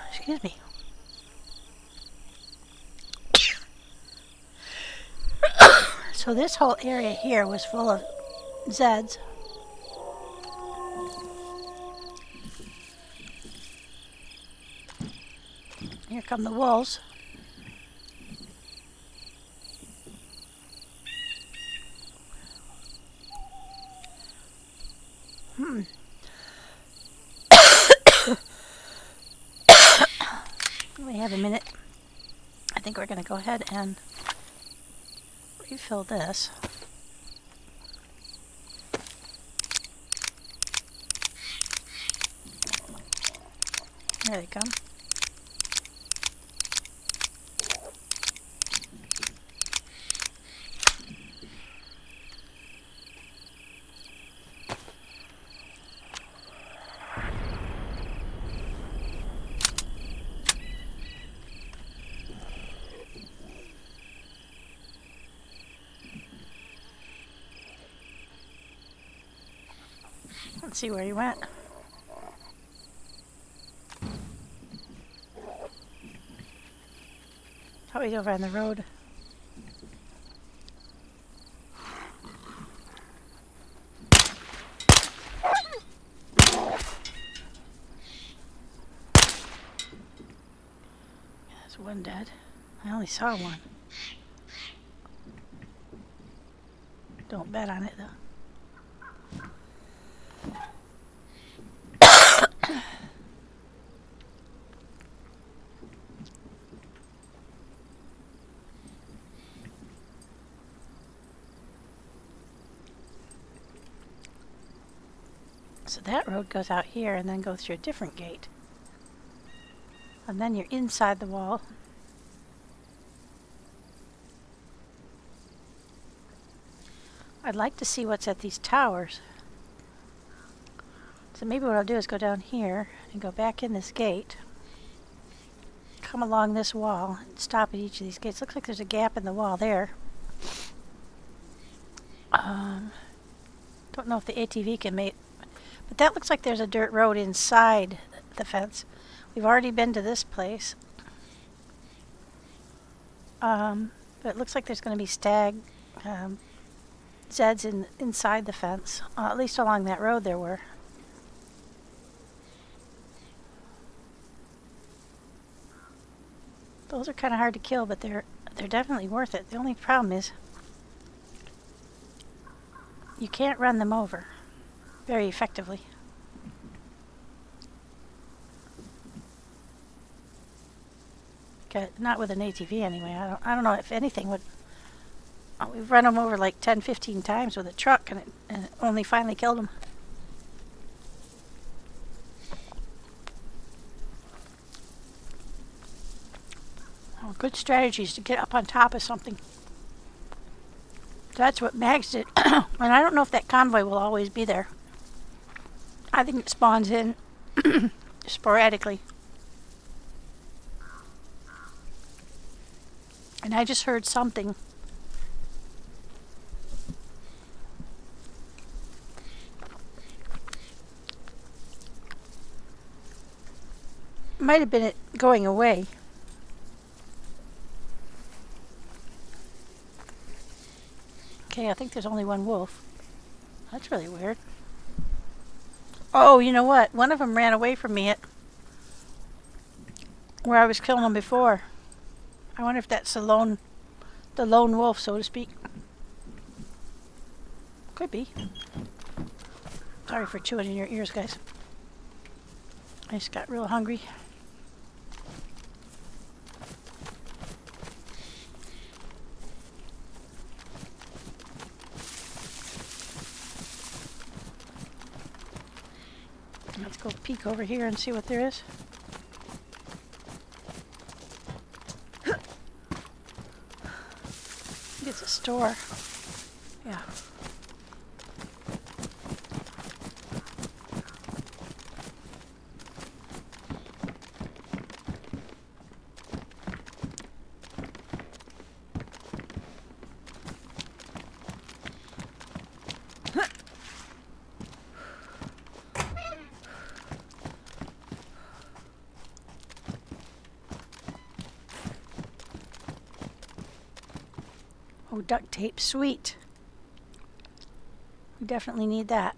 Excuse me. So this whole area here was full of Zeds. Here come the wolves. We have a minute. I think we're going to go ahead and refill this. There they come. Let's see where he went. Oh, he's over on the road. There's one dead. I only saw one. Don't bet on it though. So that road goes out here and then goes through a different gate. And then you're inside the wall. I'd like to see what's at these towers. So maybe what I'll do is go down here and go back in this gate. Come along this wall and stop at each of these gates. Looks like there's a gap in the wall there. Don't know if the ATV can make... But that looks like there's a dirt road inside the fence. We've already been to this place. But it looks like there's going to be stag Zeds inside the fence. At least along that road there were. Those are kind of hard to kill, but they're definitely worth it. The only problem is you can't run them over very effectively. Not with an ATV anyway. I don't know if anything would. We've run them over like 10, 15 times with a truck, and it only finally killed them. Oh, good strategy is to get up on top of something. That's what Max did. And I don't know if that convoy will always be there. I think it spawns in sporadically. And I just heard something. Might have been it going away. Okay, I think there's only one wolf. That's really weird. Oh, you know what? One of them ran away from me at where I was killing them before. I wonder if that's the lone wolf, so to speak. Could be. Sorry for chewing in your ears, guys. I just got real hungry. Let's go peek over here and see what there is. It's a store. Yeah. Oh, duct tape, sweet. We definitely need that.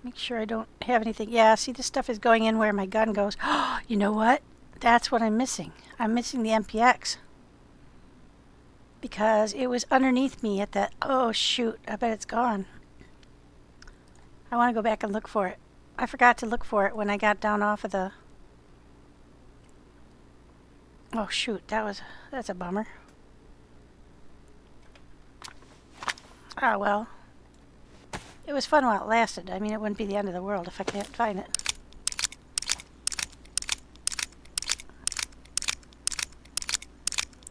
Make sure I don't have anything. Yeah, see, this stuff is going in where my gun goes. You know what? That's what I'm missing. I'm missing the MPX. Because it was underneath me at that. Oh, shoot. I bet it's gone. I want to go back and look for it. I forgot to look for it when I got down off of the... Oh, shoot. That's a bummer. Ah, well. It was fun while it lasted. I mean, it wouldn't be the end of the world if I can't find it.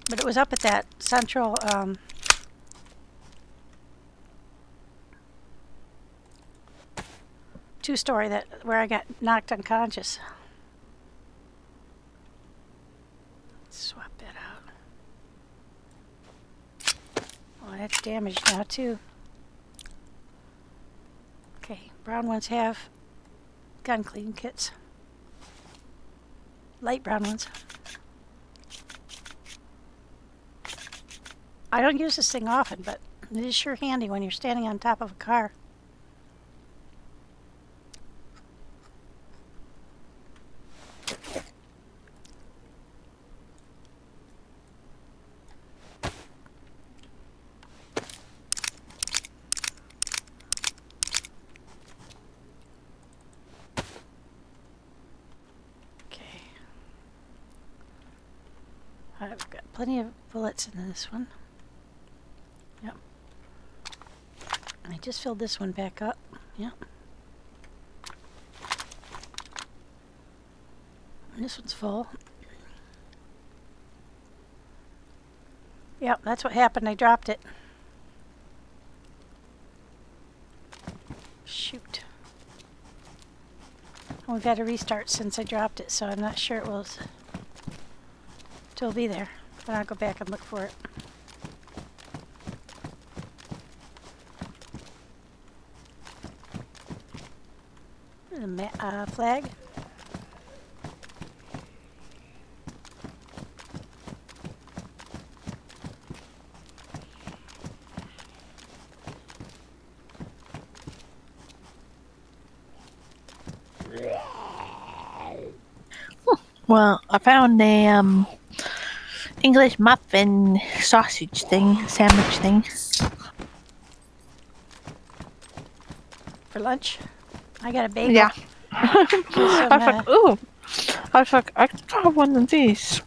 But it was up at that central, two-story where I got knocked unconscious. Swap that out. Oh, that's damaged now, too. Okay, brown ones have gun cleaning kits. Light brown ones. I don't use this thing often, but it is sure handy when you're standing on top of a car. I've got plenty of bullets in this one. Yep. I just filled this one back up. Yep. And this one's full. Yep, that's what happened. I dropped it. Shoot. We've had a restart since I dropped it, so I'm not sure it will still be there. But I'll go back and look for it. There's a flag. Well, I found a English muffin sausage thing, sandwich thing. For lunch. I got a bagel. Yeah. Some, I was like, I could have one of these.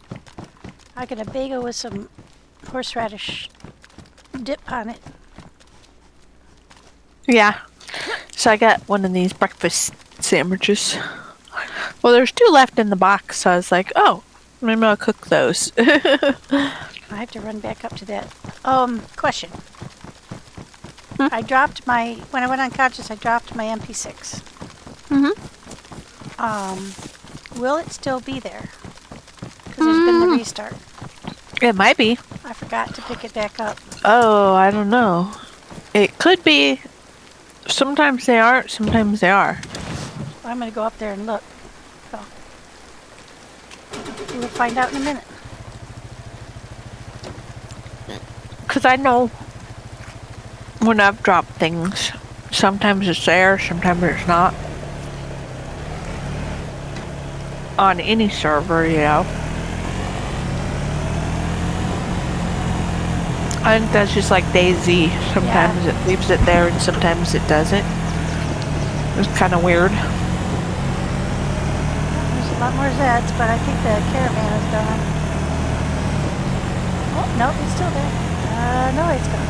I got a bagel with some horseradish dip on it. Yeah. So I got one of these breakfast sandwiches. Well, there's 2 left in the box, so I was like, oh, maybe I'll cook those. I have to run back up to that. Question. I dropped my, when I went unconscious, I dropped my MP6. Will it still be there? Because there's been the restart. It might be. I forgot to pick it back up. Oh, I don't know. It could be. Sometimes they aren't, sometimes they are. Well, I'm going to go up there and look. So, we'll find out in a minute. Because I know when I've dropped things, sometimes it's there, sometimes it's not. On any server, you know. I think that's just like DayZ. Sometimes it leaves it there and sometimes it doesn't. It's kind of weird. There's a lot more Zeds, but I think the caravan is gone. Oh, no, it's still there. No, it's gone.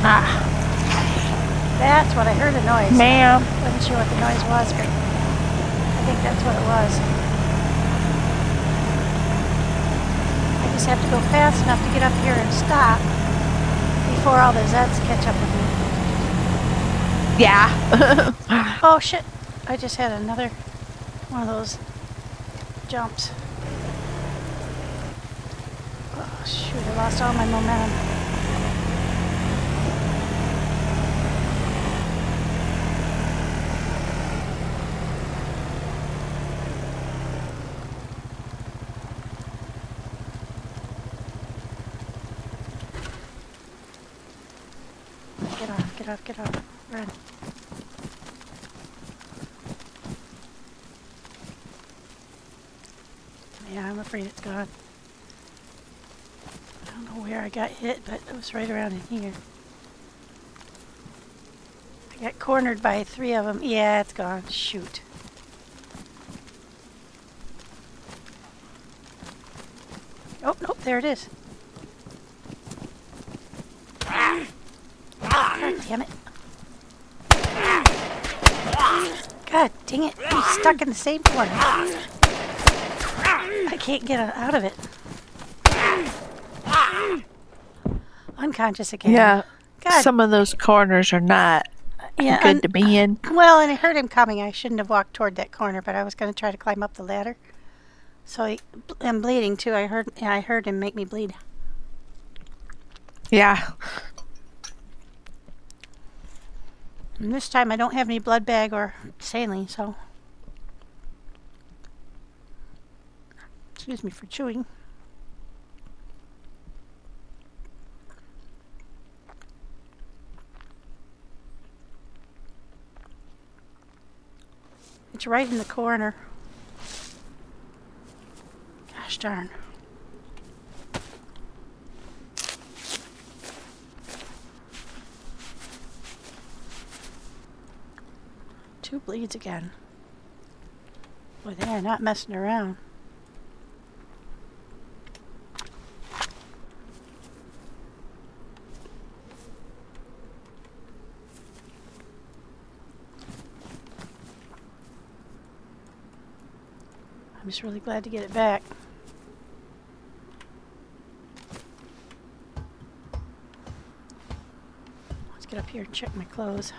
Ah. That's what I heard a noise. Ma'am. Wasn't sure what the noise was, but I think that's what it was. I just have to go fast enough to get up here and stop before all the Zeds catch up with me. Yeah. Oh shit! I just had another one of those jumps. Oh shoot, I lost all my momentum. Get off. Run. Yeah, I'm afraid it's gone. I don't know where I got hit, but it was right around in here. I got cornered by 3 of them. Yeah, it's gone. Shoot. Oh, nope, there it is. God damn it. God dang it. I'm stuck in the same corner. I can't get out of it. Unconscious again. Yeah. God. Some of those corners are not good to be in. Well, and I heard him coming. I shouldn't have walked toward that corner, but I was going to try to climb up the ladder. So I'm bleeding too. I heard him make me bleed. Yeah. And this time I don't have any blood bag or saline, so. Excuse me for chewing. It's right in the corner. Gosh darn. Two bleeds again. Boy, they are not messing around. I'm just really glad to get it back. Let's get up here and check my clothes.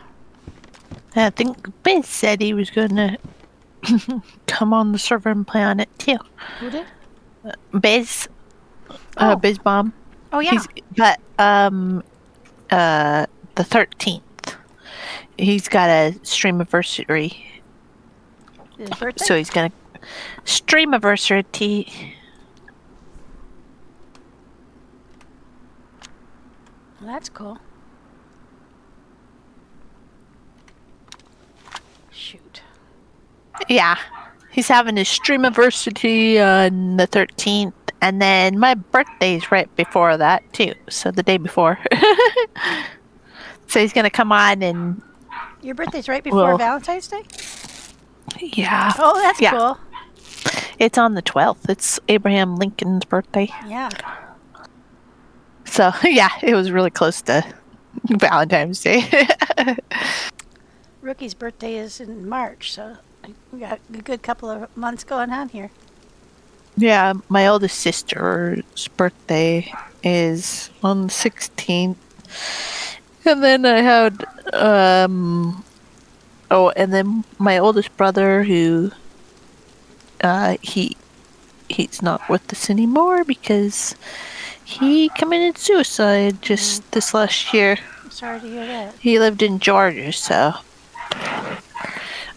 I think Biz said he was gonna come on the server and play on it too. Who did? Biz. Oh. Biz Bomb. Oh yeah. But the 13th. He's got a stream anniversary. His birthday? So he's gonna stream anniversary. Well, that's cool. Shoot. Yeah. He's having his stream anniversary on the 13th. And then my birthday's right before that, too. So the day before. So he's going to come on and... Your birthday's right before Valentine's Day? Yeah. Oh, that's cool. It's on the 12th. It's Abraham Lincoln's birthday. Yeah. So, yeah, it was really close to Valentine's Day. Rookie's birthday is in March, so we got a good couple of months going on here. Yeah, my oldest sister's birthday is on the 16th. And then I had oh, and then my oldest brother who he's not with us anymore because he committed suicide just this last year. I'm sorry to hear that. He lived in Georgia, so Did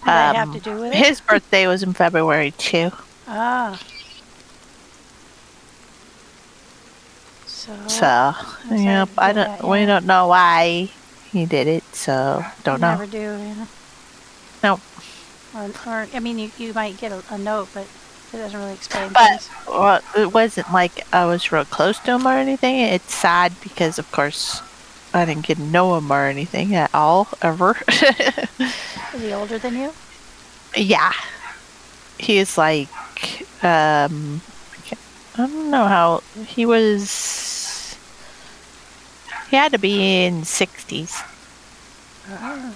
that have to do with it? his birthday was in February too. Ah. So. So, I'm yep, sorry to hear that, we yeah. don't know why he did it, so don't know. Never do, you know. No, Or I mean, you might get a note, but it doesn't really explain but things. well, it wasn't like I was real close to him or anything. It's sad because, of course, I didn't get to know him or anything at all ever. Is he older than you? Yeah, he is like I don't know how he was. He had to be in 60s. Oh.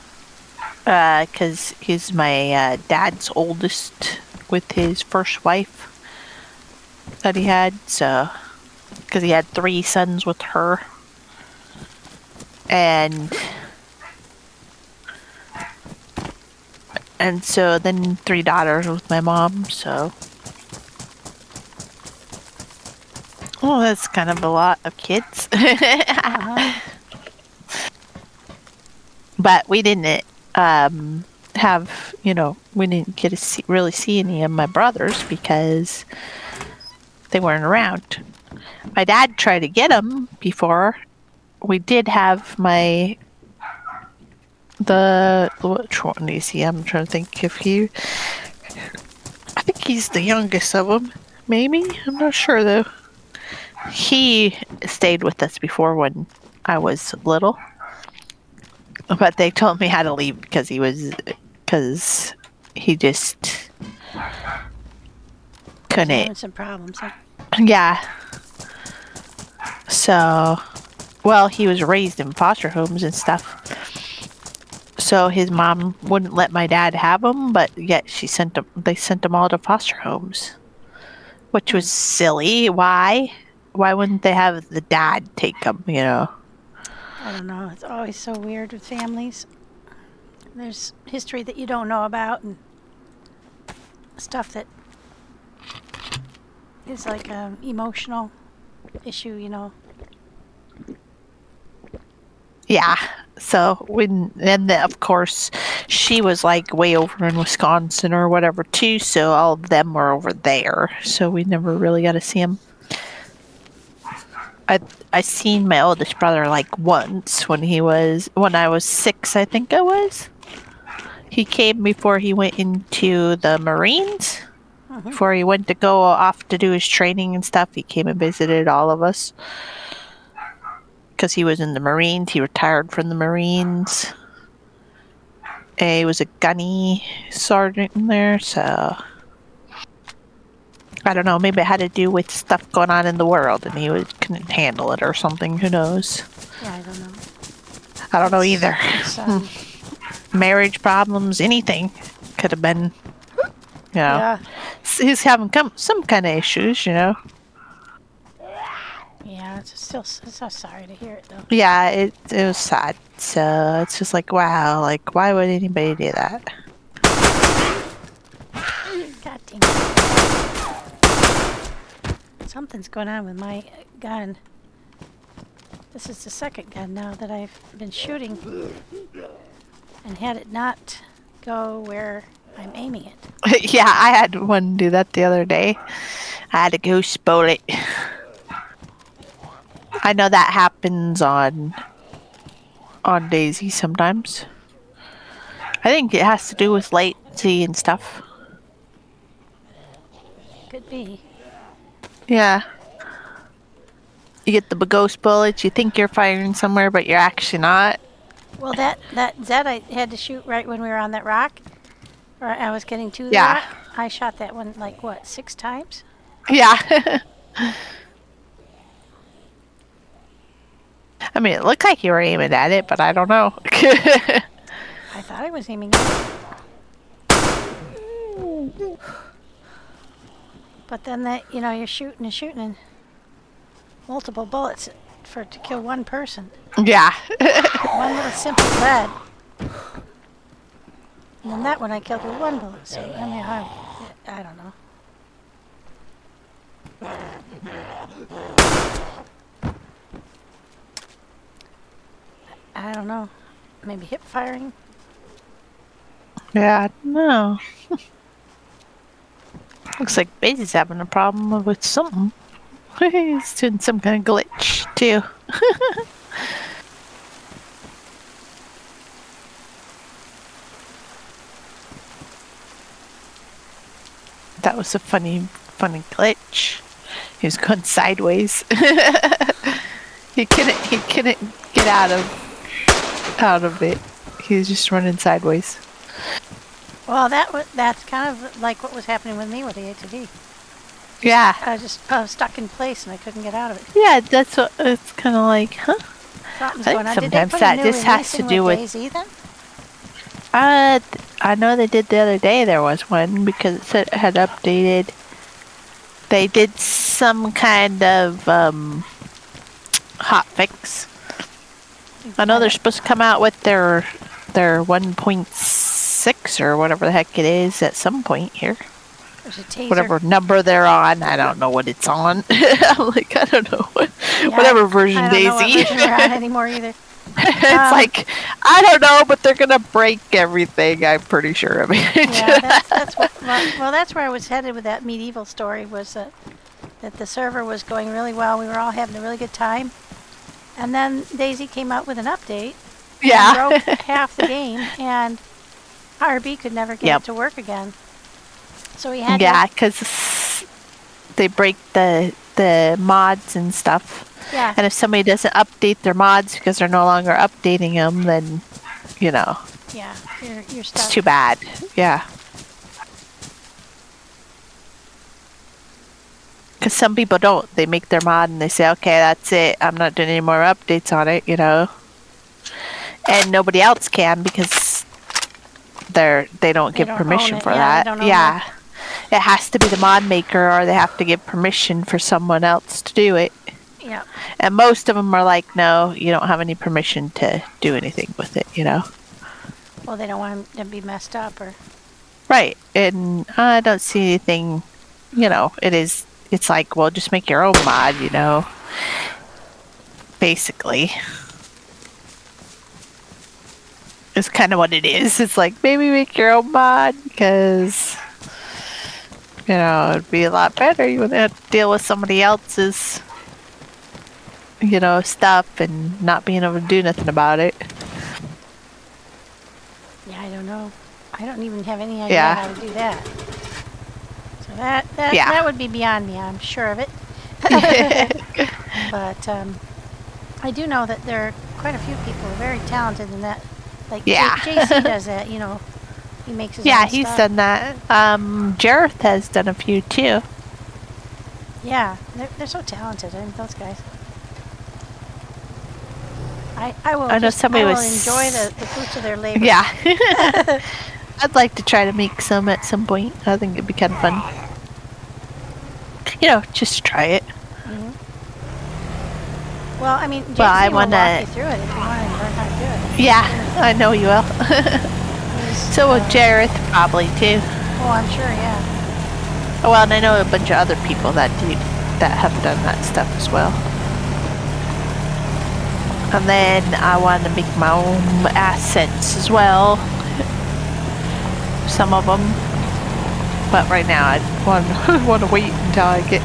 Because he's my dad's oldest with his first wife that he had. So, because he had 3 sons with her, and so then 3 daughters with my mom. So, well, that's kind of a lot of kids. Uh-huh. But we didn't have, we didn't get to really see any of my brothers because they weren't around. My dad tried to get them before. We did have which one is he? I'm trying to think if I think he's the youngest of them. Maybe? I'm not sure though. He stayed with us before when I was little. But they told me how to leave because he just He's couldn't. having some problems, huh? Yeah. So, well, he was raised in foster homes and stuff. So his mom wouldn't let my dad have him, but yet they sent him all to foster homes, which was silly. Why? Why wouldn't they have the dad take him, I don't know. It's always so weird with families. There's history that you don't know about and stuff that is like an emotional issue, you know. Yeah. So of course, she was like way over in Wisconsin or whatever too. So all of them were over there. So we never really got to see him. I seen my oldest brother like once when I was 6, I think I was. He came before he went into the Marines. Before he went to go off to do his training and stuff, he came and visited all of us. Because he was in the Marines, he retired from the Marines. And he was a gunny sergeant in there, so I don't know, maybe it had to do with stuff going on in the world and couldn't handle it or something, who knows. Yeah, I don't know. I don't know either. It's, Marriage problems, anything could have been, yeah. he's having some kind of issues, Yeah, it's so sorry to hear it though. Yeah, it was sad. So it's just like, wow, like why would anybody do that? God dang it. Something's going on with my gun. This is the second gun now that I've been shooting and had it not go where I'm aiming it. Yeah, I had one do that the other day. I had to go spoil it. I know that happens on DayZ sometimes. I think it has to do with latency and stuff. Could be. Yeah. You get the ghost bullets, you think you're firing somewhere, but you're actually not. Well, that Zed I had to shoot right when we were on that rock, or I was getting to the Yeah. rock. I shot that one like what, 6 times? Yeah. I mean, it looked like you were aiming at it, but I don't know. I thought I was aiming at it. But then you're shooting and shooting and multiple bullets for it to kill one person. Yeah. One little simple lead. And then that one I killed with one bullet. So, I mean, I don't know. I don't know. Maybe hip firing? Yeah, I don't know. Looks like Baby's having a problem with something. He's doing some kind of glitch, too. That was a funny glitch. He was going sideways. He couldn't get out of it. He was just running sideways. Well, that's kind of like what was happening with me with the ATV. Yeah. I was just stuck in place and I couldn't get out of it. Yeah, that's what it's kind of like, huh? Something's I going think on. Did they sometimes put a that new just has to releasing do with. DayZ then? I know they did the other day. There was one because it said it had updated. They did some kind of hot fix. I know they're supposed to come out with their 1.6 or whatever the heck it is at some point here. There's a taser. Whatever number they're on, I don't know what it's on. I'm like, I don't know Yeah, whatever version I don't know what DayZ. version we're on anymore either. It's like, I don't know, but they're gonna break everything. I'm pretty sure of it. Yeah, that's what. Well, that's where I was headed with that medieval story. Was that the server was going really well. We were all having a really good time, and then DayZ came out with an update. Yeah. And broke half the game, and RB could never get it to work again. So we had. Yeah, because they break the mods and stuff. Yeah. And if somebody doesn't update their mods because they're no longer updating them, then, you know. Yeah, you're stuck. It's too bad. Yeah. Because some people don't. They make their mod and they say, okay, that's it. I'm not doing any more updates on it, you know. And nobody else can because they don't give permission for that. Yeah. It has to be the mod maker or they have to give permission for someone else to do it. Yeah. And most of them are like, no, you don't have any permission to do anything with it, you know? Well, they don't want them to be messed up or... Right. And I don't see anything, you know, it's like, well, just make your own mod, you know? Basically. It's kind of what it is. It's like, maybe make your own mod because, you know, it'd be a lot better. You wouldn't have to deal with somebody else's, you know, stuff and not being able to do nothing about it. Yeah, I don't know. I don't even have any idea how to do that. So that would be beyond me. I'm sure of it. But I do know that there are quite a few people who are very talented in that. Like JC does that, you know. He makes his own stuff. Yeah, he's done that. Jareth has done a few too. Yeah, they're so talented. I mean, those guys. I will enjoy the fruits of their labor. Yeah. I'd like to try to make some at some point. I think it'd be kind of fun. You know, just try it. Mm-hmm. Well, I mean, JC will walk you through it if you want to learn how to do it. Yeah, I know you will. So will Jareth probably too. Oh, I'm sure, yeah. Well, and I know a bunch of other people that have done that stuff as well. And then I want to make my own assets as well. Some of them. But right now I want to wait until I get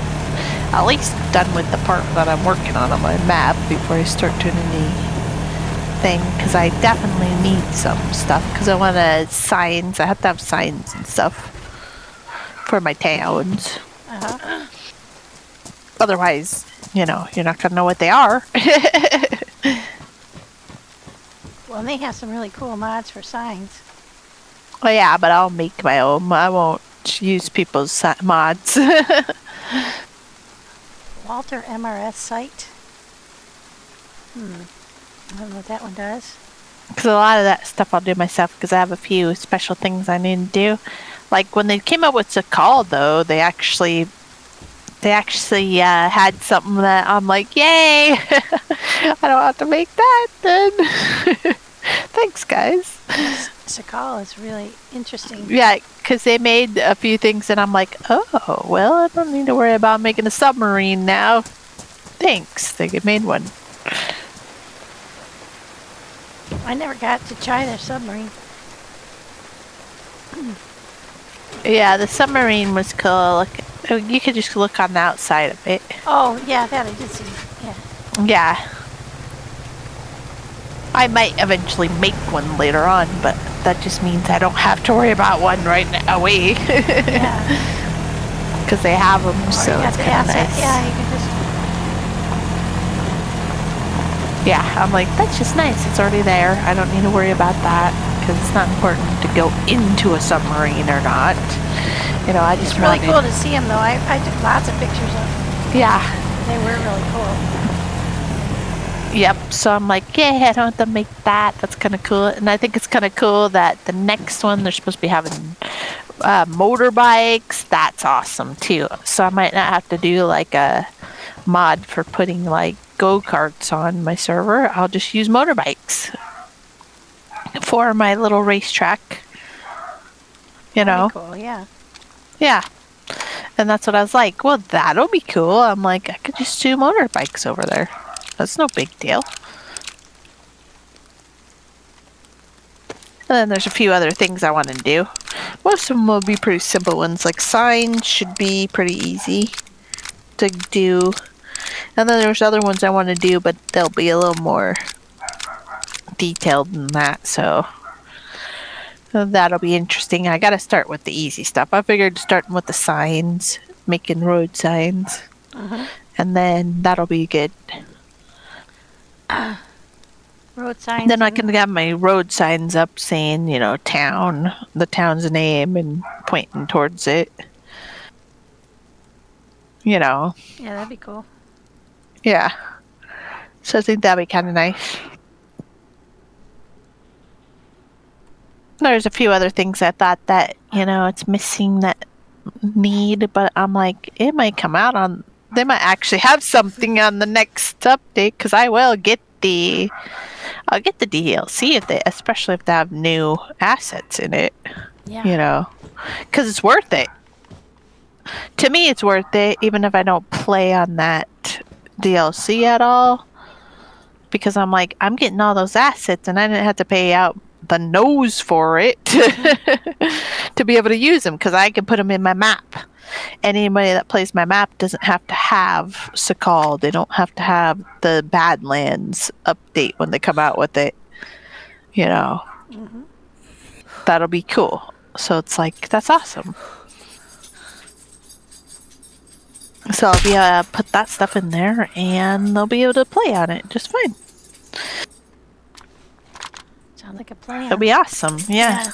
at least done with the part that I'm working on my map before I start doing anything. Because I definitely need some stuff. Because I want signs. I have to have signs and stuff for my towns. Uh-huh. Otherwise, you know, you're not going to know what they are. Well, they have some really cool mods for signs. Well, yeah, but I'll make my own. I won't use people's mods. Walter MRS site. I don't know what that one does. Because a lot of that stuff I'll do myself because I have a few special things I need to do. Like when they came up with Sakal, though, they actually had something that I'm like, yay! I don't have to make that then. Thanks, guys. Sakal is really interesting. Yeah, because they made a few things, and I'm like, oh, well, I don't need to worry about making a submarine now. Thanks, they made one. I never got to try their submarine. Yeah, the submarine was cool. Look, you could just look on the outside of it. Oh, yeah, that I did see. Yeah. Yeah. I might eventually make one later on, but that just means I don't have to worry about one right away. Yeah. Because they have them, so You got it's the kind of asset. nice. Yeah, you can just. Yeah, I'm like, that's just nice. It's already there. I don't need to worry about that because it's not important to go into a submarine or not. You know, I just It's really wanted... cool to see them, though. I took lots of pictures of them. Yeah. They were really cool. Yep. So I'm like, yeah, I don't have to make that. That's kind of cool. And I think it's kind of cool that the next one they're supposed to be having motorbikes. That's awesome too. So I might not have to do like a mod for putting like go-karts on my server. I'll just use motorbikes for my little racetrack. You know? That'd be cool, yeah. Yeah. And that's what I was like, well, that'll be cool. I'm like, I could just do motorbikes over there. That's no big deal. And then there's a few other things I want to do. Most of them will be pretty simple ones, like signs should be pretty easy to do. And then there's other ones I want to do, but they'll be a little more detailed than that, so that'll be interesting. I gotta start with the easy stuff. I figured starting with the signs, making road signs, and then that'll be good. Road signs. Then I can have my road signs up saying, you know, town, the town's name, and pointing towards it. You know. Yeah, that'd be cool. Yeah. So I think that'd be kind of nice. There's a few other things I thought that, you know, it's missing that need, but I'm like, it might come out on, they might actually have something on the next update, because I will get I'll get the DLC if they, especially if they have new assets in it. Yeah. You know, because it's worth it. To me, it's worth it, even if I don't play on that DLC at all. Because I'm like, I'm getting all those assets, and I didn't have to pay out the nose for it to be able to use them, because I can put them in my map. Anybody that plays my map doesn't have to have Sakal. They don't have to have the Badlands update when they come out with it. You know, that'll be cool. So it's like, that's awesome. So I'll be able to put that stuff in there, and they'll be able to play on it just fine. Sounds like a plan. It'll be awesome. Yeah.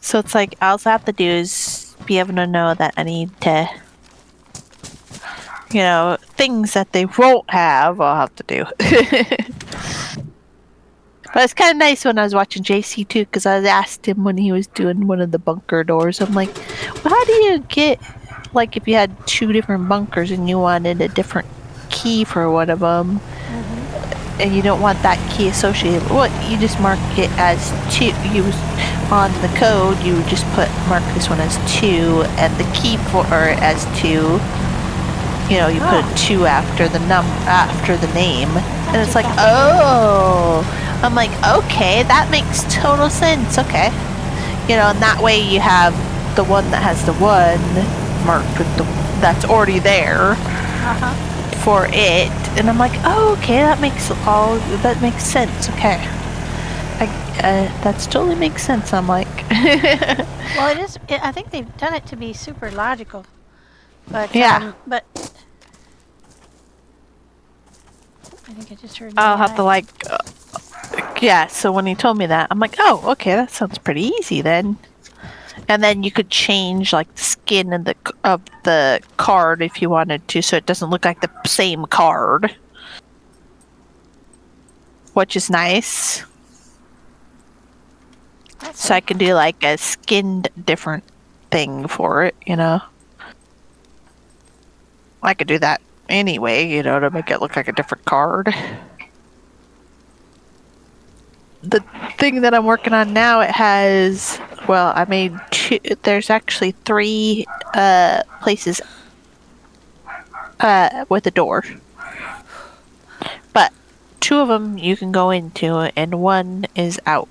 So it's like, all I have to do is be able to know that I need to, you know, things that they won't have, I'll have to do. But it's kind of nice when I was watching JC too, because I asked him when he was doing one of the bunker doors, I'm like, well, how do you get, like, if you had 2 different bunkers and you wanted a different key for one of them, and you don't want that key associated, well, you just mark it as 2. You on the code, you would just mark this one as 2, and the key for it as 2. You know, you put a 2 after the after the name, and it's like, oh, I'm like, okay, that makes total sense. Okay, you know, and that way you have the one that has the 1 marked with the that's already there. For it, and I'm like, oh, okay, that makes sense. Okay, that totally makes sense. I'm like, Well, it is. I think they've done it to be super logical, but yeah. but I think I just heard. I'll have to like, yeah. So when he told me that, I'm like, oh, okay, that sounds pretty easy then. And then you could change like the skin of the card if you wanted to, so it doesn't look like the same card, which is nice. So I can do like a skinned different thing for it, you know. I could do that anyway, you know, to make it look like a different card. the thing that I'm working on now, it has, well, I made two, there's actually three places with a door. But two of them you can go into and one is out.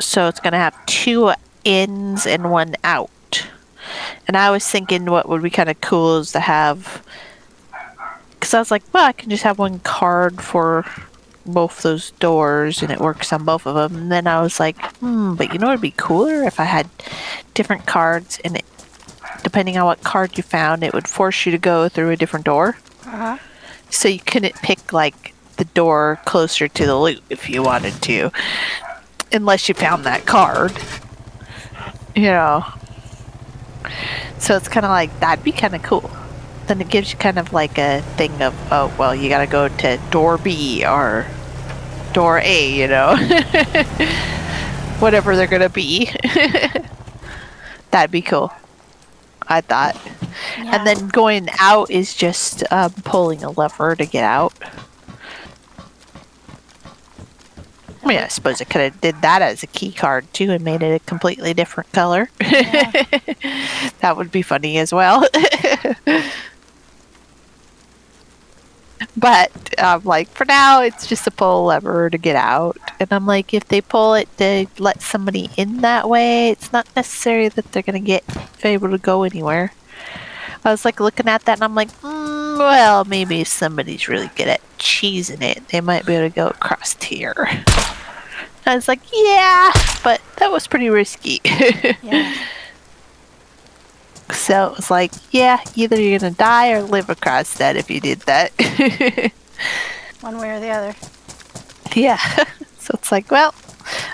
So it's going to have two ins and one out. And I was thinking what would be kind of cool is to have, because I was like, well, I can just have one card for both those doors and it works on both of them. And then I was like, but you know what would be cooler if I had different cards and it, depending on what card you found, it would force you to go through a different door. Uh-huh. So you couldn't pick like the door closer to the loot if you wanted to, unless you found that card. You know. So it's kind of like, that'd be kind of cool. Then it gives you kind of like a thing of, oh, well, you gotta go to door B or door A, you know. Whatever they're gonna be. That'd be cool, I thought. Yeah. And then going out is just pulling a lever to get out. I mean, I suppose I could have did that as a key card too and made it a completely different color. Yeah. That would be funny as well. But like for now, it's just a pull lever to get out. And I'm like, if they pull it to let somebody in that way, it's not necessary that they're gonna get able to go anywhere. I was like looking at that and I'm like, well, maybe if somebody's really good at cheesing it, they might be able to go across here. I was like, yeah, but that was pretty risky. Yeah. So it was like, yeah, either you're gonna die or live across that if you did that. One way or the other. Yeah. So it's like, well,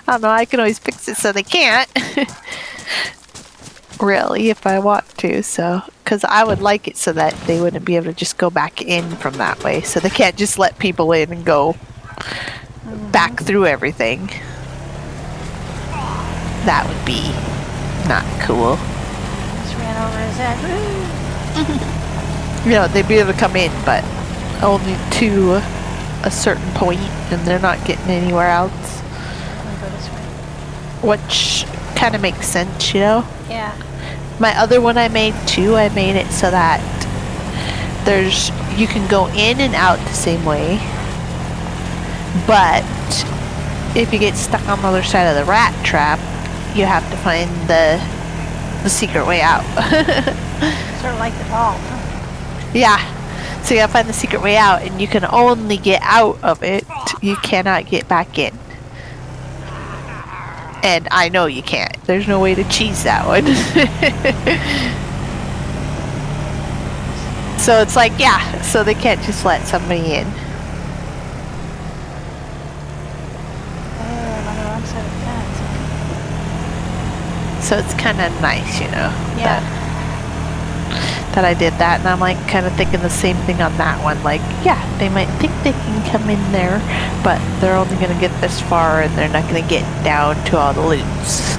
I don't know, I can always fix it so they can't. Really, if I want to, so. Because I would like it so that they wouldn't be able to just go back in from that way. So they can't just let people in and go back through everything. That would be not cool. Just ran over his head. You know, they'd be able to come in, but only to a certain point, and they're not getting anywhere else. I'm gonna go this way. Which kind of makes sense, you know? Yeah. My other one I made too, I made it so that you can go in and out the same way, but if you get stuck on the other side of the rat trap, you have to find the secret way out. Sort of like the ball. Huh? Yeah. So you gotta find the secret way out, and you can only get out of it. You cannot get back in. And I know you can't. There's no way to cheese that one. So it's like, yeah, so they can't just let somebody in. I'm on the wrong side of the fence. So it's kind of nice, you know. Yeah. That I did that, and I'm like kind of thinking the same thing on that one. Like, yeah, they might think they can come in there, but they're only gonna get this far, and they're not gonna get down to all the loots.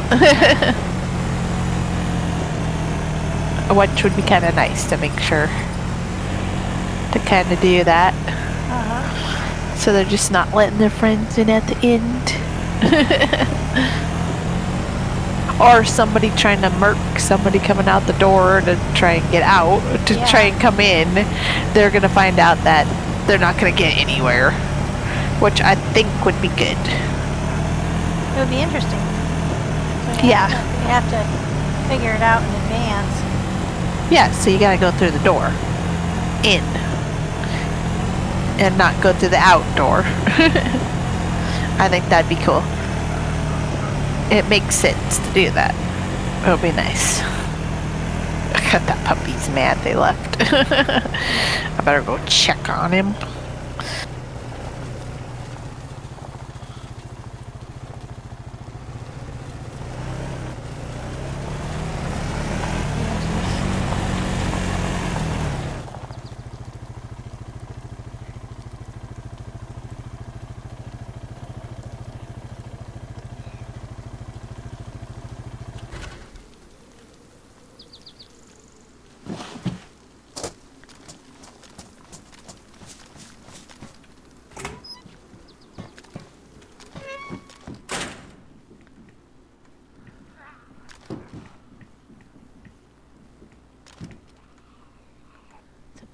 Which would be kind of nice to make sure to kind of do that. Uh-huh. So they're just not letting their friends in at the end. Or somebody trying to murk somebody coming out the door to try and get out, to Yeah. try and come in. They're going to find out that they're not going to get anywhere, which I think would be good. It would be interesting. So Yeah. You have to figure it out in advance. Yeah, so you got to go through the door. In. And not go through the out door. I think that'd be cool. It makes sense to do that. It'll be nice. That puppy's mad they left. I better go check on him.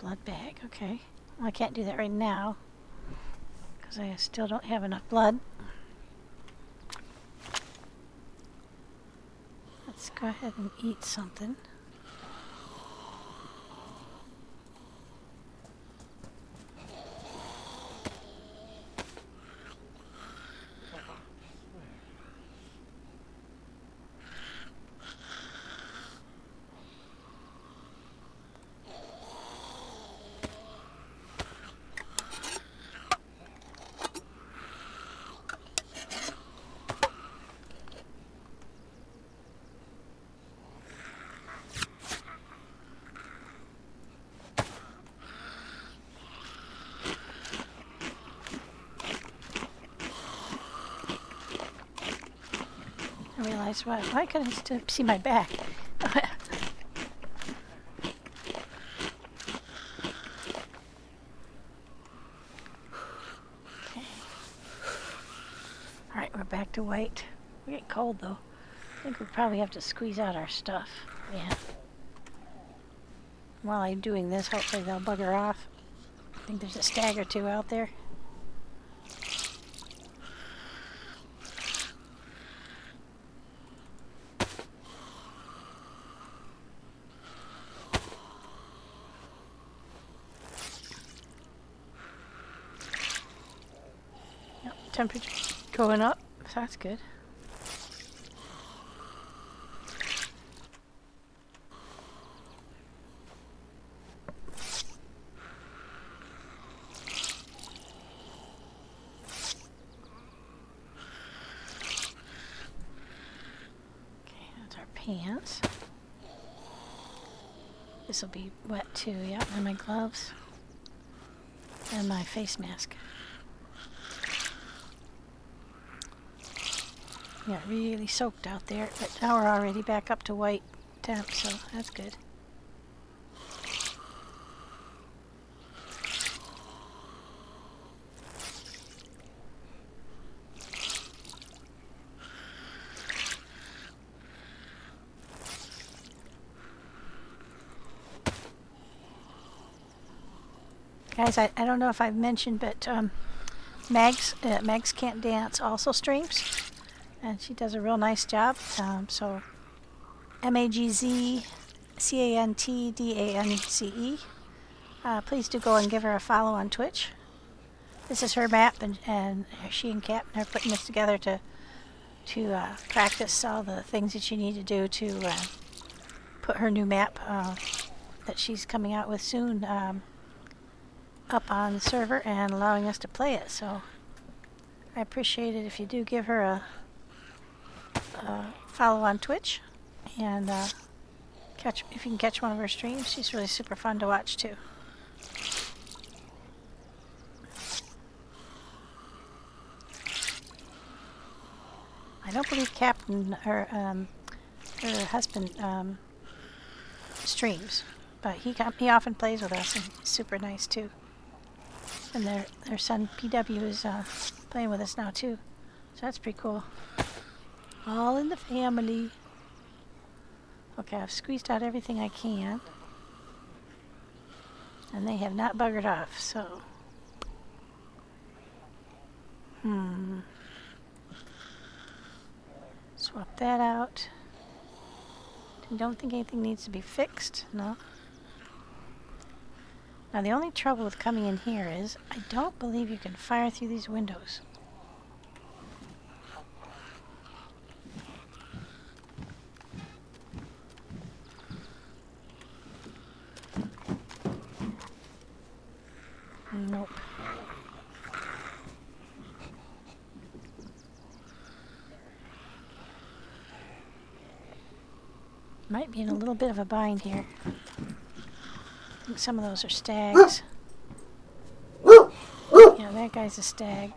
Blood bag, okay. Well, I can't do that right now because I still don't have enough blood. Let's go ahead and eat something. I realized, why couldn't I still see my back? Okay. Alright, we're back to white. We're getting cold though. I think we probably have to squeeze out our stuff. Yeah. While I'm doing this, hopefully they'll bugger off. I think there's a stag or two out there. Temperature going up, so that's good. Okay, that's our pants. This will be wet too, yeah, and my gloves. And my face mask. Yeah, really soaked out there, but now we're already back up to white temp, so that's good. Guys, I don't know if I've mentioned, but Mags Can't Dance also streams. And she does a real nice job. So MAGZCANTDANCE. Please do go and give her a follow on Twitch. This is her map, and she and Captain are putting this together to practice all the things that you need to do to put her new map that she's coming out with soon up on the server and allowing us to play it. So I appreciate it if you do give her a follow on Twitch, and if you can catch one of her streams. She's really super fun to watch too. I don't believe Captain, her husband, streams, but he often plays with us, and he's super nice too. And their son PW is playing with us now too, so that's pretty cool. All in the family. Okay, I've squeezed out everything I can. And they have not buggered off, so. Swap that out. Don't think anything needs to be fixed, no. Now the only trouble with coming in here is I don't believe you can fire through these windows. Nope. Might be in a little bit of a bind here. I think some of those are stags. Yeah, that guy's a stag.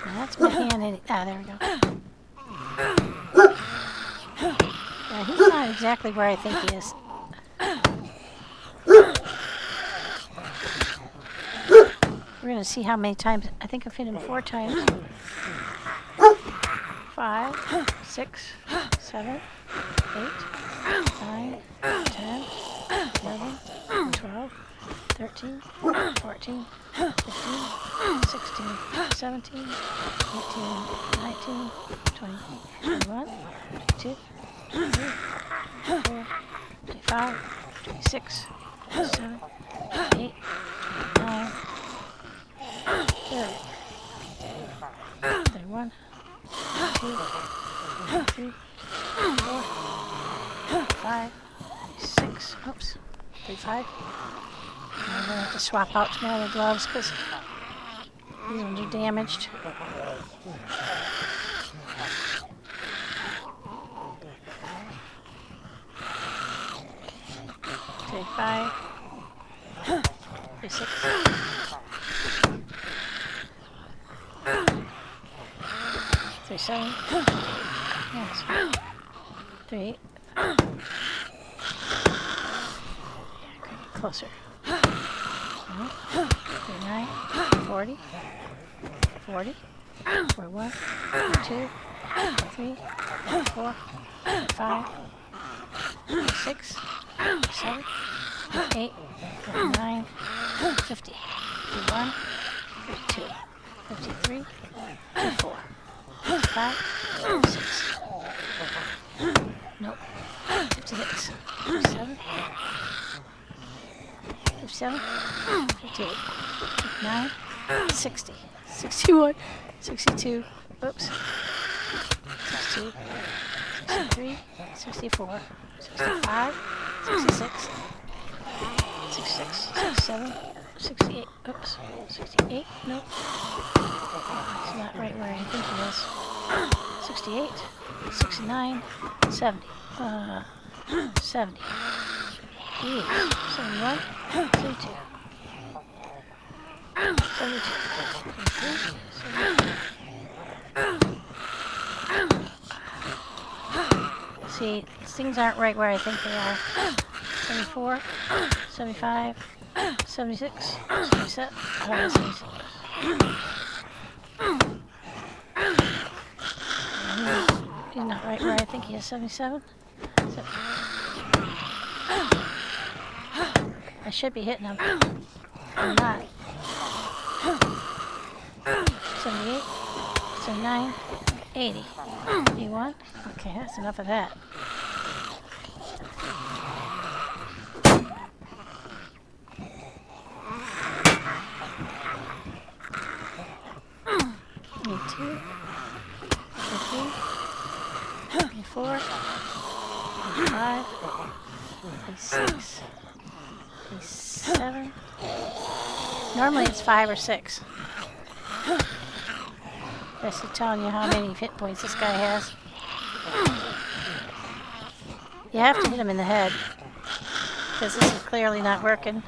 That's my hand in it. Ah, there we go. Yeah, he's not exactly where I think he is. We're gonna see how many times. I think I've hit him 4 times. 5, 6, 7, 8, 9, 10, 11, 12, 13, 14, 15, 16, 17, 18, 19, 20, 21, 22, 23, 24, 25, 26, 27, 28, 29, 30, 31, 2, 3, 4, 5, 6, oops, 35. I'm going to have to swap out my other gloves because these ones are damaged. Okay, 5, 36, 37, yes, 38. Yeah, get closer. 39, 40, 40, 41, 42, 43, 44, 45, 46, 47, 48, 49, 50, 51, 52, 53, 54, 55, 56. Nope. 56, 57, 57, 58, 59, 60, 61, 62, oops, 62, 63, 64, 65, 66, 66, 67, 68, oops, 68, nope, it's not right where I think it is, 68, 69, 70, 70, 71, 72, 72, 73, 74. See, things aren't right where I think they are. 74, 75, 76, 77, 76. He's not right where I think he is. 77. I should be hitting him. I'm not. 78, 79, 80, 81. Okay, that's enough of that. Two, 53, 54, 55, 56, 57. Normally it's 5 or 6. This is telling you how many hit points this guy has. You have to hit him in the head because this is clearly not working.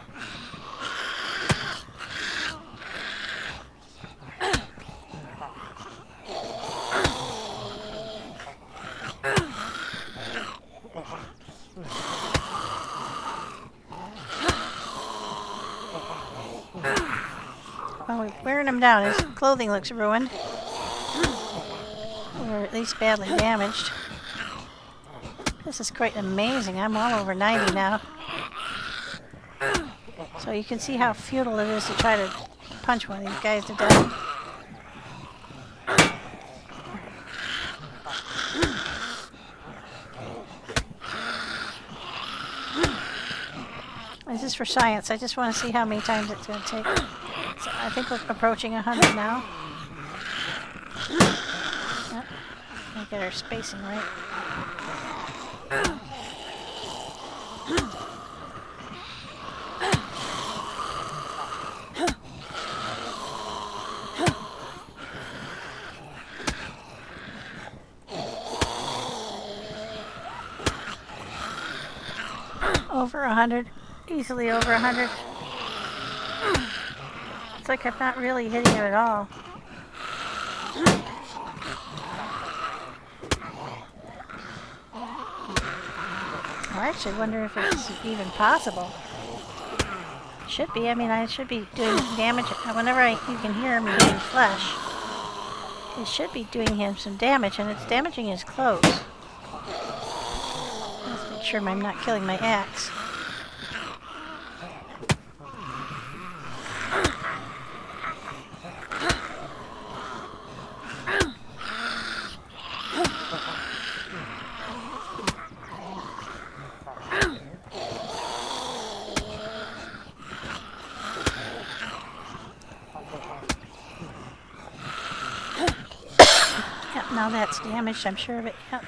Well, we're wearing him down. His clothing looks ruined. Or at least badly damaged. This is quite amazing. I'm all over 90 now. So you can see how futile it is to try to punch one of these guys to death. This is for science. I just want to see how many times it's going to take. So I think we're approaching 100 now. Yep. Gotta get our spacing right. Over 100. Easily over 100. It's like I'm not really hitting it at all. I actually wonder if it's even possible. should be. I mean, I should be doing damage. Whenever you can hear me getting flesh, it should be doing him some damage, and it's damaging his clothes. Let's make sure I'm not killing my axe. Now that's damaged, I'm sure of it. Yep.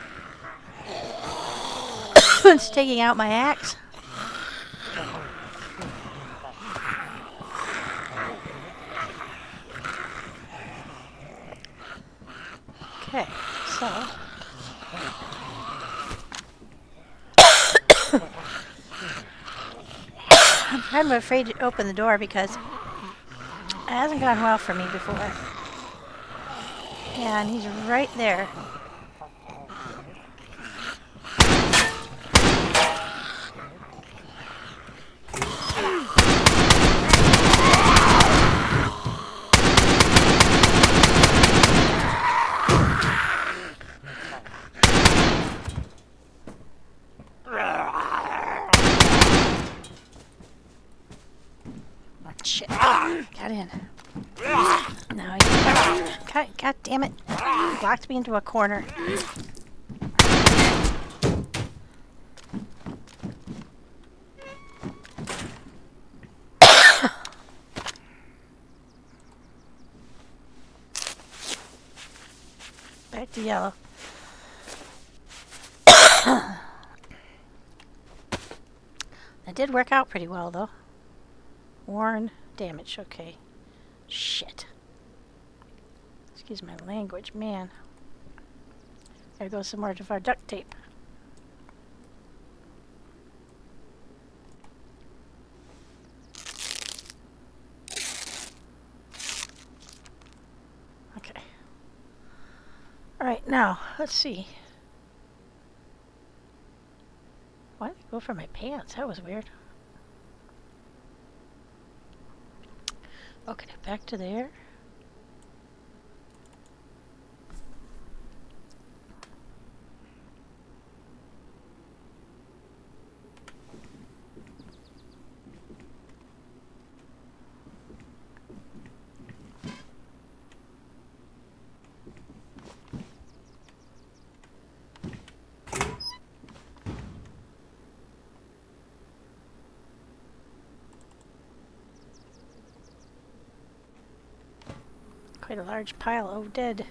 It's taking out my axe. Okay, so I'm kind of afraid to open the door because it hasn't gone well for me before. And he's right there. Shit. Got in. No, God damn it. He locked me into a corner. Back to yellow. That did work out pretty well, though. Worn, damage, okay. Shit. Excuse my language, man. Gotta go some more of our duct tape. Okay. Alright, now, let's see. Why did I go for my pants? That was weird. Okay, back to there. Quite a large pile of dead.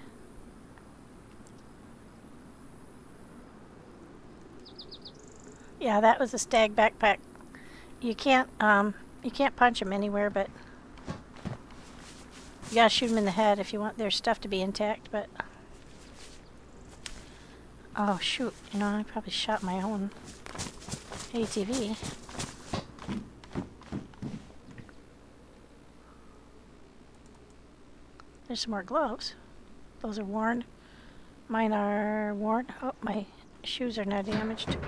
Yeah, that was a stag backpack. You can't punch them anywhere, but you gotta shoot them in the head if you want their stuff to be intact. But oh shoot, you know, I probably shot my own ATV. There's some more gloves. Those are worn. Mine are worn. Oh, my shoes are now damaged.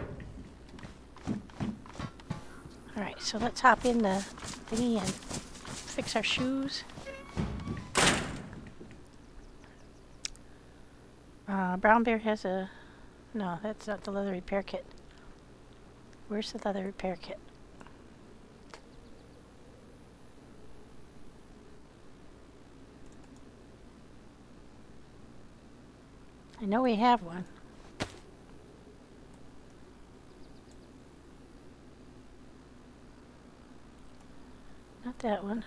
Alright, so let's hop in the thingy and fix our shoes. Brown Bear has a... No, that's not the leather repair kit. Where's the leather repair kit? I know we have one. Not that one.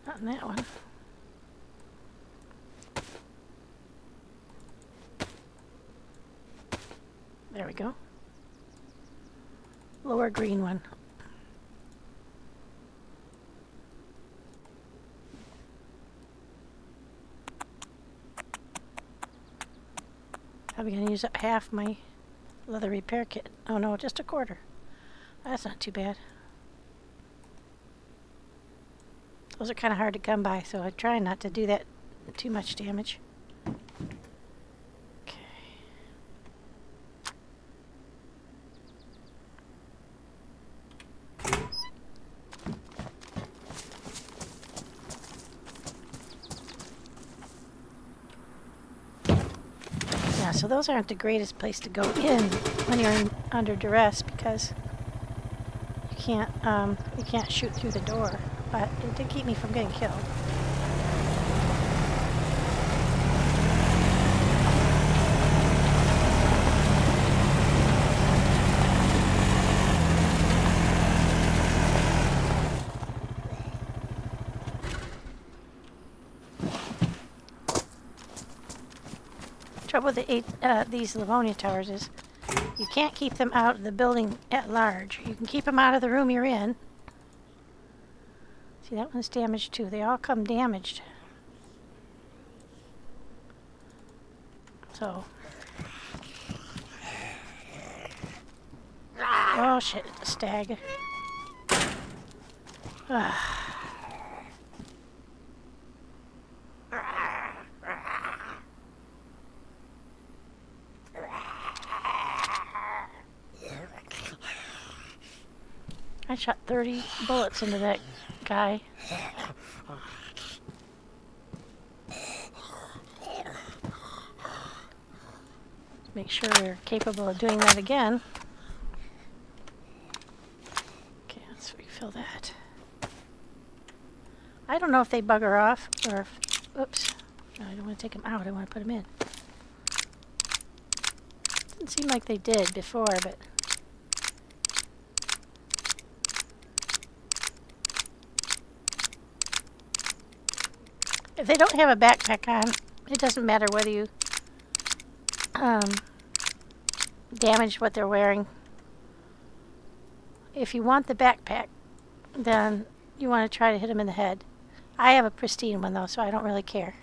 Not in that one. There we go. Lower green one. Probably gonna use up half my leather repair kit. Oh no, just a quarter. That's not too bad. Those are kind of hard to come by, so I try not to do that too much damage. Okay. so those aren't the greatest place to go in when you're under duress because you can't shoot through the door. But it did keep me from getting killed. Trouble with these Livonia towers is you can't keep them out of the building at large. You can keep them out of the room you're in. See, that one's damaged too. They all come damaged. So. Oh shit, it's a stag. I shot 30 bullets into that guy. Make sure we're capable of doing that again. Okay, let's refill that. I don't know if they bugger off or if... Oops. No, I don't want to take them out. I want to put them in. Didn't seem like they did before, but... If they don't have a backpack on, it doesn't matter whether you damage what they're wearing. If you want the backpack, then you want to try to hit them in the head. I have a pristine one though, so I don't really care.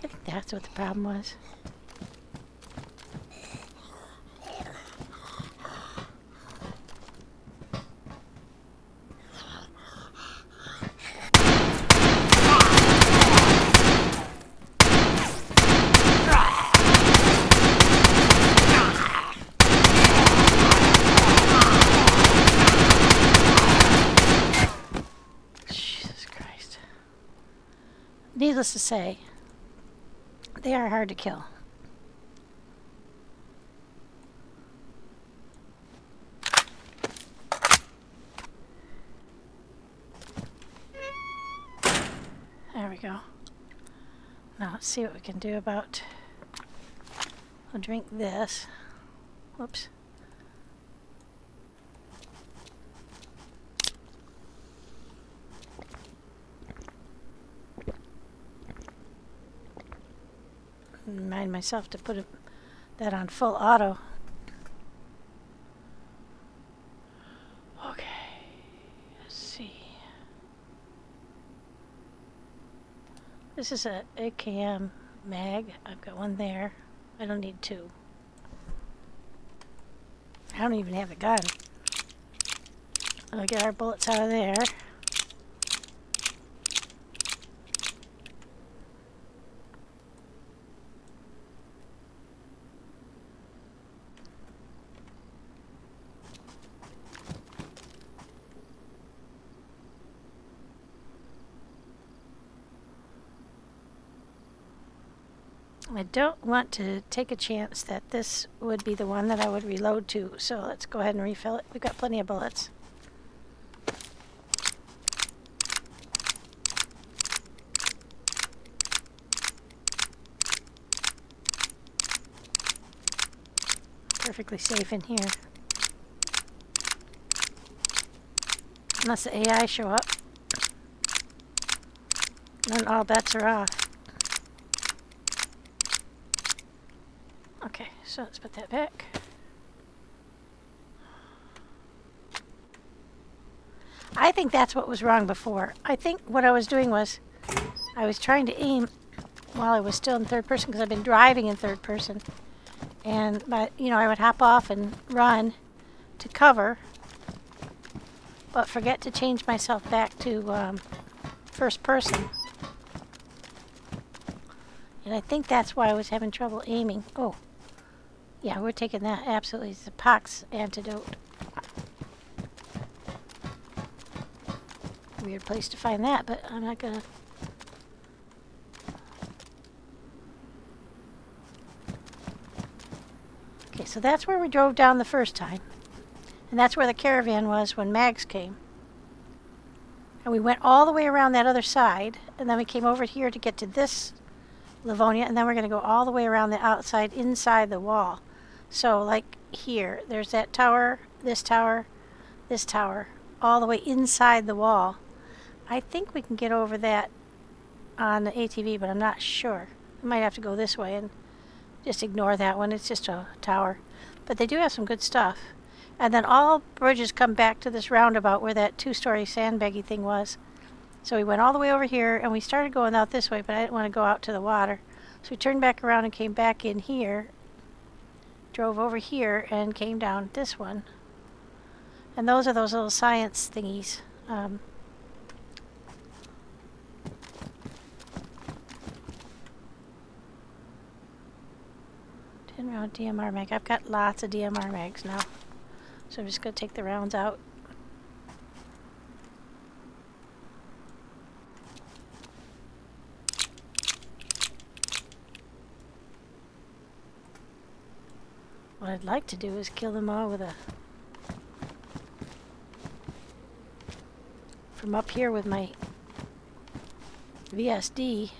I think that's what the problem was. Jesus Christ. Needless to say, they are hard to kill. There we go. Now let's see what we can do about... I'll drink this. Whoops. Remind myself to put that on full auto. Okay, let's see. This is a AKM mag. I've got one there. I don't need two. I don't even have a gun. I'll get our bullets out of there. I don't want to take a chance that this would be the one that I would reload to, so let's go ahead and refill it. We've got plenty of bullets. Perfectly safe in here. Unless the AI show up, then all bets are off. Okay, so let's put that back. I think that's what was wrong before. I think what I was doing was I was trying to aim while I was still in third person because I've been driving in third person. But I would hop off and run to cover, but forget to change myself back to first person. And I think that's why I was having trouble aiming. Oh, yeah, we're taking that. Absolutely. It's a pox antidote. Weird place to find that, but I'm not gonna. Okay, so that's where we drove down the first time. And that's where the caravan was when Mags came. And we went all the way around that other side, and then we came over here to get to this Livonia, and then we're going to go all the way around the outside, inside the wall. So, like here, there's that tower, this tower, all the way inside the wall. I think we can get over that on the ATV, but I'm not sure. I might have to go this way and just ignore that one. It's just a tower. But they do have some good stuff. And then all bridges come back to this roundabout where that two-story sandbaggy thing was. So we went all the way over here, and we started going out this way, but I didn't want to go out to the water. So we turned back around and came back in here, drove over here, and came down this one. And those are those little science thingies. 10-round DMR mag. I've got lots of DMR mags now. So I'm just going to take the rounds out. What I'd like to do is kill them all with from up here with my VSD.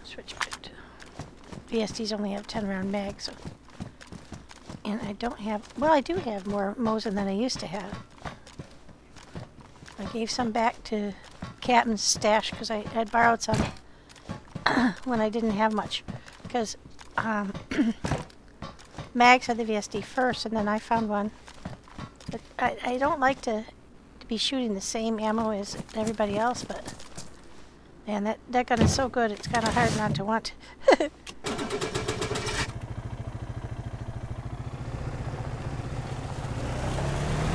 Switch bit. VSDs only have 10-round mags, so. And I don't have. Well, I do have more Mosin than I used to have. I gave some back to Captain's stash because I had borrowed some when I didn't have much. Because Mags had the VSD first, and then I found one. But I don't like to be shooting the same ammo as everybody else, but. Man, that gun is so good, it's kind of hard not to want to.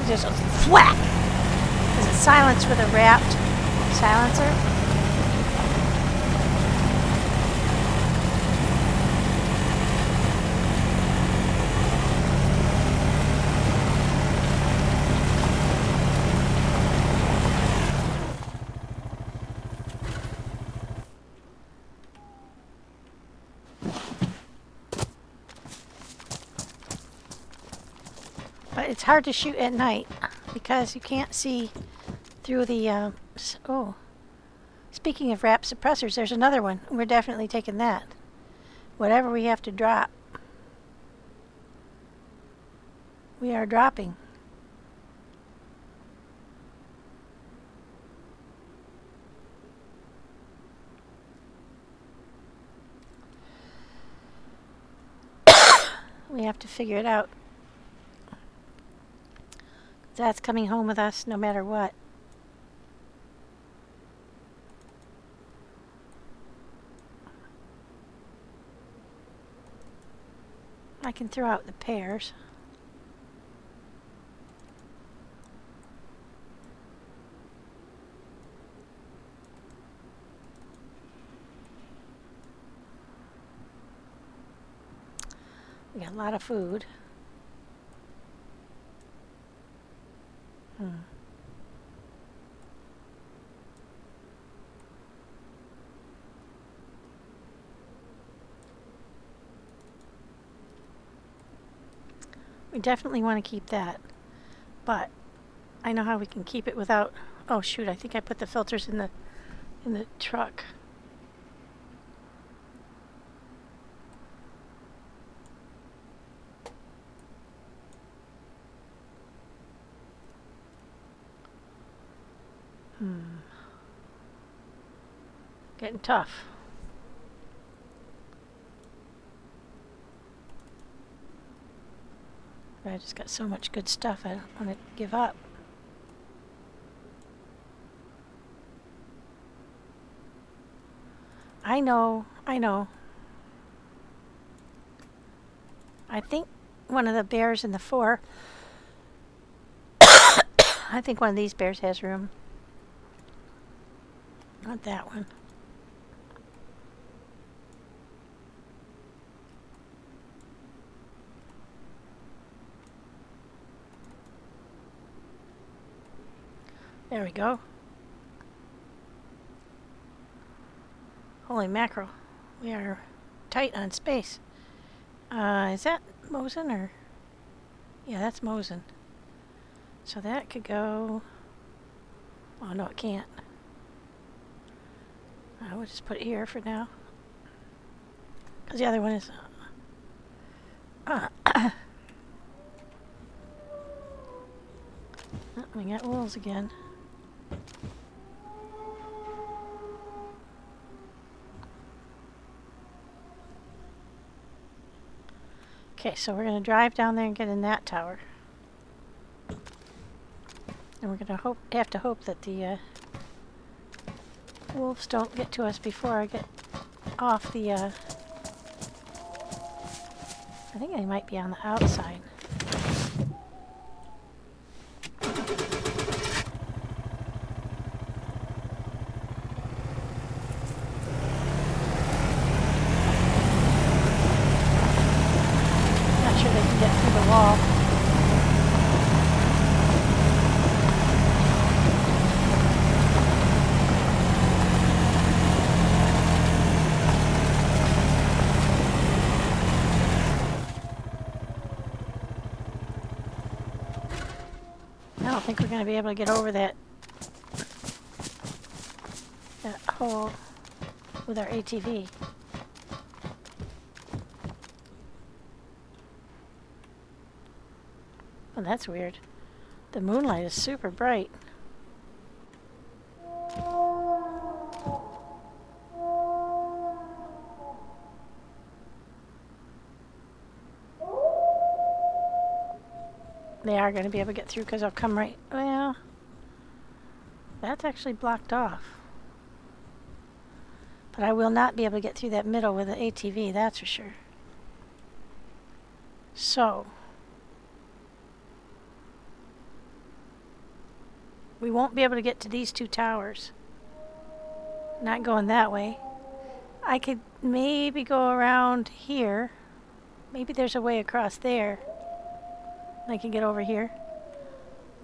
Just a whack! Is it silenced with a wrapped silencer? But it's hard to shoot at night because you can't see through the, oh. Speaking of wrap suppressors, there's another one. We're definitely taking that. Whatever we have to drop, we are dropping. We have to figure it out. That's coming home with us no matter what. I can throw out the pairs. We got a lot of food. We definitely want to keep that. But I know how we can keep it without... Oh shoot, I think I put the filters in the truck. Getting tough. But I just got so much good stuff, I don't want to give up. I know. I think one of the bears in the 4, I think one of these bears has room. Not that one. There we go. Holy mackerel. We are tight on space. Is that Mosin or? Yeah, that's Mosin. So that could go... Oh, no, it can't. We'll just put it here for now. Because the other one is... Oh, we got wolves again. Okay, so we're going to drive down there and get in that tower. And we're going to have to hope that the wolves don't get to us before I get off the... I think they might be on the outside. Not sure they can get through the wall. I don't think we're going to be able to get over that hole with our ATV. Oh, that's weird. The moonlight is super bright. They are going to be able to get through because I'll come right... Well, that's actually blocked off. But I will not be able to get through that middle with the ATV, that's for sure. So... we won't be able to get to these 2 towers. Not going that way. I could maybe go around here. Maybe there's a way across there. I can get over here.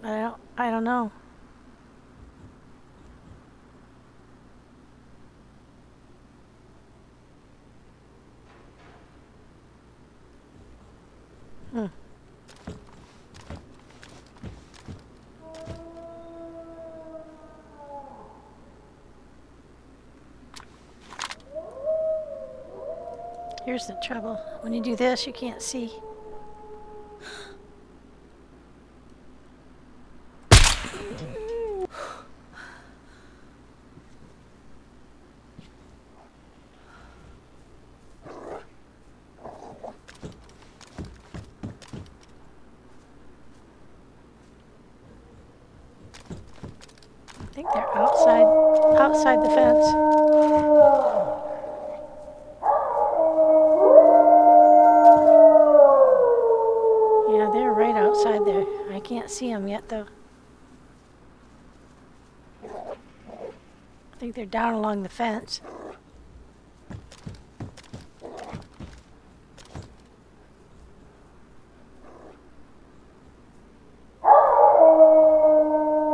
But I don't know. Here's the trouble. When you do this, you can't see. I think they're outside the fence. Yeah, they're right outside there. I can't see them yet, though. I think they're down along the fence.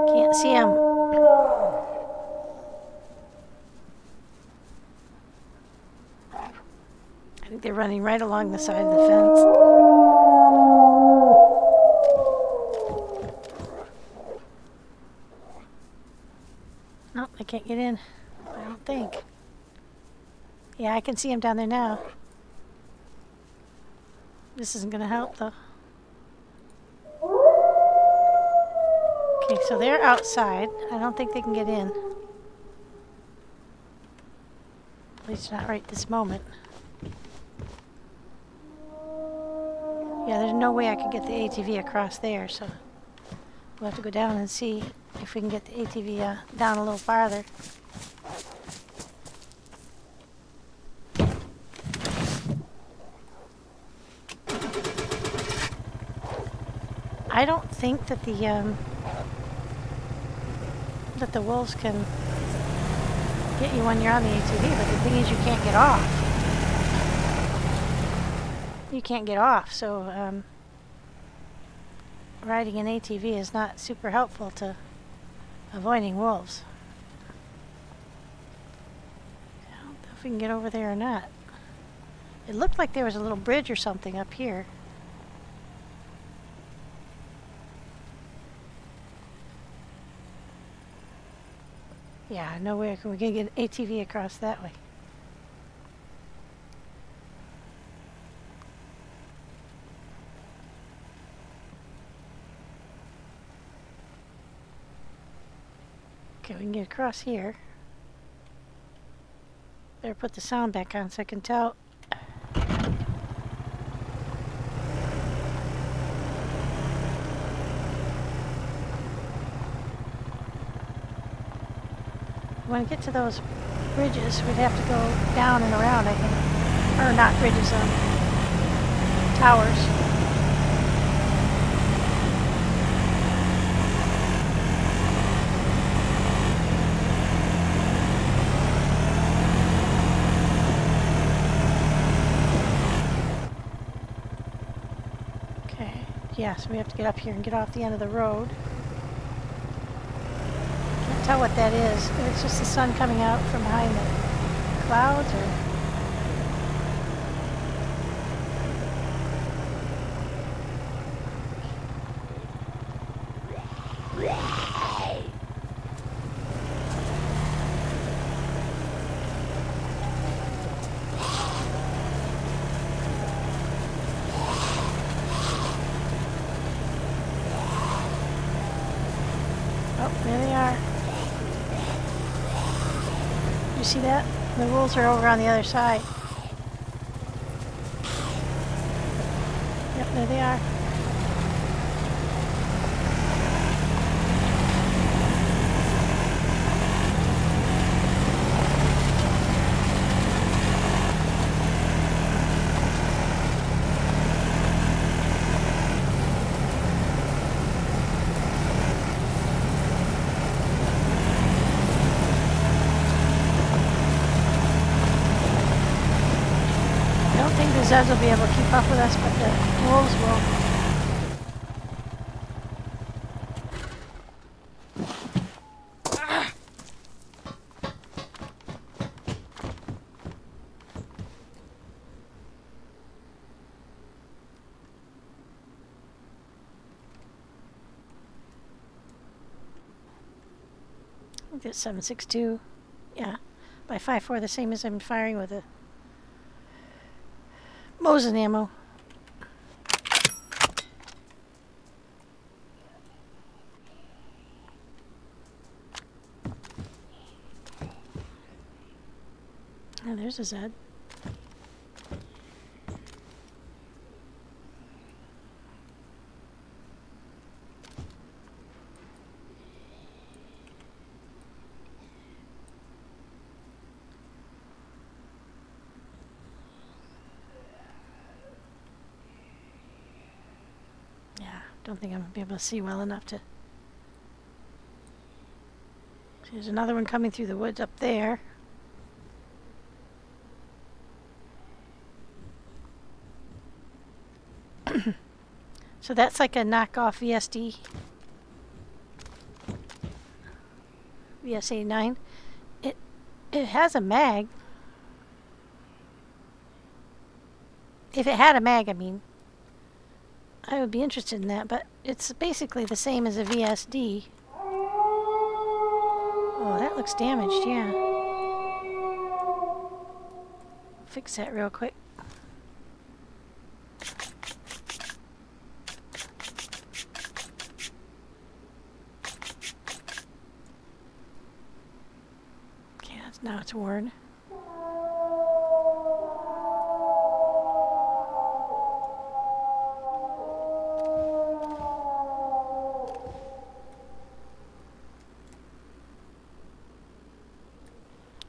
Can't see them. I think they're running right along the side of the fence. I can't get in. I don't think. Yeah, I can see him down there now. This isn't going to help, though. Okay, so they're outside. I don't think they can get in. At least not right this moment. Yeah, there's no way I could get the ATV across there, so we'll have to go down and see if we can get the ATV down a little farther. I don't think that the wolves can get you when you're on the ATV, but the thing is you can't get off. You can't get off, so riding an ATV is not super helpful to avoiding wolves. I don't know if we can get over there or not. It looked like there was a little bridge or something up here. Yeah, no way can we get an ATV across that way. Okay, we can get across here. Better put the sound back on so I can tell. When we get to those bridges, we'd have to go down and around, I think. Or not bridges, towers. Okay, yeah, so we have to get up here and get off the end of the road. Tell what that is. If it's just the sun coming out from behind the clouds, or oh, there they are. You see that? The wolves are over on the other side. Yep, there they are. I don't think the Zeds will be able to keep up with us, but the wolves will. I think it's 7.62. Yeah, by 5.4, the same as I'm firing with a Mosin ammo. Oh, there's a Zed. Don't think I'm going to be able to see well enough to... There's another one coming through the woods up there. So that's like a knockoff VSD. VS89. It has a mag. If it had a mag, I mean. I would be interested in that, but it's basically the same as a VSD. Oh, that looks damaged, yeah. Fix that real quick. Okay, now it's worn.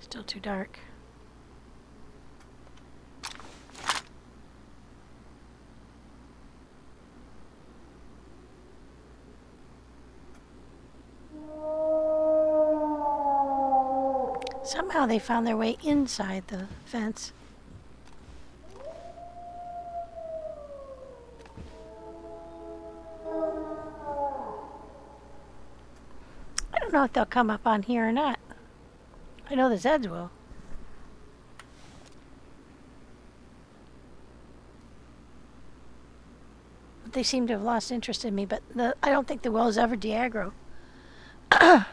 Still too dark. Somehow they found their way inside the fence. I don't know if they'll come up on here or not. I know the Zeds will. But they seem to have lost interest in me, but I don't think the Wills ever de-aggro. Yeah,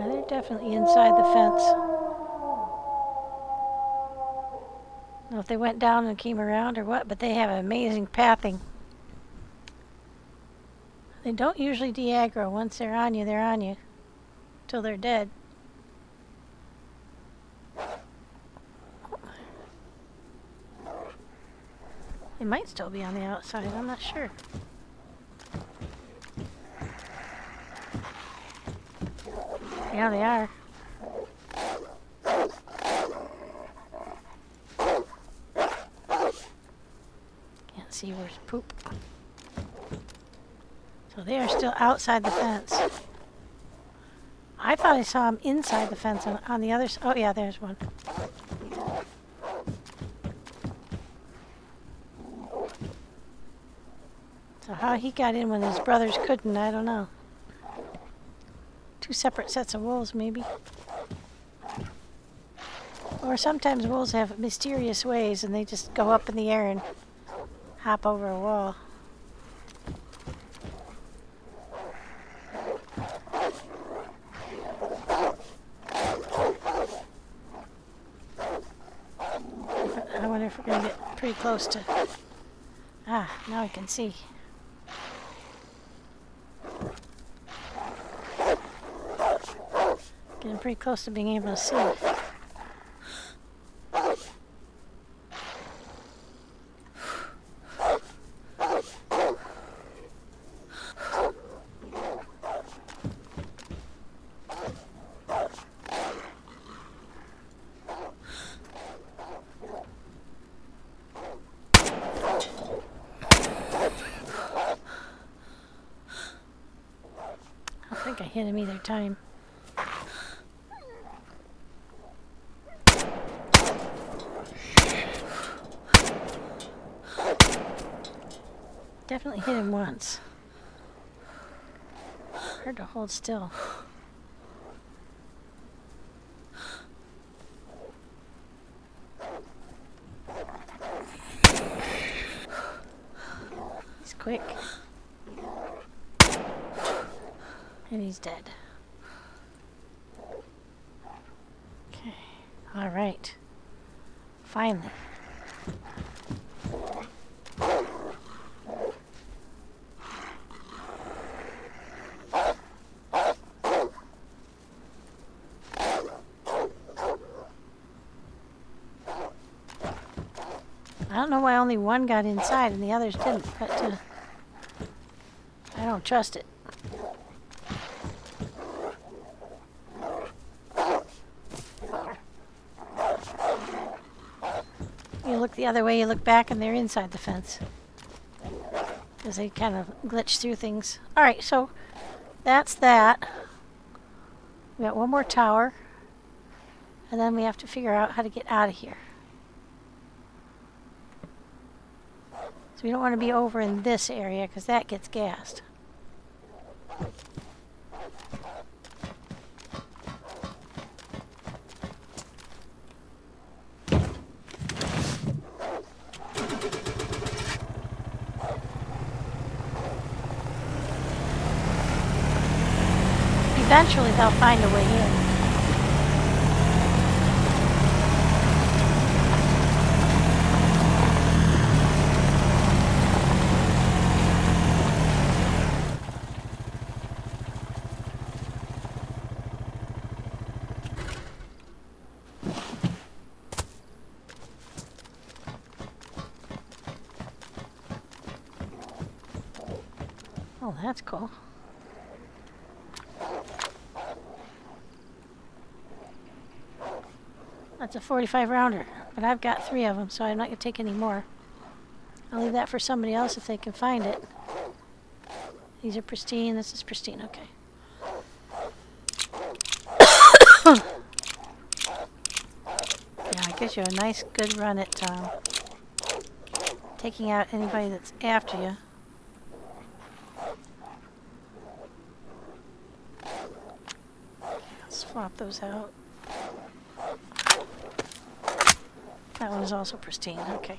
they're definitely inside the fence. I don't know if they went down and came around or what, but they have amazing pathing. They don't usually de-aggro. Once they're on you, they're on you. Till they're dead. They might still be on the outside, I'm not sure. Yeah, they are. Can't see where's poop. So they are still outside the fence. I thought I saw them inside the fence on the other side. Oh yeah, there's one. So how he got in when his brothers couldn't, I don't know. Two separate sets of wolves, maybe. Or sometimes wolves have mysterious ways and they just go up in the air and hop over a wall. I wonder if we're going to get pretty close to... Ah, now I can see. Getting pretty close to being able to see. I think I hit him either time. Definitely hit him once. Hard to hold still. He's quick. And he's dead. Okay. All right. Finally. I don't know why only one got inside and the others didn't, but I don't trust it. You look the other way, you look back, and they're inside the fence. Because they kind of glitch through things. Alright, so that's that. We got one more tower. And then we have to figure out how to get out of here. So we don't want to be over in this area because that gets gassed. eventually they'll find a way in. Oh, that's cool. That's a 45 rounder, but I've got 3 of them, so I'm not going to take any more. I'll leave that for somebody else if they can find it. These are pristine. This is pristine. Okay. Yeah, it gives you a nice, good run at taking out anybody that's after you. Swap those out. That one is also pristine. Okay.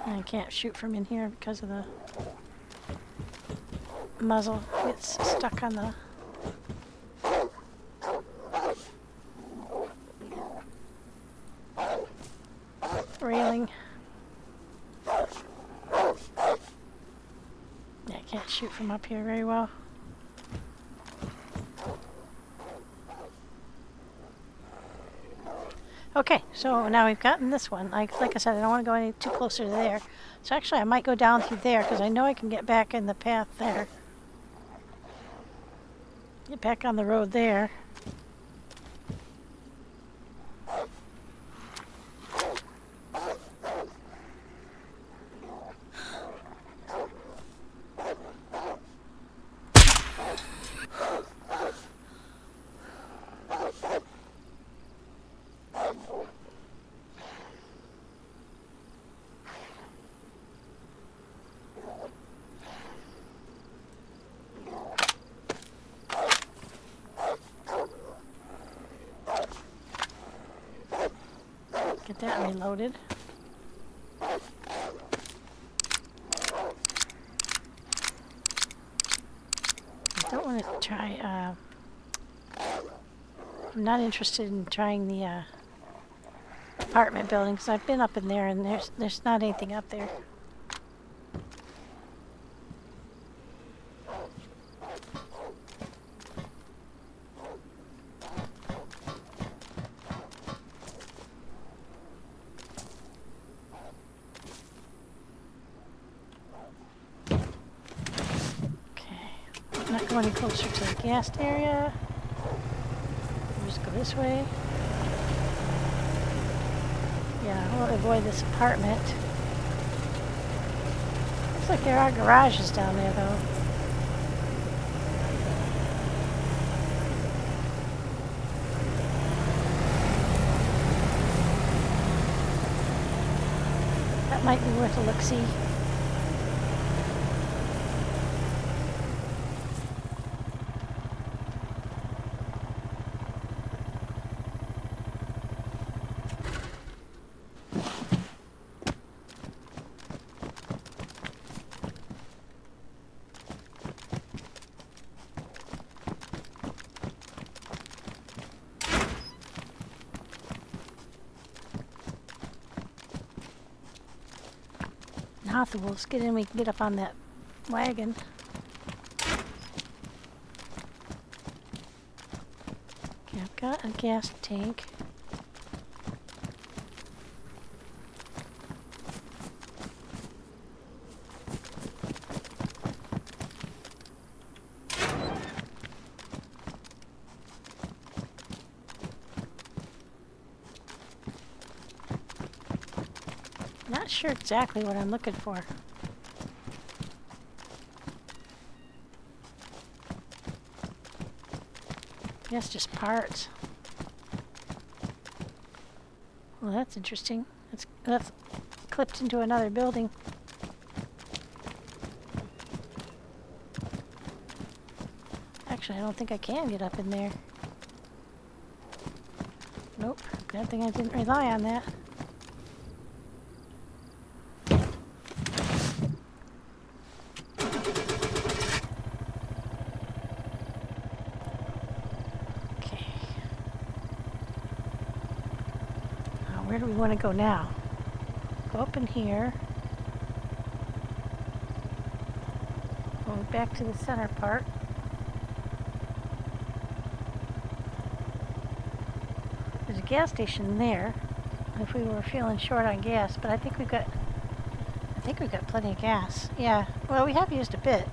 I can't shoot from in here because of the muzzle. It's stuck on the railing. Yeah, I can't shoot from up here very well. Okay, so now we've gotten this one. Like I said, I don't want to go any too closer to there. So actually I might go down through there because I know I can get back in the path there. Get back on the road there. Get that reloaded. I don't want to try, I'm not interested in trying the apartment building because I've been up in there and there's not anything up there. Not going any closer to the gas area. We'll just go this way. Yeah, we'll avoid this apartment. Looks like there are garages down there, though. That might be worth a look-see. Now the wolves get in, we can get up on that wagon. Okay, I've got a gas tank. Not sure exactly what I'm looking for. Yes, just parts. Well, that's interesting. That's clipped into another building. Actually, I don't think I can get up in there. Nope. Good thing I didn't rely on that. Okay. Where do we want to go now? Go up in here. Go back to the center part. There's a gas station there if we were feeling short on gas, but I think we've got plenty of gas. Yeah, well, we have used a bit.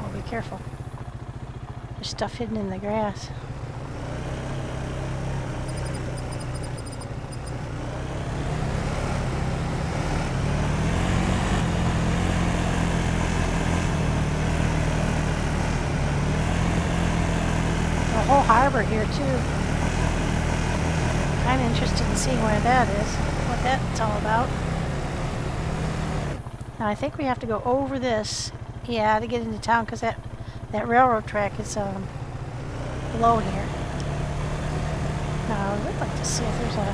Oh, be careful. There's stuff hidden in the grass. Whole harbor here too. Kind of interested in seeing where that is, what that's all about. Now I think we have to go over this, yeah, to get into town because that railroad track is below here. Now I would like to see if there's a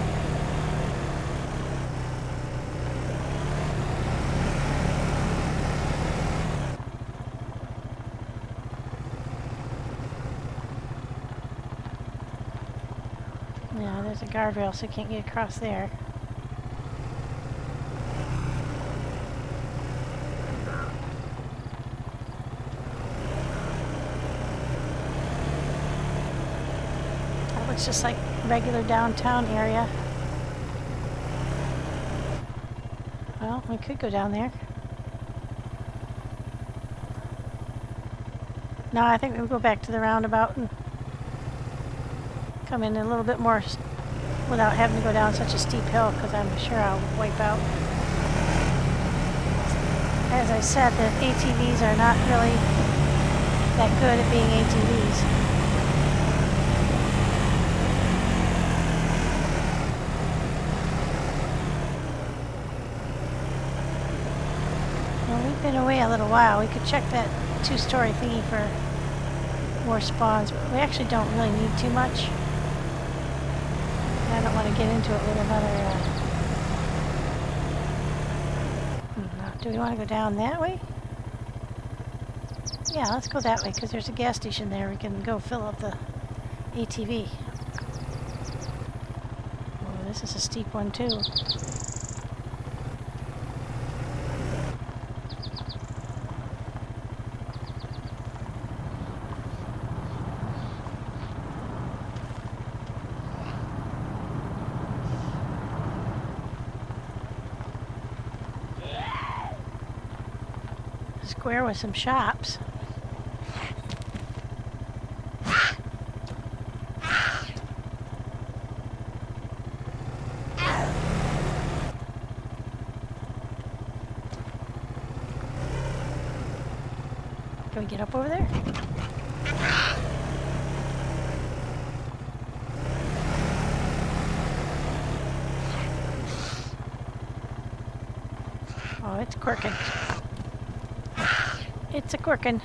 yeah, there's a guardrail, so you can't get across there. That looks just like regular downtown area. Well, we could go down there. No, I think we'll go back to the roundabout and come in a little bit more without having to go down such a steep hill, because I'm sure I'll wipe out. As I said, the ATVs are not really that good at being ATVs. Well, we've been away a little while. We could check that 2-story thingy for more spawns, but we actually don't really need too much. I don't want to get into it with another... do we want to go down that way? Yeah, let's go that way, because there's a gas station there. We can go fill up the ATV. Oh, this is a steep one, too. Square with some shops. Can we get up over there? Oh, it's quirking. It's a quirkin'.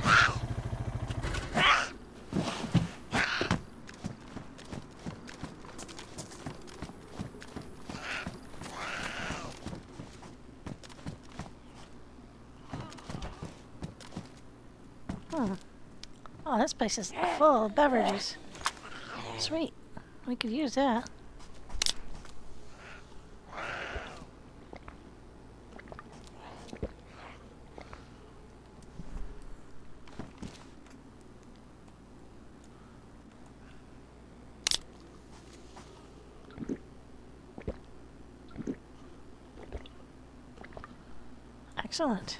Oh, this place is full of beverages. Sweet. We could use that. Excellent.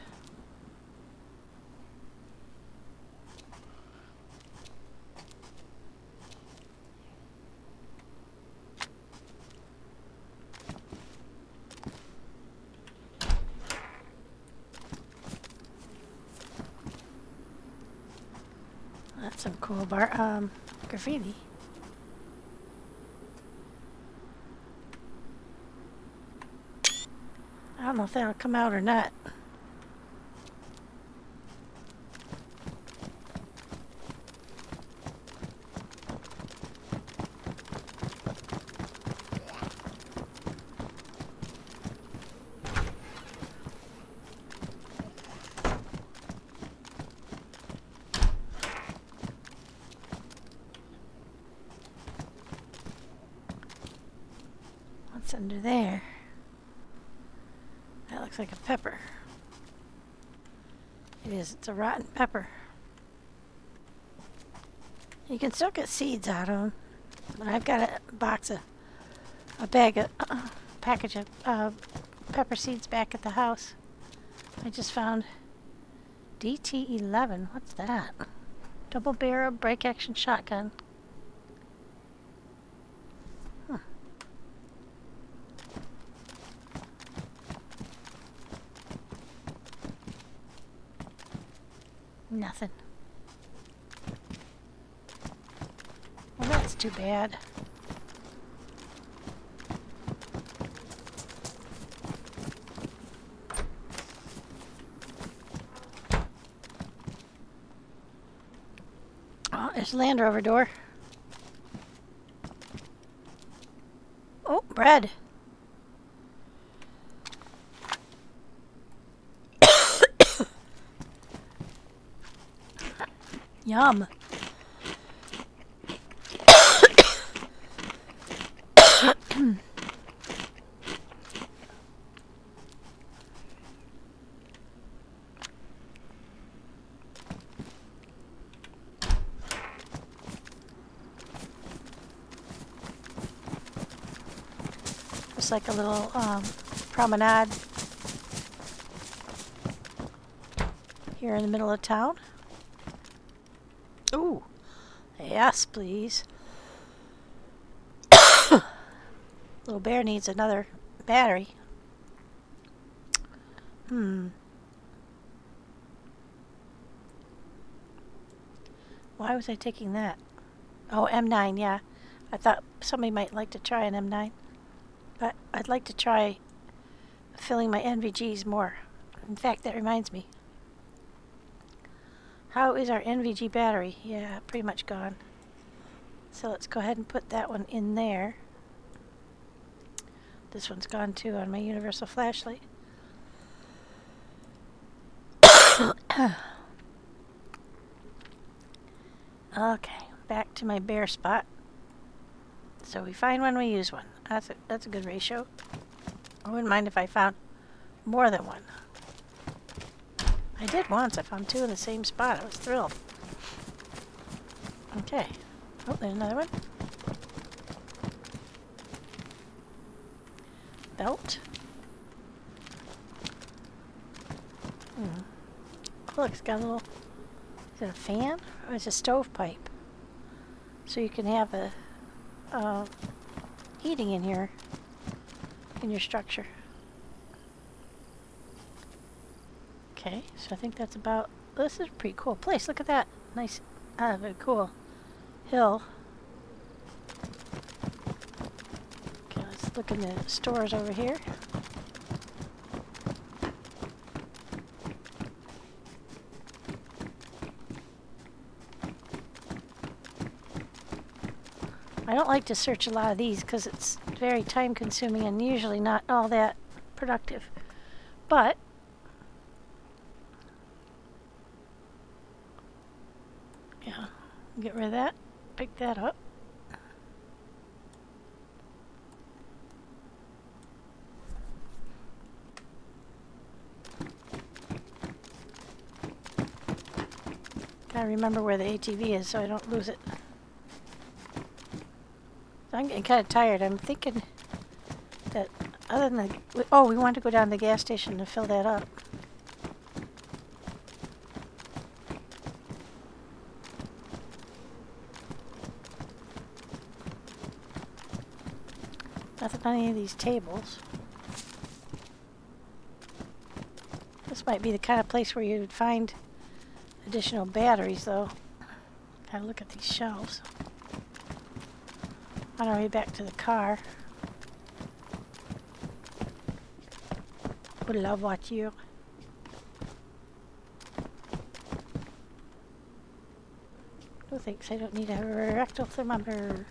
That's some cool graffiti. I don't know if that'll come out or not. What's under there? That looks like a pepper. It is. It's a rotten pepper. You can still get seeds out of them. But I've got a package of pepper seeds back at the house. I just found DT11. What's that? Double barrel break action shotgun. Huh. Nothing. Well, that's too bad. Oh, there's a Land Rover door. Oh, bread. Yum. Just like a little promenade here in the middle of town. Ooh, yes, please. Little bear needs another battery. Why was I taking that? Oh, M9, yeah. I thought somebody might like to try an M9. But I'd like to try filling my NVGs more. In fact, that reminds me. How is our NVG battery? Yeah, pretty much gone. So let's go ahead and put that one in there. This one's gone too on my universal flashlight. Okay, back to my bare spot. So we find one, we use one. That's a good ratio. I wouldn't mind if I found more than one. I did once. I found two in the same spot. I was thrilled. Okay. Oh, there's another one. Belt. Oh, look, it's got a little... Is it a fan? Or it's a stovepipe. So you can have the heating in here, in your structure. Okay, so I think that's about... This is a pretty cool place. Look at that. Nice, very cool hill. Okay, let's look in the stores over here. I don't like to search a lot of these because it's very time consuming and usually not all that productive. But yeah, get rid of that, pick that up. Gotta remember where the ATV is so I don't lose it. I'm getting kind of tired. I'm thinking that other than the... Oh, we want to go down to the gas station to fill that up. Nothing on any of these tables. This might be the kind of place where you would find additional batteries, though. Gotta look at these shelves. On our way back to the car. Pour la voiture. No thanks, I don't need a rectal thermometer.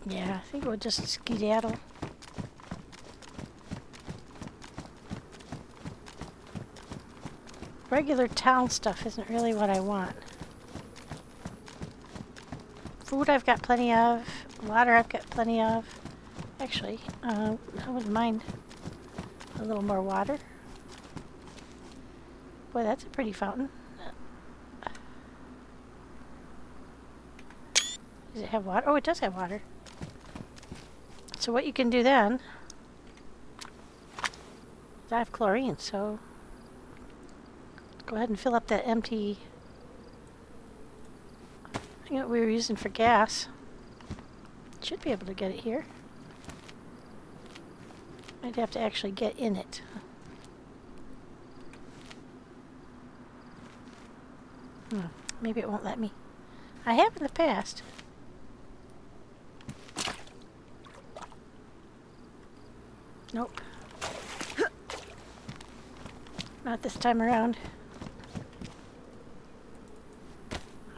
Yeah, I think we'll just skedaddle. Regular town stuff isn't really what I want. Food I've got plenty of. Water I've got plenty of. Actually, I wouldn't mind a little more water. Boy, that's a pretty fountain. Does it have water? Oh, it does have water. So what you can do then, I have chlorine, so go ahead and fill up that empty thing that we were using for gas. Should be able to get it here. I'd have to actually get in it. Maybe it won't let me. I have in the past. Nope. Not this time around.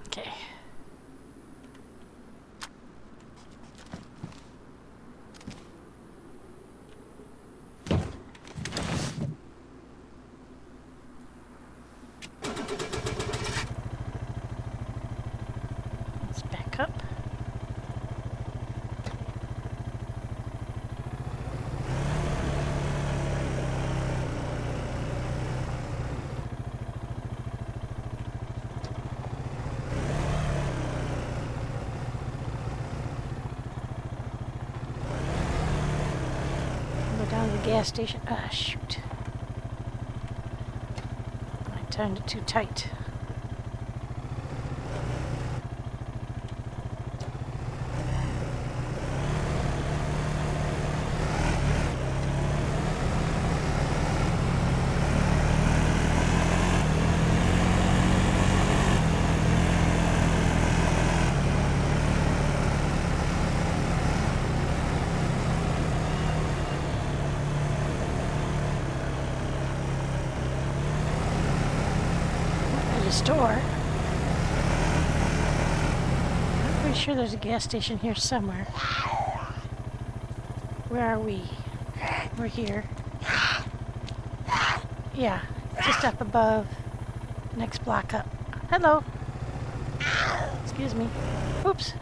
Okay. Let's back up. Down to the gas station. Ah, shoot. I turned it too tight. Store. I'm pretty sure there's a gas station here somewhere. Where are we? We're here. Yeah, just up above. Next block up. Hello. Excuse me. Oops.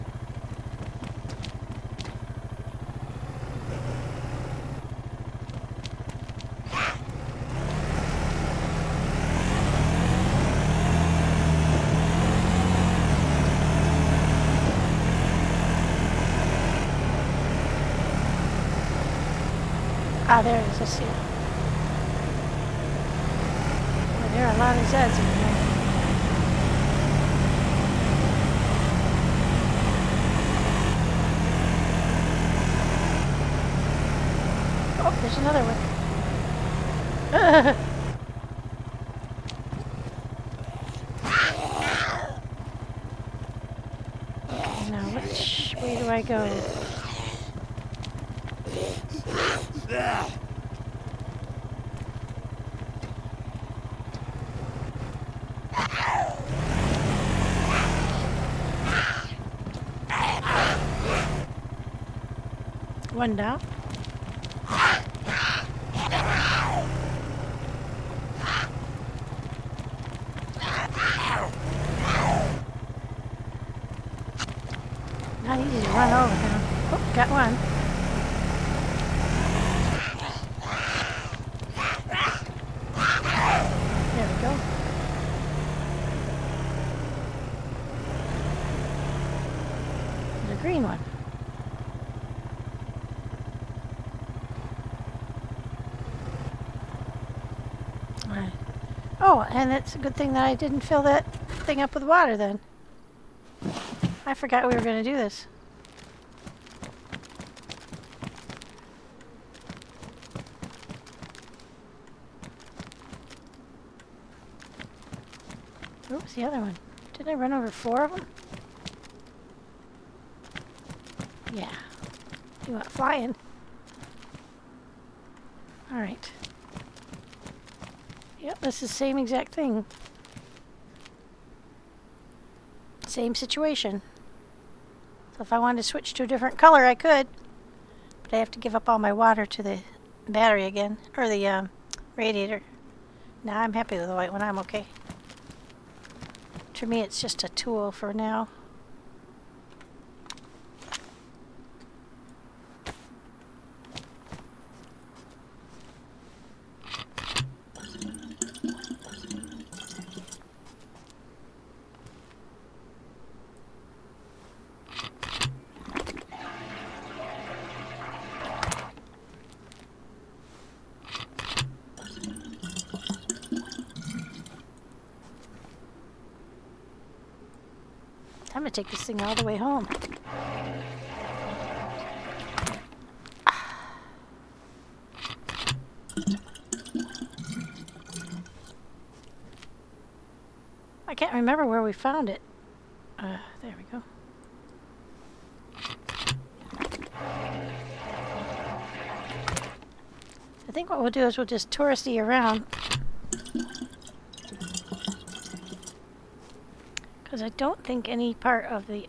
Ah, there it is. I see it. Well, there are a lot of Zeds in here. Oh, there's another one. Okay, now which way do I go? One down. Not easy to run over now. Oh, got one. There we go. The green one. Oh, and it's a good thing that I didn't fill that thing up with water then. I forgot we were going to do this. What was the other one? Did I run over 4 of them? Yeah. You went flying. Alright. Yep, this is the same exact thing. Same situation. So if I wanted to switch to a different color, I could. But I have to give up all my water to the battery again. Or the radiator. Nah, I'm happy with the white one. I'm okay. To me, it's just a tool for now. I'm gonna take this thing all the way home. I can't remember where we found it. There we go. I think what we'll do is we'll just touristy around. Because I don't think any part of it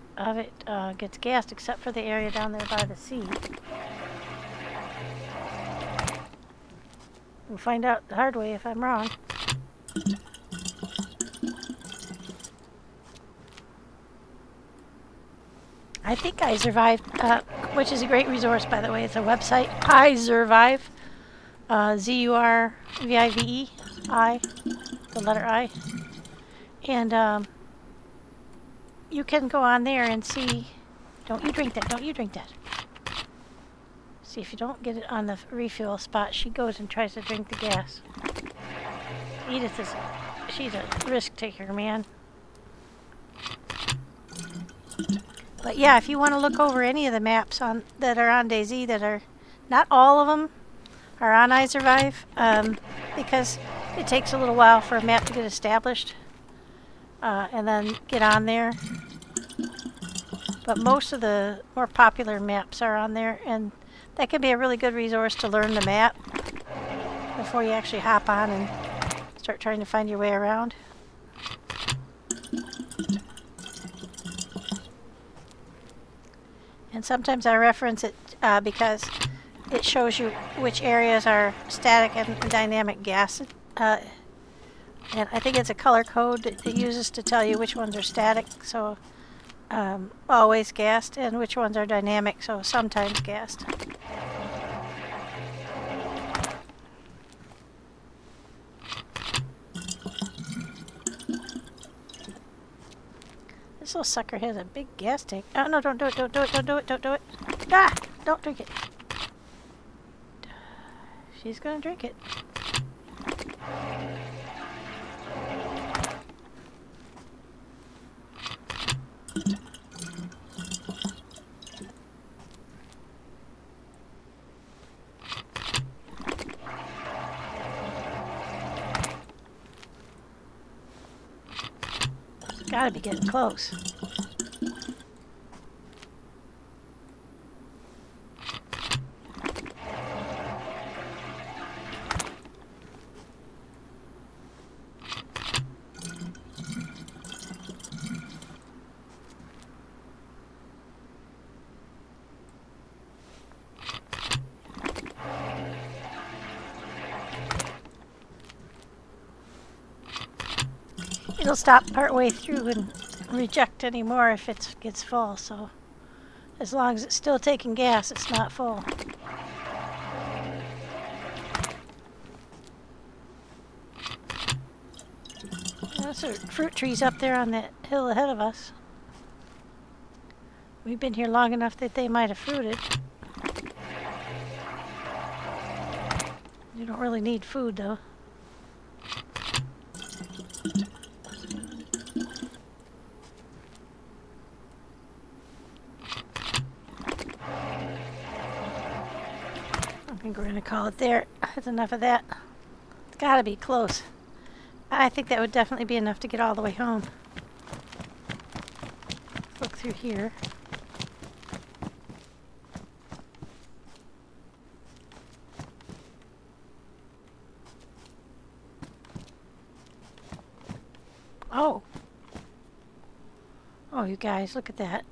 gets gassed except for the area down there by the sea. We'll find out the hard way if I'm wrong. I think I survived, which is a great resource, by the way. It's a website, I Survive, Z-U-R-V-I-V-E, I, the letter I. And you can go on there and see, don't you drink that, don't you drink that. See, if you don't get it on the refuel spot, she goes and tries to drink the gas. Edith she's a risk taker, man. But yeah, if you want to look over any of the maps that are on DayZ, that are, not all of them are on iSurvive, because it takes a little while for a map to get established and then get on there. But most of the more popular maps are on there, and that can be a really good resource to learn the map before you actually hop on and start trying to find your way around. And sometimes I reference it because it shows you which areas are static and dynamic gas. And I think it's a color code that it uses to tell you which ones are static, so always gassed, and which ones are dynamic, so sometimes gassed. This little sucker has a big gas tank. Oh, no, don't do it, don't do it, don't do it, don't do it. Ah! Don't drink it. She's gonna drink it. Gotta be getting close. It'll stop partway through and reject anymore if it gets full, so as long as it's still taking gas, it's not full. Those are fruit trees up there on that hill ahead of us. We've been here long enough that they might have fruited. You don't really need food, though. think we're going to call it there. That's enough of that. It's got to be close. I think that would definitely be enough to get all the way home. Look through here. Oh. Oh, you guys, look at that.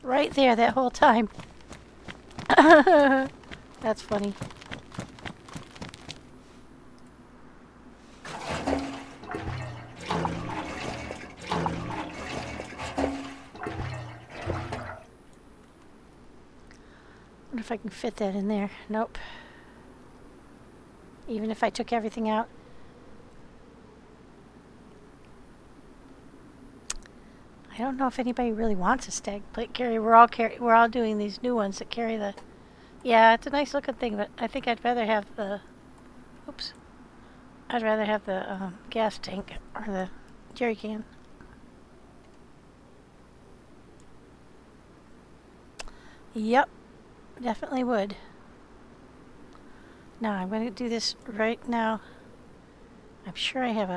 Right there that whole time. That's funny. Wonder if I can fit that in there. Nope. Even if I took everything out. I don't know if anybody really wants a stag plate carrier. We're all doing these new ones that carry the. Yeah, it's a nice looking thing, but I think I'd rather have the. Oops. I'd rather have the gas tank or the jerry can. Yep, definitely would. Now I'm going to do this right now. I'm sure I have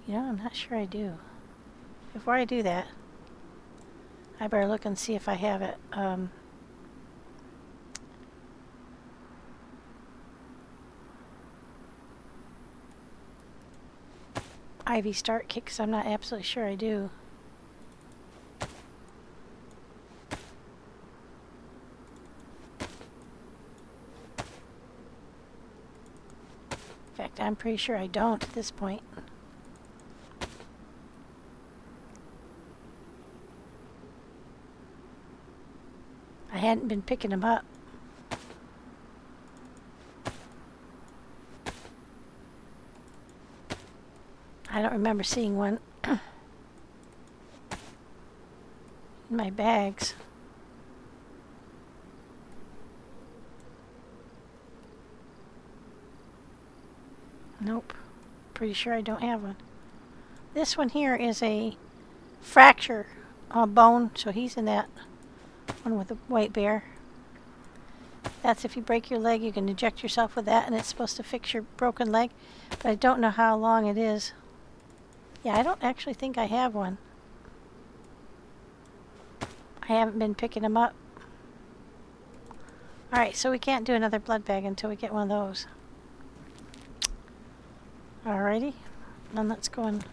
I'm not sure I do. Before I do that, I better look and see if I have it. Ivy start kit, because I'm not absolutely sure I do. In fact, I'm pretty sure I don't at this point. I hadn't been picking them up. I don't remember seeing one in my bags. Nope. Pretty sure I don't have one. This one here is a fracture bone, so he's in that one with the white bear. That's if you break your leg, you can inject yourself with that, and it's supposed to fix your broken leg, but I don't know how long it is. Yeah, I don't actually think I have one. I haven't been picking them up. Alright, so we can't do another blood bag until we get one of those. Alrighty, then let's go and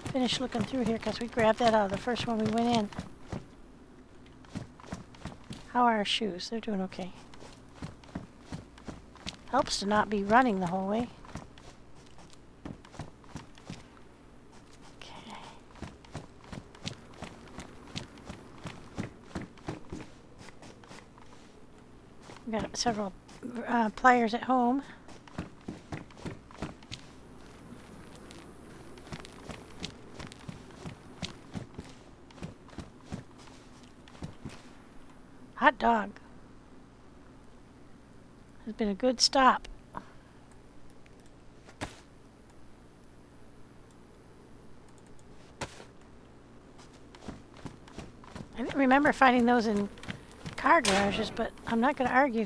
finish looking through here because we grabbed that out of the first one we went in. How are our shoes? They're doing okay. Helps to not be running the whole way. Okay. We've got several pliers at home. Hot dog. Has been a good stop. I didn't remember finding those in car garages, but I'm not going to argue.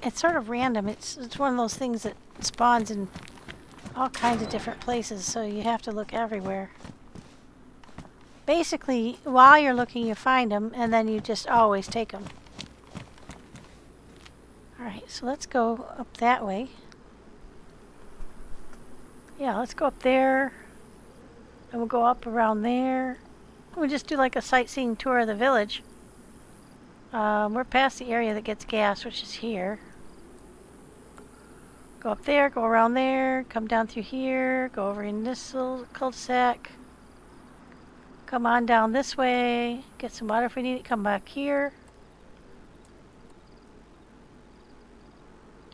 It's sort of random. It's one of those things that spawns in all kinds of different places, so you have to look everywhere. Basically, while you're looking, you find them, and then you just always take them. Alright, so let's go up that way. Yeah, let's go up there. And we'll go up around there. We'll just do like a sightseeing tour of the village. We're past the area that gets gas, which is here. Go up there, go around there, come down through here, go over in this little cul-de-sac. Come on down this way, get some water if we need it, come back here.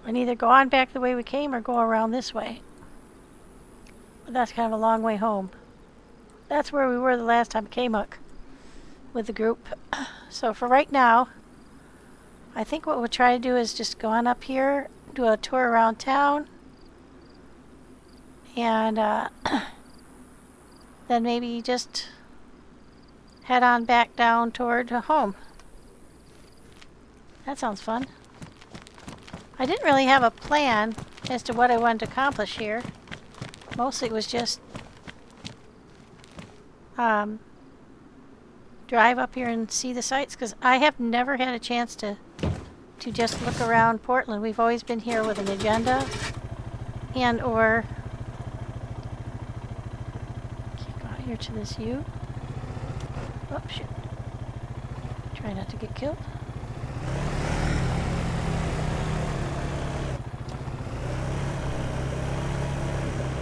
And either go on back the way we came or go around this way. But that's kind of a long way home. That's where we were the last time I came up with the group. So for right now, I think what we'll try to do is just go on up here, do a tour around town, and then maybe just head on back down toward home. That sounds fun. I didn't really have a plan as to what I wanted to accomplish here. Mostly it was just drive up here and see the sights, because I have never had a chance to just look around Portland. We've always been here with an agenda and or can't go out here to this U. Oh shit. Try not to get killed.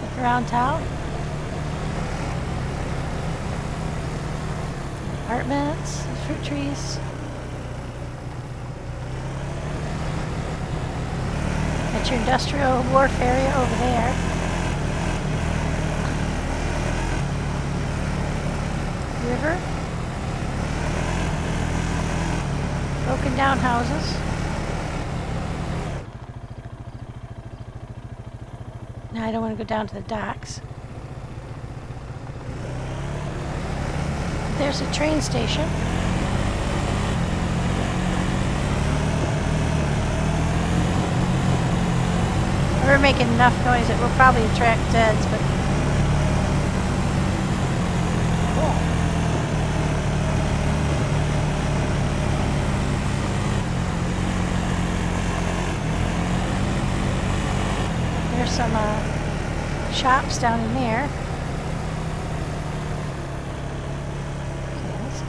Look around town. Apartments, fruit trees. That's your industrial wharf area over there. River. Broken down houses. Now I don't want to go down to the docks. There's a train station. We're making enough noise that we'll probably attract Zeds, but cool. There's some shops down in there.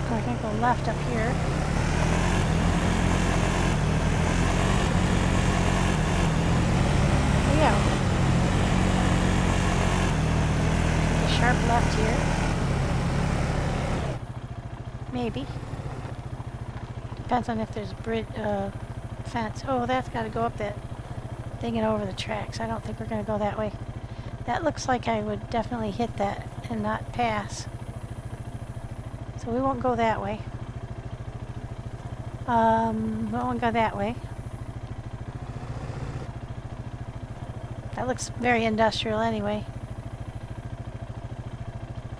We're going to go left up here. There we go. Take a sharp left here. Maybe. Depends on if there's a bridge, fence. Oh, that's got to go up that thing and over the tracks. I don't think we're going to go that way. That looks like I would definitely hit that and not pass. So we won't go that way. We won't go that way. That looks very industrial anyway.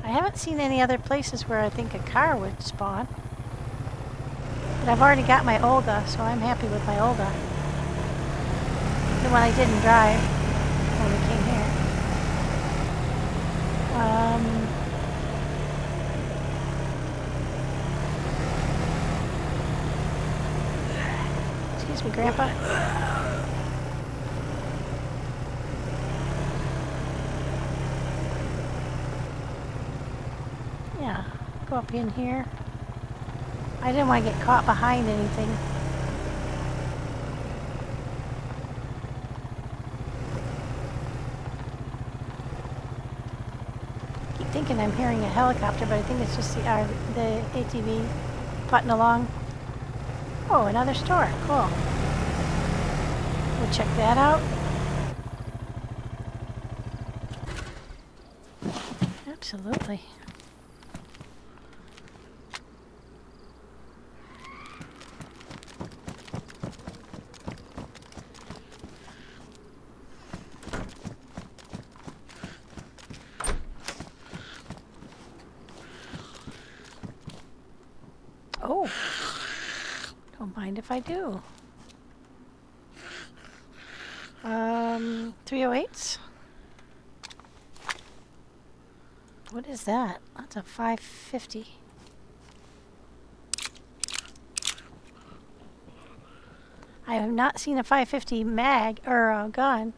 I haven't seen any other places where I think a car would spawn. But I've already got my Olga, so I'm happy with my Olga. The one I didn't drive when we came here. Excuse me, Grandpa. Yeah, go up in here. I didn't want to get caught behind anything. I keep thinking I'm hearing a helicopter, but I think it's just the ATV putting along. Oh, another store. Cool. We'll check that out. Absolutely. Oh. Don't mind if I do. 308s? What is that? That's a 550. I have not seen a 550 mag or a gun.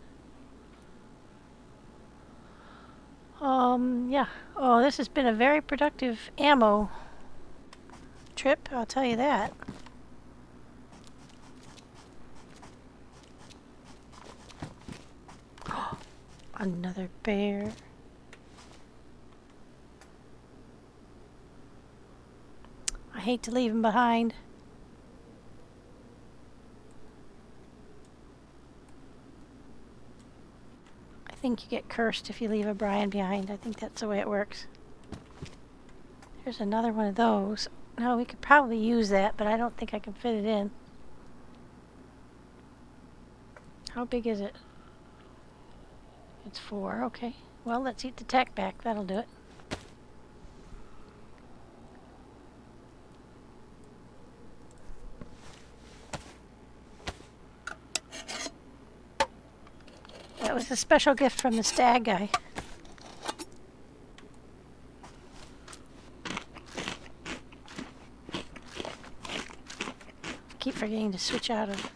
Yeah. Oh, this has been a very productive ammo trip, I'll tell you that. Another bear. I hate to leave him behind. I think you get cursed if you leave a Brian behind. I think that's the way it works. There's another one of those. No, we could probably use that, but I don't think I can fit it in. How big is it? It's 4, okay. Well, let's eat the tech back. That'll do it. That was a special gift from the stag guy. Keep forgetting to switch out of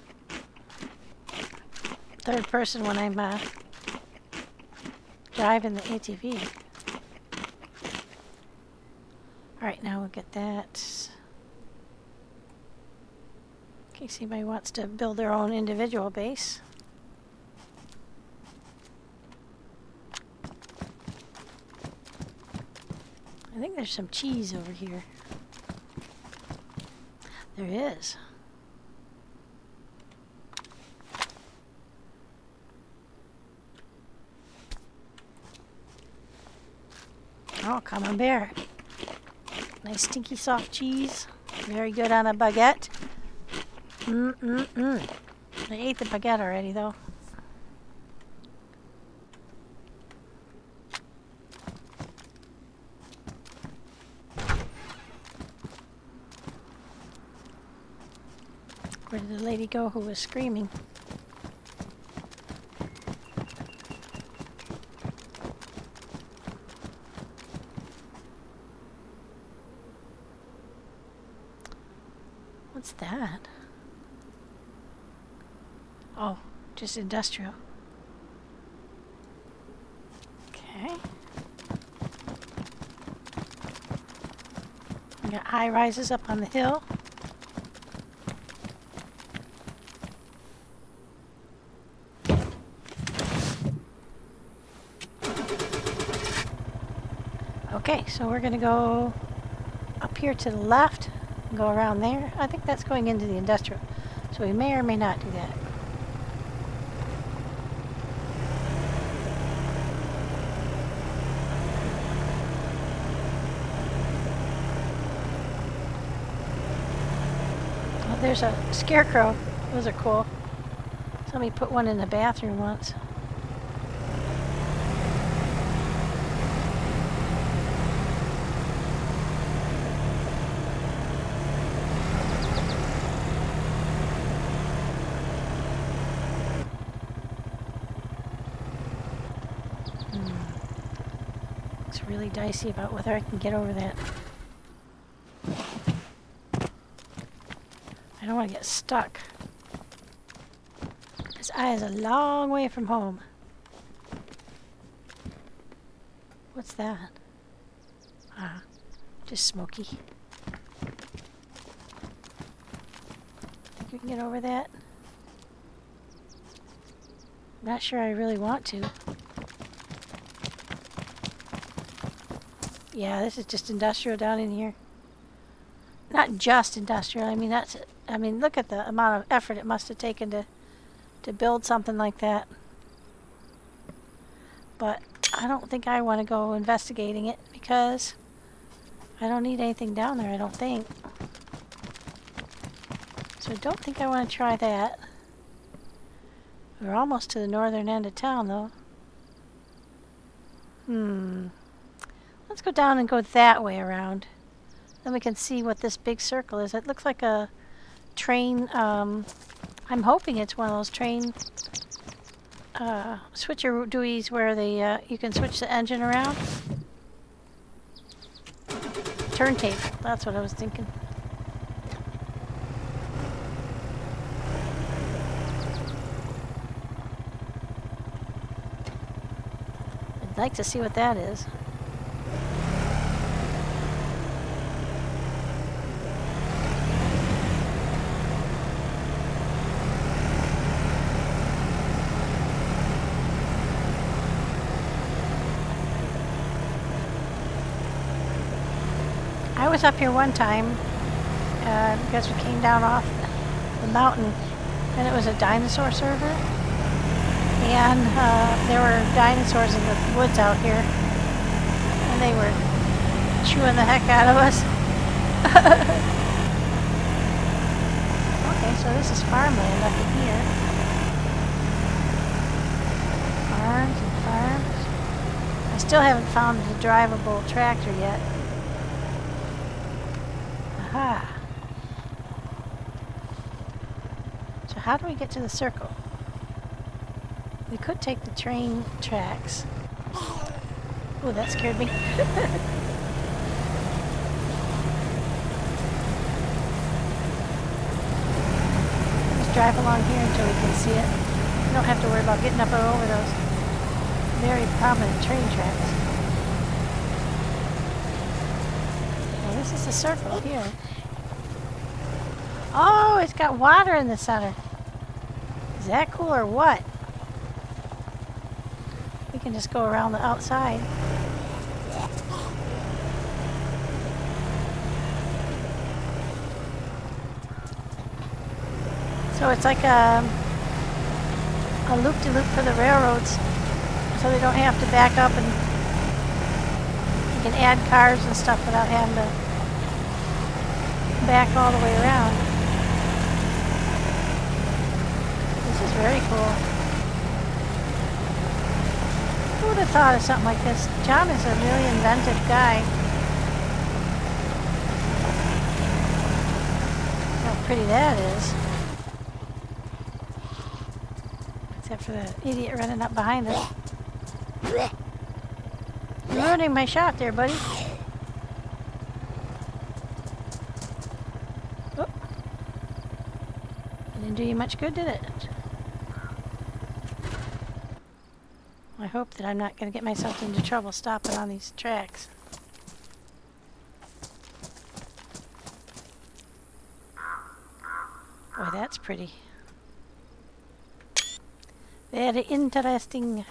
third person when I'm driving the ATV. Alright, now we'll get that. In case anybody wants to build their own individual base. I think there's some cheese over here. There is. Oh, come on, bear. Nice stinky soft cheese. Very good on a baguette. I ate the baguette already, though. Where did the lady go who was screaming? What's that? Oh, just industrial. Okay. We got high rises up on the hill. Okay, so we're gonna go up here to the left, and go around there. I think that's going into the industrial, so we may or may not do that. Oh, there's a scarecrow. Those are cool. Somebody put one in the bathroom once. Really dicey about whether I can get over that. I don't want to get stuck. This eye is a long way from home. What's that? Ah, just smoky. Think we can get over that? I'm not sure I really want to. Yeah, this is just industrial down in here. Not just industrial. I mean, look at the amount of effort it must have taken to build something like that. But I don't think I want to go investigating it because I don't need anything down there, I don't think. So I don't think I want to try that. We're almost to the northern end of town, though. Let's go down and go that way around. Then we can see what this big circle is. It looks like a train. I'm hoping it's one of those train switcher-doies where you can switch the engine around. Turntable. That's what I was thinking. I'd like to see what that is. I was up here one time because we came down off the mountain and it was a dinosaur server, and there were dinosaurs in the woods out here and they were chewing the heck out of us. Okay, so this is farmland up in here. Farms and farms. I still haven't found the drivable tractor yet. Aha. So how do we get to the circle? We could take the train tracks. Oh, that scared me. Just drive along here until we can see it. We don't have to worry about getting up over those very prominent train tracks. Well, this is the circle here. Oh, it's got water in the center. Is that cool or what? We can just go around the outside. So it's like a loop-de-loop for the railroads, so they don't have to back up, and you can add cars and stuff without having to back all the way around. This is very cool. Who would have thought of something like this? John is a really inventive guy. How pretty that is. Except for the idiot running up behind us. You're ruining my shot there, buddy. Oh. It didn't do you much good, did it? I hope that I'm not going to get myself into trouble stopping on these tracks. Boy, that's pretty. Very interesting.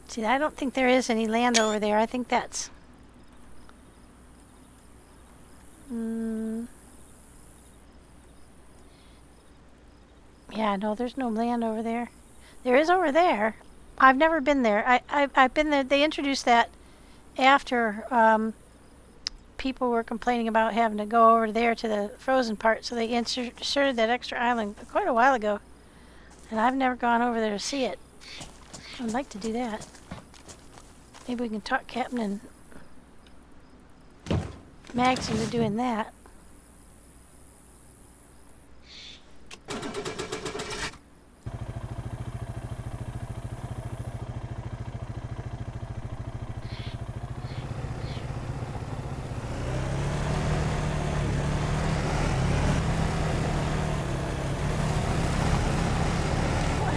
See, I don't think there is any land over there. I think that's... Yeah, no, there's no land over there. There is over there. I've never been there. I've been there. They introduced that after people were complaining about having to go over there to the frozen part, so they inserted that extra island quite a while ago. And I've never gone over there to see it. I'd like to do that. Maybe we can talk Captain and Max into doing that.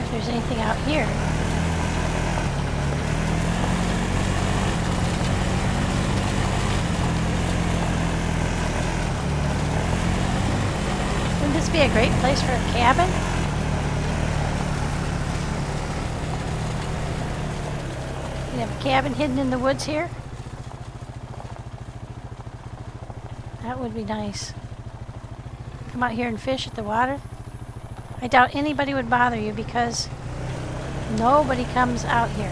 If there's anything out here. Wouldn't this be a great place for a cabin? You have a cabin hidden in the woods here? That would be nice. Come out here and fish at the water. I doubt anybody would bother you because nobody comes out here.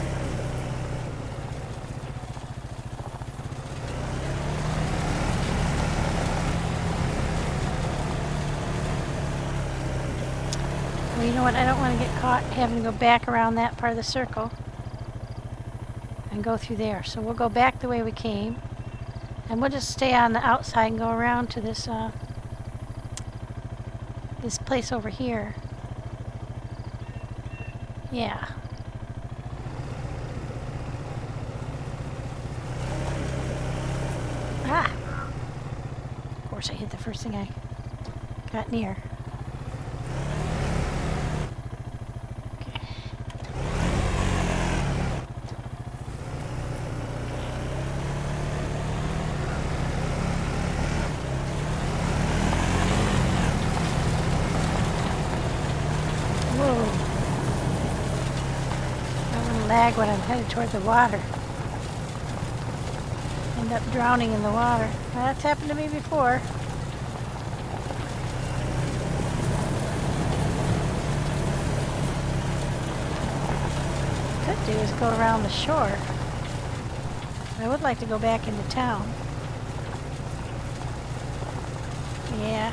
Well, you know what? I don't want to get caught having to go back around that part of the circle and go through there. So we'll go back the way we came, and we'll just stay on the outside and go around to this this place over here. Yeah. Ah! Of course I hit the first thing I got near. Okay. Whoa. Lag when I'm headed toward the water. End up drowning in the water. That's happened to me before. What I could do is go around the shore. I would like to go back into town. Yeah.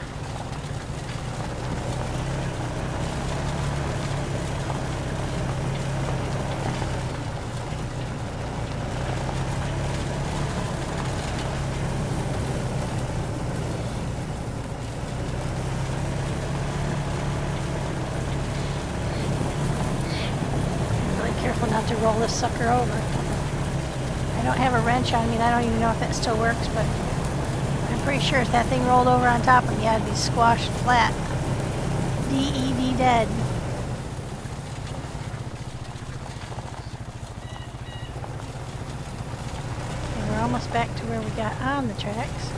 roll this sucker over. I don't have a wrench on me, and I don't even know if that still works, but I'm pretty sure if that thing rolled over on top of me, I'd be squashed flat. DED dead. And we're almost back to where we got on the tracks.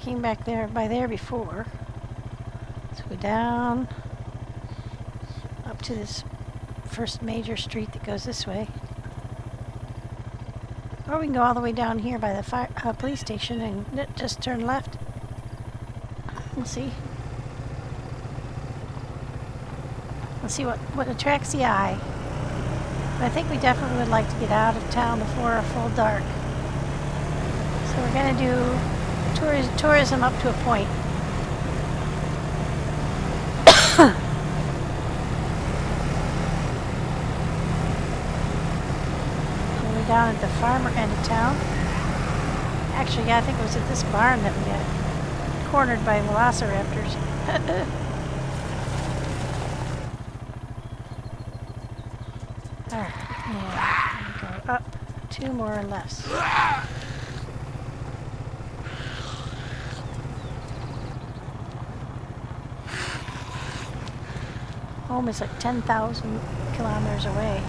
Came back there by there before. Let's go down up to this first major street that goes this way. Or we can go all the way down here by the police station and just turn left. We'll see. Let's see what attracts the eye. But I think we definitely would like to get out of town before a full dark. So we're going to do tourism up to a point. All the way down at the farmer end of town. Actually, yeah, I think it was at this barn that we got cornered by velociraptors. Alright, yeah, go up 2 more or less. Home is like 10,000 kilometers away.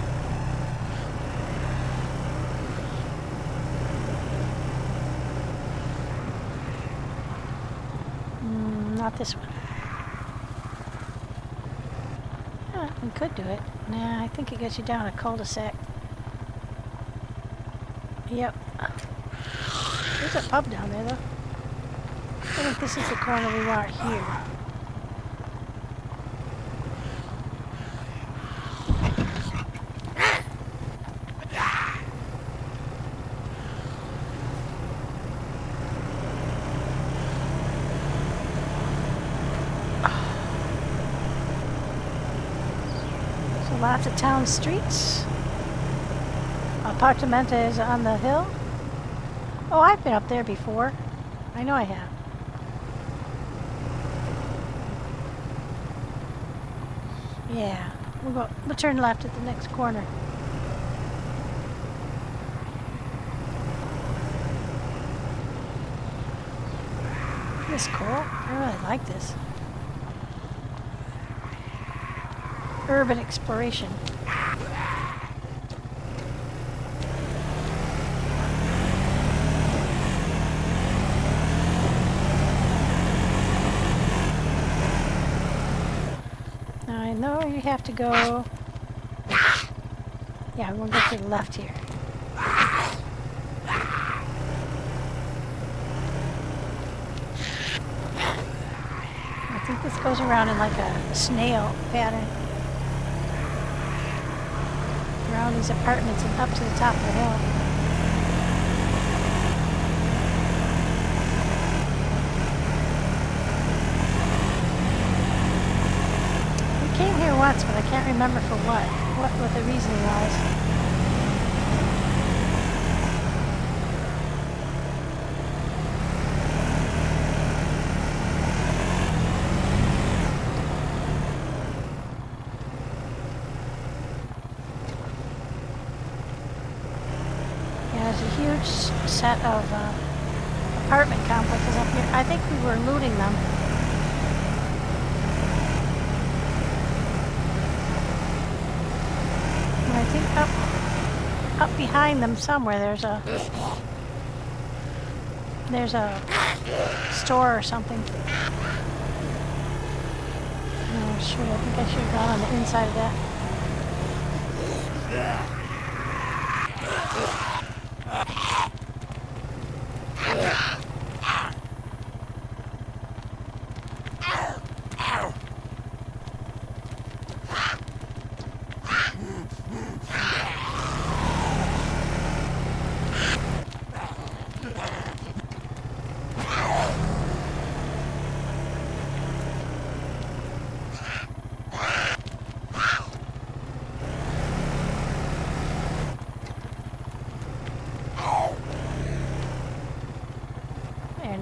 Not this one. Yeah, we could do it. Nah, I think it gets you down a cul-de-sac. Yep. There's a pub down there, though. I think this is the corner we want here. Lots of town streets. Apartamento is on the hill. Oh, I've been up there before. I know I have. Yeah, we'll turn left at the next corner. This is cool. I really like this. Urban exploration. Now I know you have to go. Yeah, we'll go to the left here. I think this goes around in like a snail pattern. Around these apartments and up to the top of the hill. We came here once, but I can't remember for what the reasoning was. There's a huge set of apartment complexes up here. I think we were looting them. And I think up behind them somewhere there's a store or something. Oh, sure, I think I should have gone on the inside of that.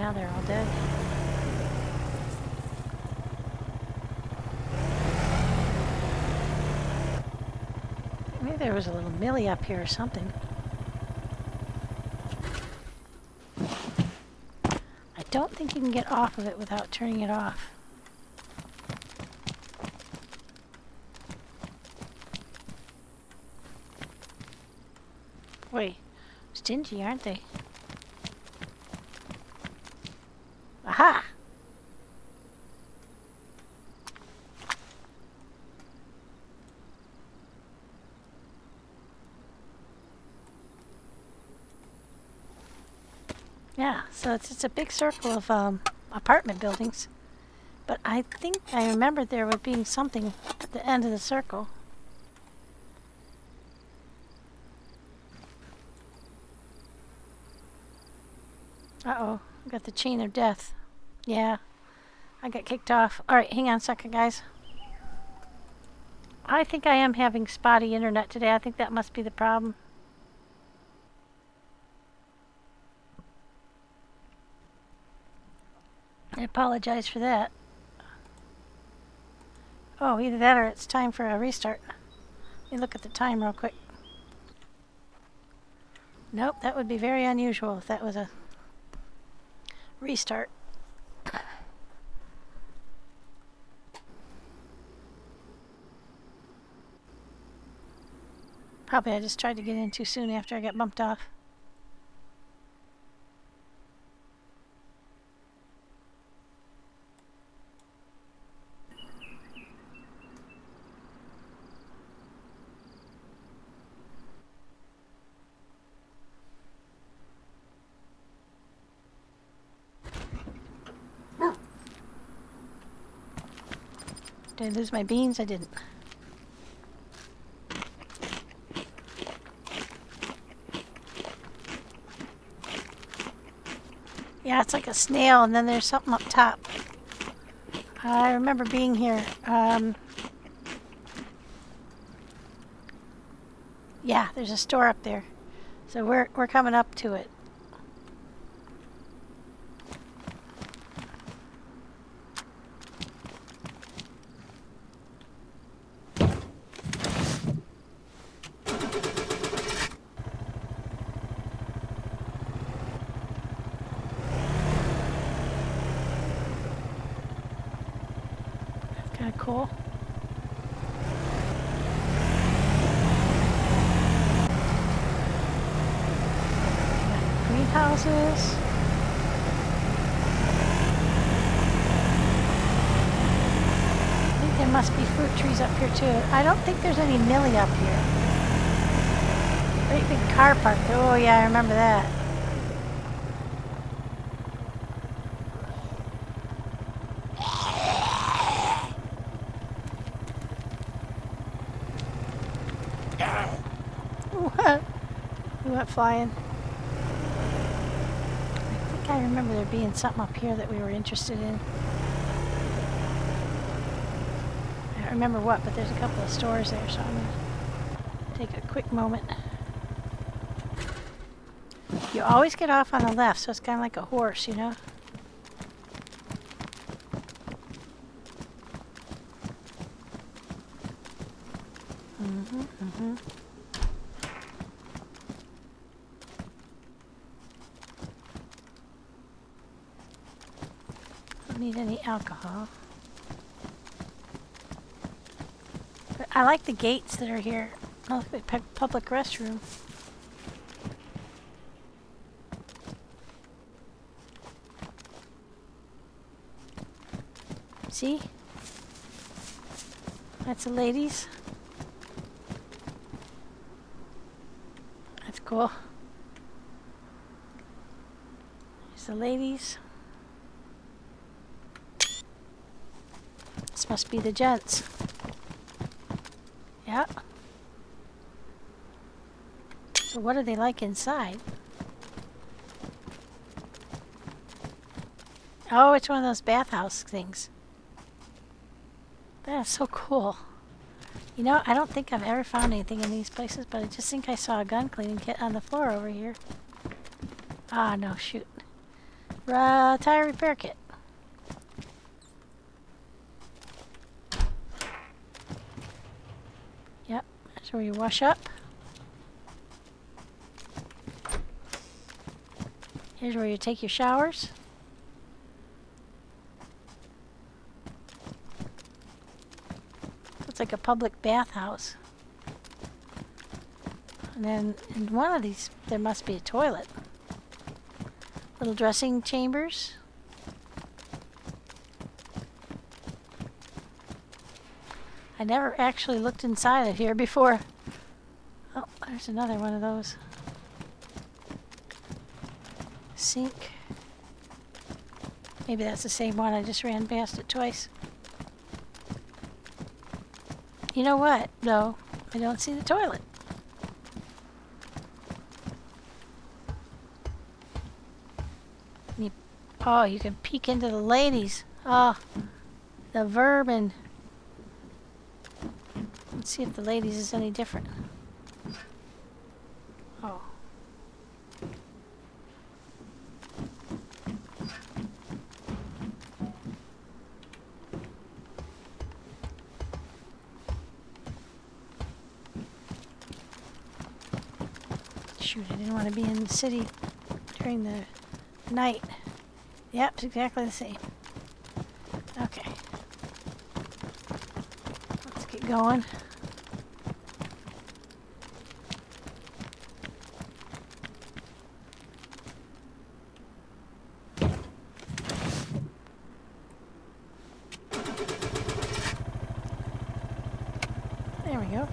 now they're all dead. Maybe there was a little millie up here or something. I don't think you can get off of it without turning it off. Wait, stingy, aren't they? Aha! Yeah, so it's a big circle of apartment buildings. But I think I remembered there would be something at the end of the circle. Uh-oh, I got the chain of death. Yeah, I got kicked off. Alright, hang on a second, guys. I think I am having spotty internet today. I think that must be the problem. I apologize for that. Oh, either that or it's time for a restart. Let me look at the time real quick. Nope, that would be very unusual if that was a restart. Probably I just tried to get in too soon after I got bumped off. Did I lose my beans? I didn't. Yeah, it's like a snail, and then there's something up top. I remember being here. Yeah, there's a store up there. So we're coming up to it. Kind of cool. Greenhouses. I think there must be fruit trees up here too. I don't think there's any millie up here. Great big car park. Oh yeah, I remember that. We went flying. I think I remember there being something up here that we were interested in. I don't remember what, but there's a couple of stores there, so I'm going to take a quick moment. You always get off on the left, so it's kind of like a horse, you know? Don't need any alcohol. But I like the gates that are here. Oh, look at the public restroom. See? That's the ladies. That's cool. There's the ladies. This must be the gents. Yeah. So what are they like inside? Oh, it's one of those bathhouse things. That is so cool. You know, I don't think I've ever found anything in these places, but I just think I saw a gun cleaning kit on the floor over here. Ah, no, shoot. Tire repair kit. Yep, that's where you wash up. Here's where you take your showers. It's like a public bathhouse. And then in one of these, there must be a toilet. Little dressing chambers. I never actually looked inside of here before. Oh, there's another one of those. Sink. Maybe that's the same one. I just ran past it twice. You know what, though? I don't see the toilet. Oh, you can peek into the ladies. Oh, the vermin. Let's see if the ladies is any different. Oh. Shoot, I didn't want to be in the city during the night. Yep, it's exactly the same. Okay. Let's get going. There we go.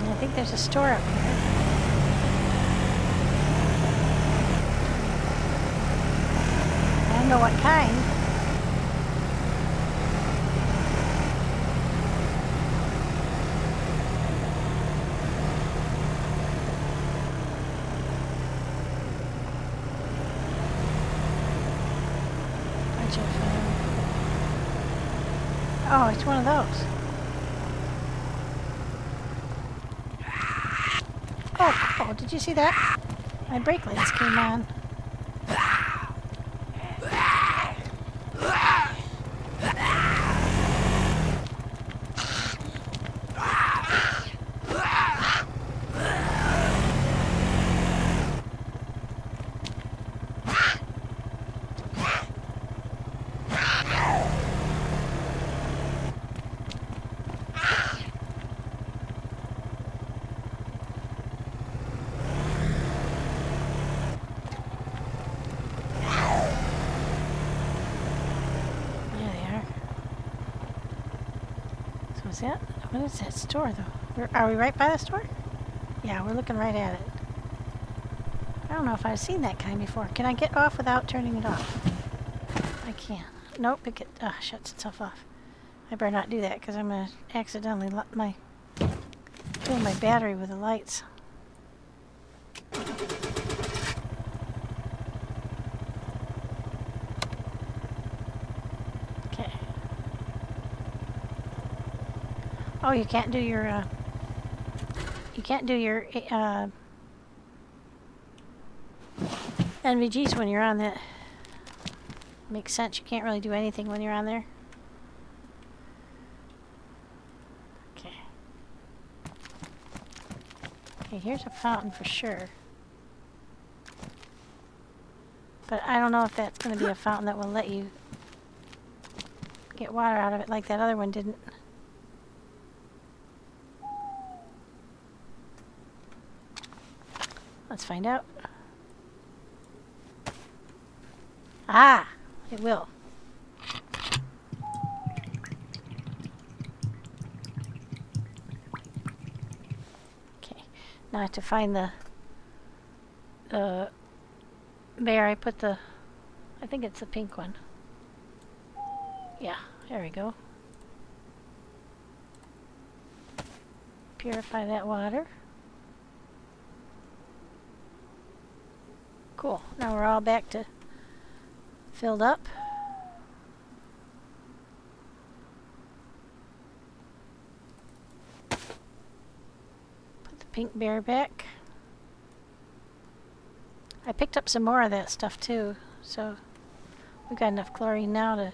I think there's a store up here. I don't know what kind. Bunch of, oh, it's one of those. Oh, did you see that? My brake lights came on. Is that? What is that store, though? Are we right by the store? Yeah, we're looking right at it. I don't know if I've seen that kind before. Can I get off without turning it off? I can't. Nope, it shuts itself off. I better not do that because I'm going to accidentally fill my battery with the lights. Okay. Oh, you can't do your NVGs when you're on that. Makes sense. You can't really do anything when you're on there. Okay. Okay, here's a fountain for sure. But I don't know if that's going to be a fountain that will let you get water out of it like that other one didn't. Let's find out. Ah, it will. Okay, now I have to find the bear, I put the, I think it's the pink one. Yeah, there we go. Purify that water. Cool. Now we're all back to filled up. Put the pink bear back. I picked up some more of that stuff too, so we've got enough chlorine now to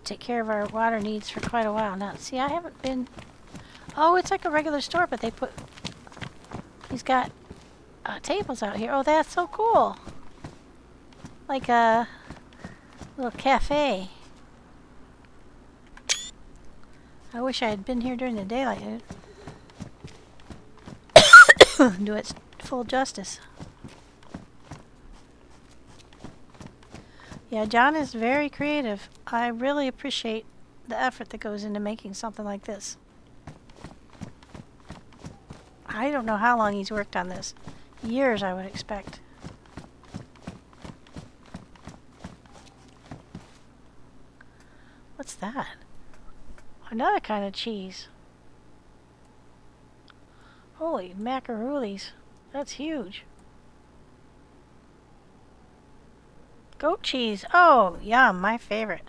take care of our water needs for quite a while now. See, I haven't been... Oh, it's like a regular store, but they put... He's got tables out here. Oh, that's so cool. Like a little cafe. I wish I had been here during the daylight. Do it full justice. Yeah, John is very creative. I really appreciate the effort that goes into making something like this. I don't know how long he's worked on this. Years, I would expect. What's that? Another kind of cheese. Holy macaroonies. That's huge. Goat cheese. Oh, yum. My favorite.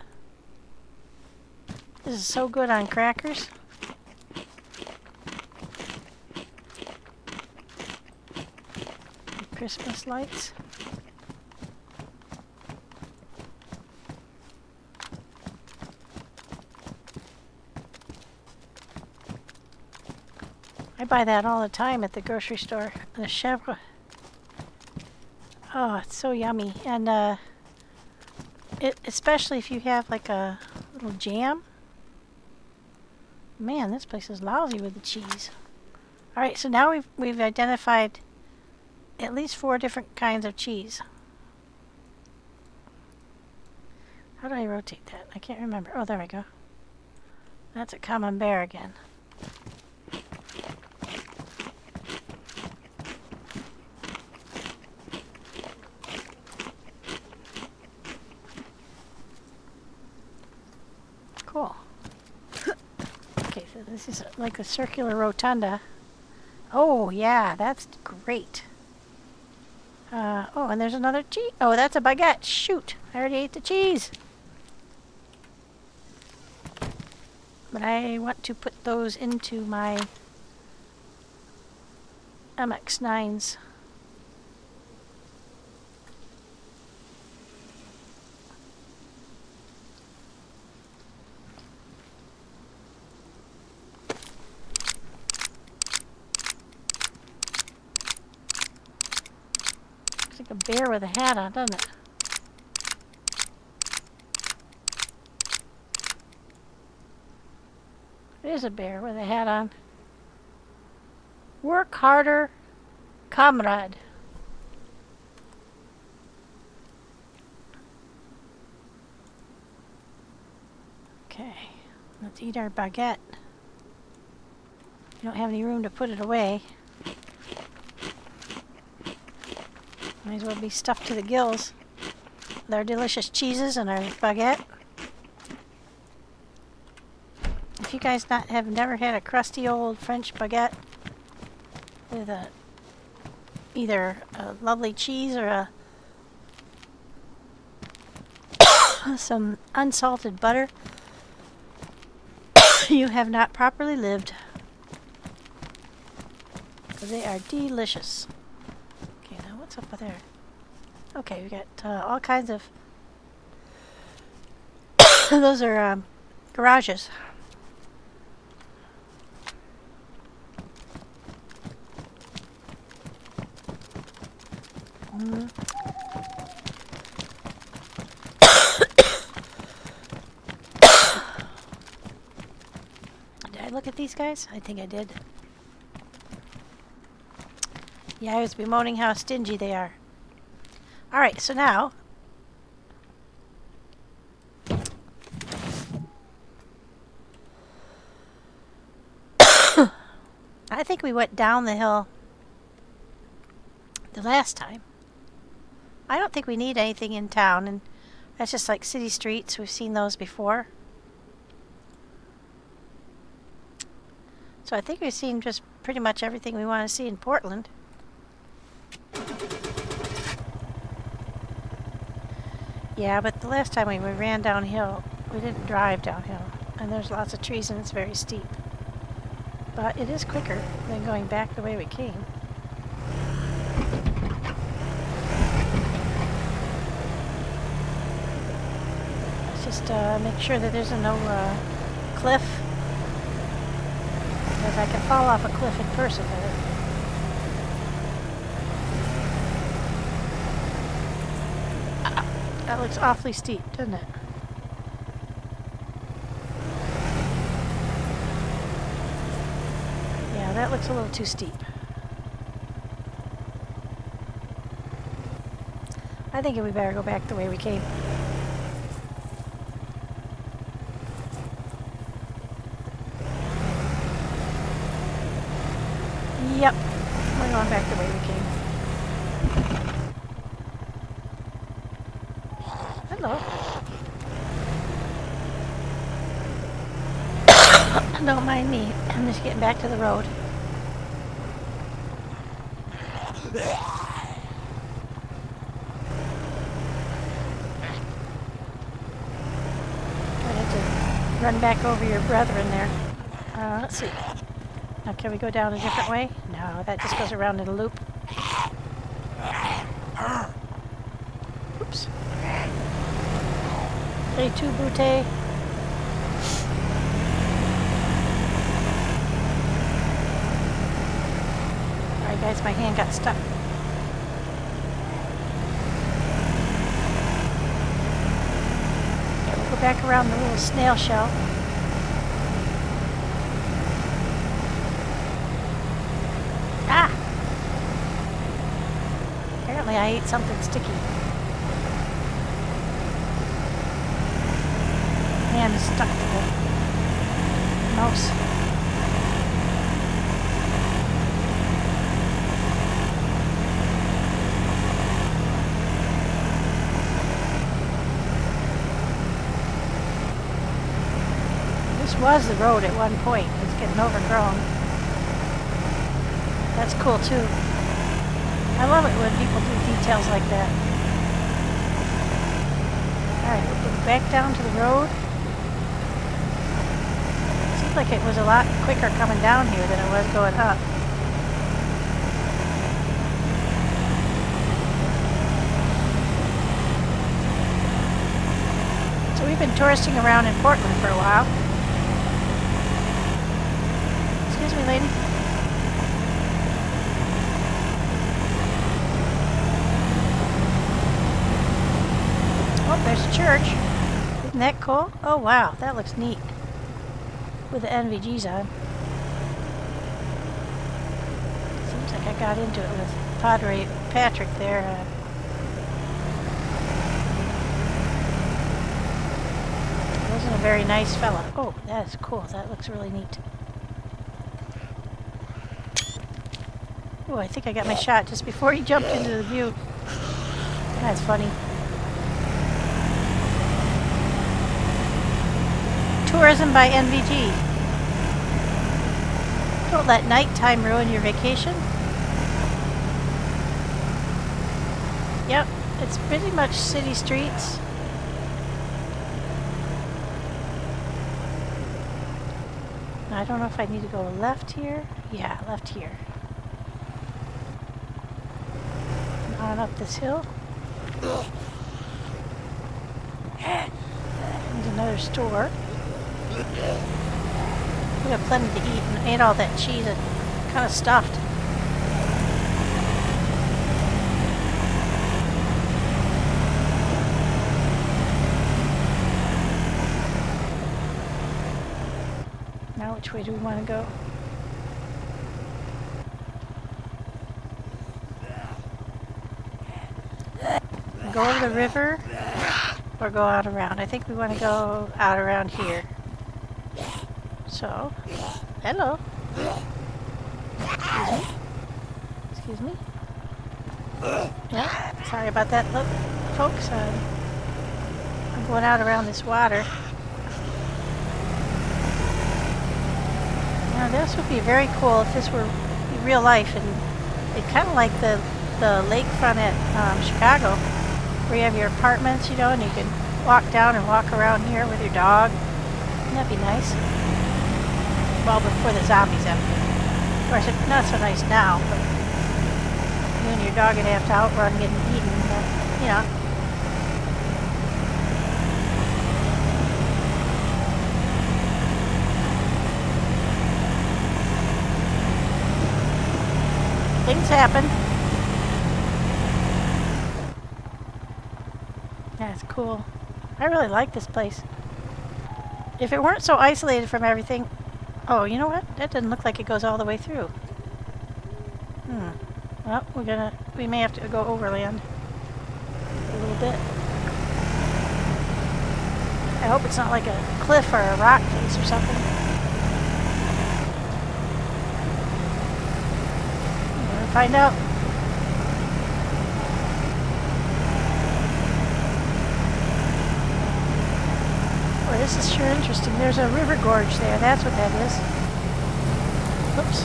This is so good on crackers. Christmas lights. I buy that all the time at the grocery store. The chèvre. Oh, it's so yummy. And especially if you have like a little jam. Man, this place is lousy with the cheese. All right, so now we've identified at least 4 different kinds of cheese. How do I rotate that? I can't remember. Oh, there we go. That's a camembert again. Cool. Okay, so this is like a circular rotunda. Oh, yeah, that's great. Oh, and there's another cheese. Oh, that's a baguette. Shoot, I already ate the cheese. But I want to put those into my MX9s. Looks like a bear with a hat on, doesn't it? It is a bear with a hat on. Work harder, comrade. Okay, let's eat our baguette. We don't have any room to put it away. Might as well be stuffed to the gills with our delicious cheeses and our baguette. If you guys have never had a crusty old French baguette with either a lovely cheese or some unsalted butter, you have not properly lived. Because they are delicious. Okay, now what's up there? Okay, we got all kinds of... Those are garages. Did I look at these guys? I think I did. Yeah, I was bemoaning how stingy they are. Alright, so now... I think we went down the hill the last time. I don't think we need anything in town, and that's just like city streets. We've seen those before. So I think we've seen just pretty much everything we want to see in Portland. Yeah, but the last time we ran downhill, we didn't drive downhill, and there's lots of trees and it's very steep. But it is quicker than going back the way we came. Let's just make sure that there's no cliff, because I can fall off a cliff in person there. That looks awfully steep, doesn't it? Yeah, that looks a little too steep. I think we better go back the way we came. Yep, we're going back the way we came. Hello. Don't mind me. I'm just getting back to the road. I had to run back over your brethren there. Let's see. Now, can we go down a different way? No, that just goes around in a loop. Oops. Hey, tu Butte. Alright guys, my hand got stuck. Okay, we'll go back around the little snail shell. Ah! Apparently I ate something sticky. Hand is stuck to the mouse. This was the road at one point. It's getting overgrown. That's cool too. I love it when people do details like that. Alright, we'll go back down to the road. Seems like it was a lot quicker coming down here than it was going up. So we've been touristing around in Portland for a while. Excuse me, lady. Oh, there's a church. Isn't that cool? Oh, wow. That looks neat. With the NVGs on. Seems like I got into it with Padre Patrick there. He wasn't a very nice fella. Oh, that is cool. That looks really neat. Oh, I think I got my shot just before he jumped into the view. That's funny. Tourism by NVG. Don't let nighttime ruin your vacation. Yep, it's pretty much city streets. I don't know if I need to go left here. Yeah, left here. And on up this hill. There's another store. We got plenty to eat and ate all that cheese and kind of stuffed. Now which way do we want to go? Go over the river or go out around? I think we want to go out around here. So, hello. Excuse me. Excuse me. Yeah, sorry about that, look, folks. I'm going out around this water. Now this would be very cool if this were real life, and it's kind of like the lakefront at Chicago, where you have your apartments, you know, and you can walk down and walk around here with your dog. Wouldn't that be nice? Well, before the zombies have. Of course, it's not so nice now, but you and your dog would have to outrun getting eaten, but, you know. Things happen. That's cool. I really like this place. If it weren't so isolated from everything... Oh, you know what? That doesn't look like it goes all the way through. Well, we may have to go overland a little bit. I hope it's not like a cliff or a rock face or something. We're gonna find out. Boy, this is sure interesting. There's a river gorge there. That's what that is. Oops.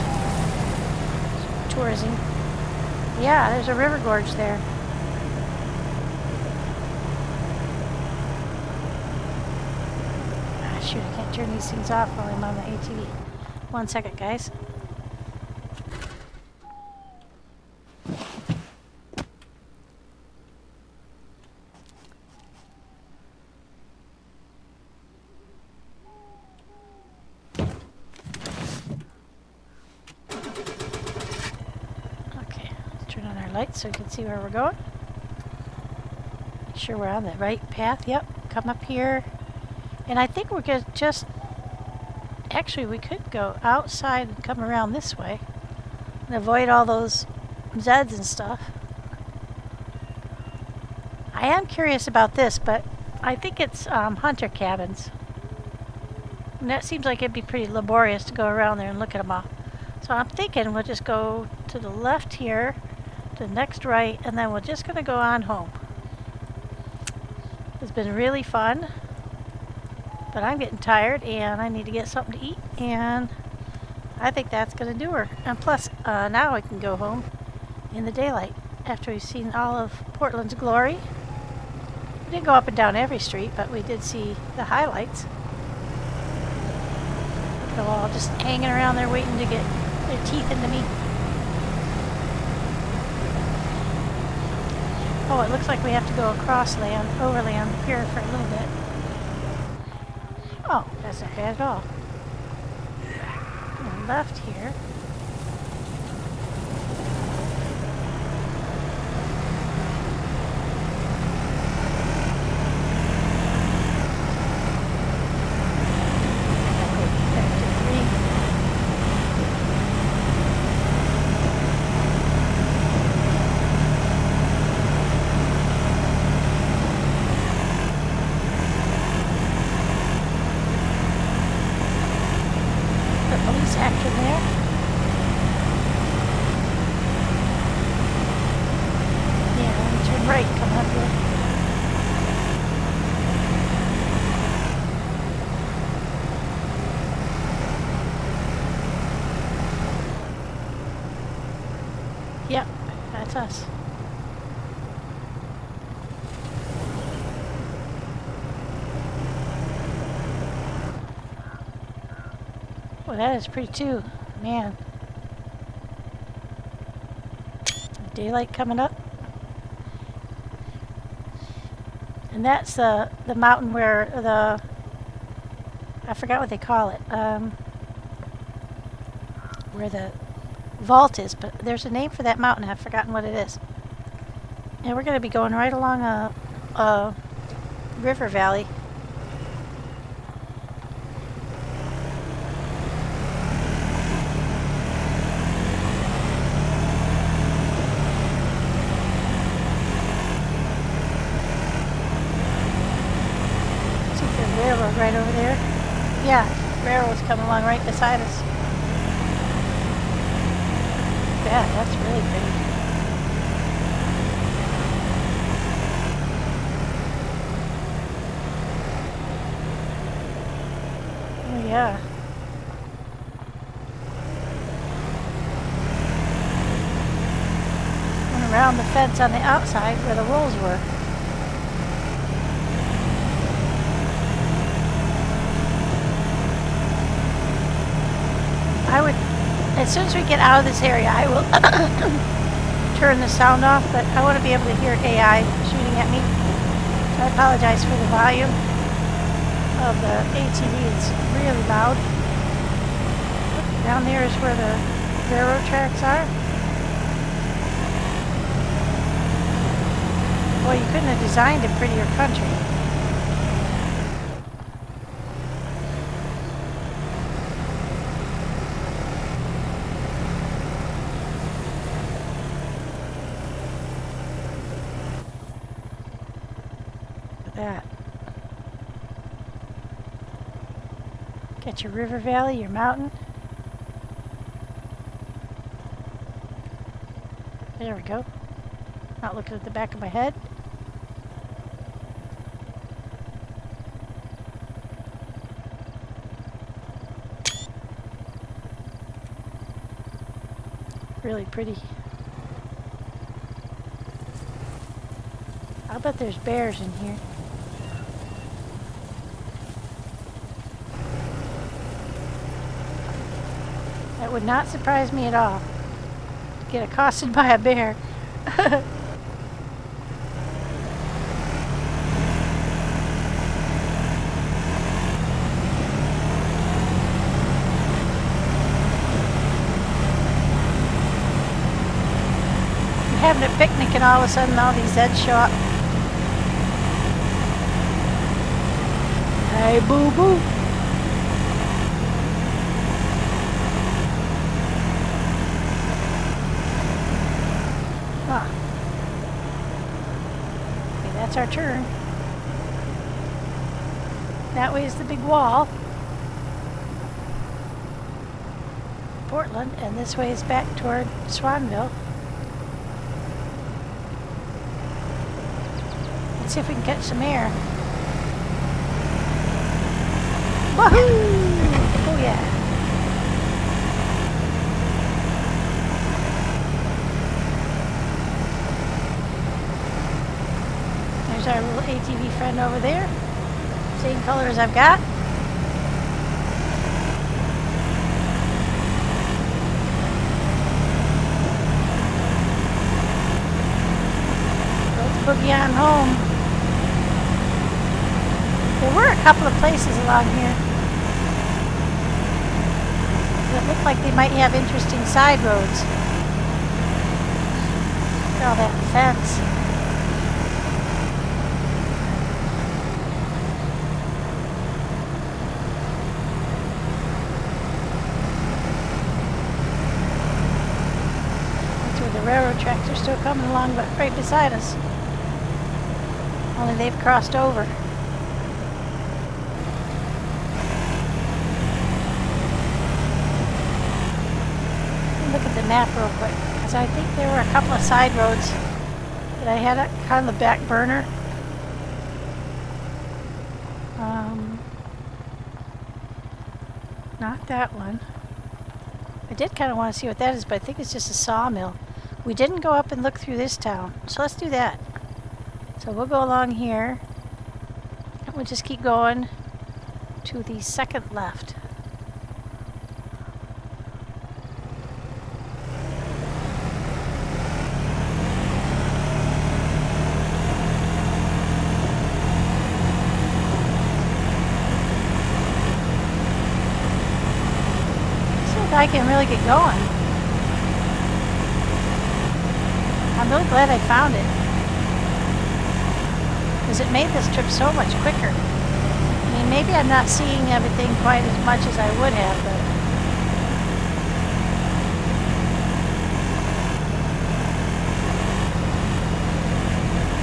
Tourism. Yeah, there's a river gorge there. Ah, shoot, I can't turn these things off while I'm on the ATV. 1 second, guys. So we can see where we're going. Make sure we're on the right path. Yep, come up here. And I think we're gonna just... Actually, we could go outside and come around this way. And avoid all those Zeds and stuff. I am curious about this, but I think it's hunter cabins. And that seems like it'd be pretty laborious to go around there and look at them all. So I'm thinking we'll just go to the left here, the next right, and then we're just going to go on home. It's been really fun, but I'm getting tired and I need to get something to eat, and I think that's going to do her. And plus, now I can go home in the daylight after we've seen all of Portland's glory. We didn't go up and down every street, but we did see the highlights. Look at them all just hanging around there waiting to get their teeth into me. Oh, it looks like we have to go across land, overland here for a little bit. Oh, that's not bad at all. And left here. Yep, that's us. Well, that is pretty too, man. Daylight coming up. And that's the mountain where I forgot what they call it, where the vault is, but there's a name for that mountain. I've forgotten what it is. And we're going to be going right along a river valley. See the railroad right over there? Yeah, railroad's coming along right beside us. Yeah, that's really pretty. yeah. Went around the fence on the outside where the wolves were. I would, as soon as we get out of this area, I will turn the sound off, but I want to be able to hear AI shooting at me. So I apologize for the volume of the ATV. It's really loud. Down there is where the railroad tracks are. Boy, you couldn't have designed a prettier country. That. Got your river valley, your mountain. There we go. Not looking at the back of my head. Really pretty. I'll bet there's bears in here. That would not surprise me at all. Get accosted by a bear. You're having a picnic and all of a sudden all these Zeds show up. Hey, boo-boo. Huh. Okay, that's our turn. That way is the big wall. Portland, and this way is back toward Swanville. Let's see if we can catch some air. Woohoo! Oh yeah. There's our little ATV friend over there. Same color as I've got. Let's boogie on home. There were a couple of places along here that looked like they might have interesting side roads. Look at all that fence. That's where the railroad tracks are still coming along, but right beside us. Only they've crossed over. Look at the map real quick, because I think there were a couple of side roads that I had kind of the back burner. Not that one. I did kind of want to see what that is, but I think it's just a sawmill. We didn't go up and look through this town, so let's do that. So we'll go along here, and we'll just keep going to the second left. I can really get going. I'm really glad I found it, because it made this trip so much quicker. I mean, maybe I'm not seeing everything quite as much as I would have, but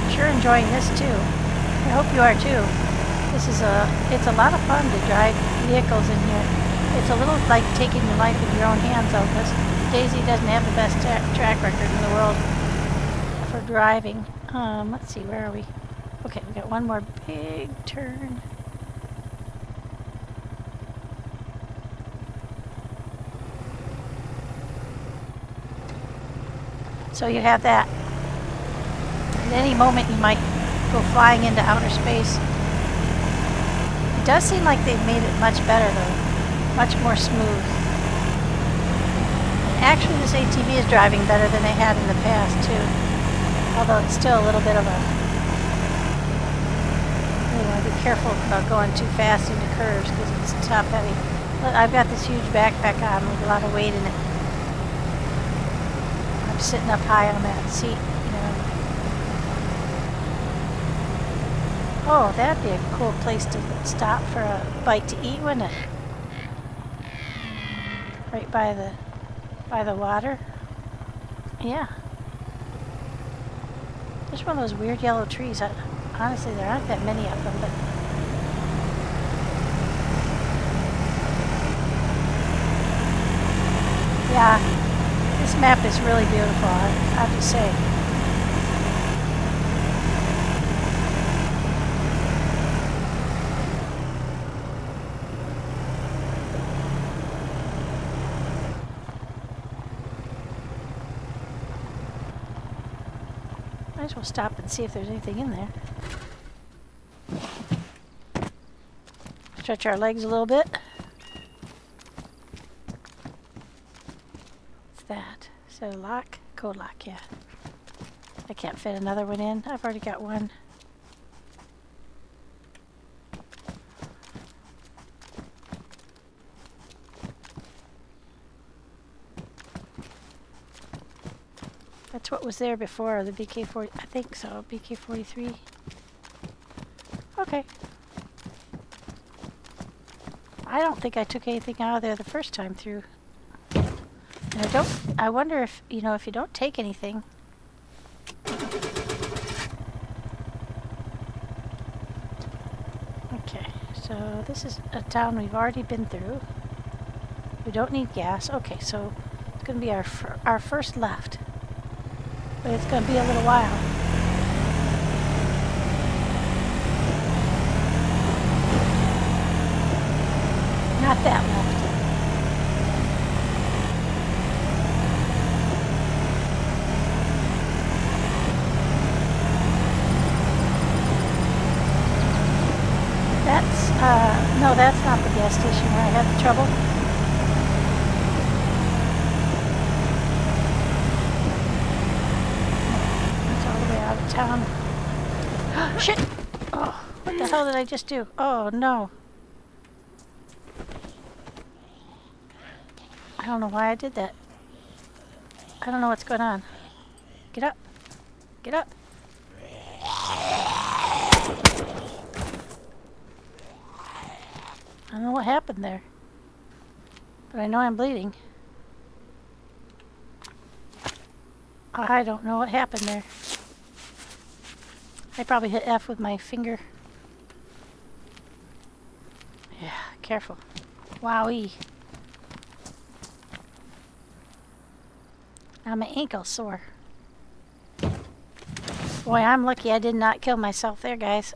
I'm sure enjoying this too. I hope you are too. It's a lot of fun to drive vehicles in here. It's a little like taking your life in your own hands, though, because DayZ doesn't have the best track record in the world for driving. Let's see, where are we? Okay, we got one more big turn. So you have that. At any moment you might go flying into outer space. It does seem like they've made it much better though. Much more smooth. And actually this ATV is driving better than they had in the past too. Although it's still a little bit of a... You want to be careful about going too fast into curves because it's top heavy. But I've got this huge backpack on with a lot of weight in it. I'm sitting up high on that seat, you know. Oh, that'd be a cool place to stop for a bite to eat, wouldn't it? Right by the water. Yeah. There's one of those weird yellow trees. Honestly, there aren't that many of them, but... Yeah, this map is really beautiful, I have to say. Might as well stop and see if there's anything in there. Stretch our legs a little bit. What's that? Is that a lock? Code lock, yeah. I can't fit another one in. I've already got one. That's what was there before, the BK-40, I think so, BK-43. Okay. I don't think I took anything out of there the first time through. And I wonder if, you know, if you don't take anything. Okay, so this is a town we've already been through. We don't need gas. Okay, so it's going to be our first left. But it's going to be a little while. Not that left. No, that's not the gas station where I had the trouble. That's all the way out of town. Shit! Oh, what the hell did I just do? Oh, no. I don't know why I did that. I don't know what's going on. Get up. Get up. I don't know what happened there. But I know I'm bleeding. I don't know what happened there. I probably hit F with my finger. Yeah, careful. Wowee. Now my ankle's sore. Boy, I'm lucky I did not kill myself there, guys.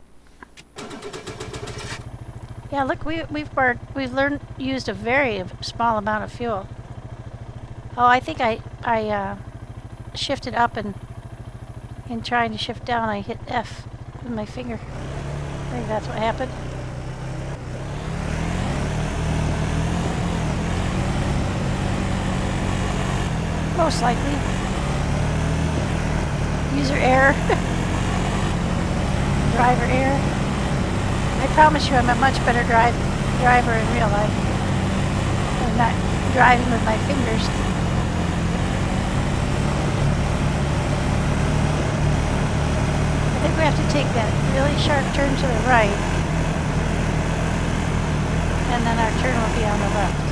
Yeah, look, we've used a very small amount of fuel. Oh, I think I shifted up and in trying to shift down, I hit F with my finger. I think that's what happened. Most likely. User error. Driver error. I promise you I'm a much better driver in real life. I'm not driving with my fingers. I think we have to take that really sharp turn to the right. And then our turn will be on the left.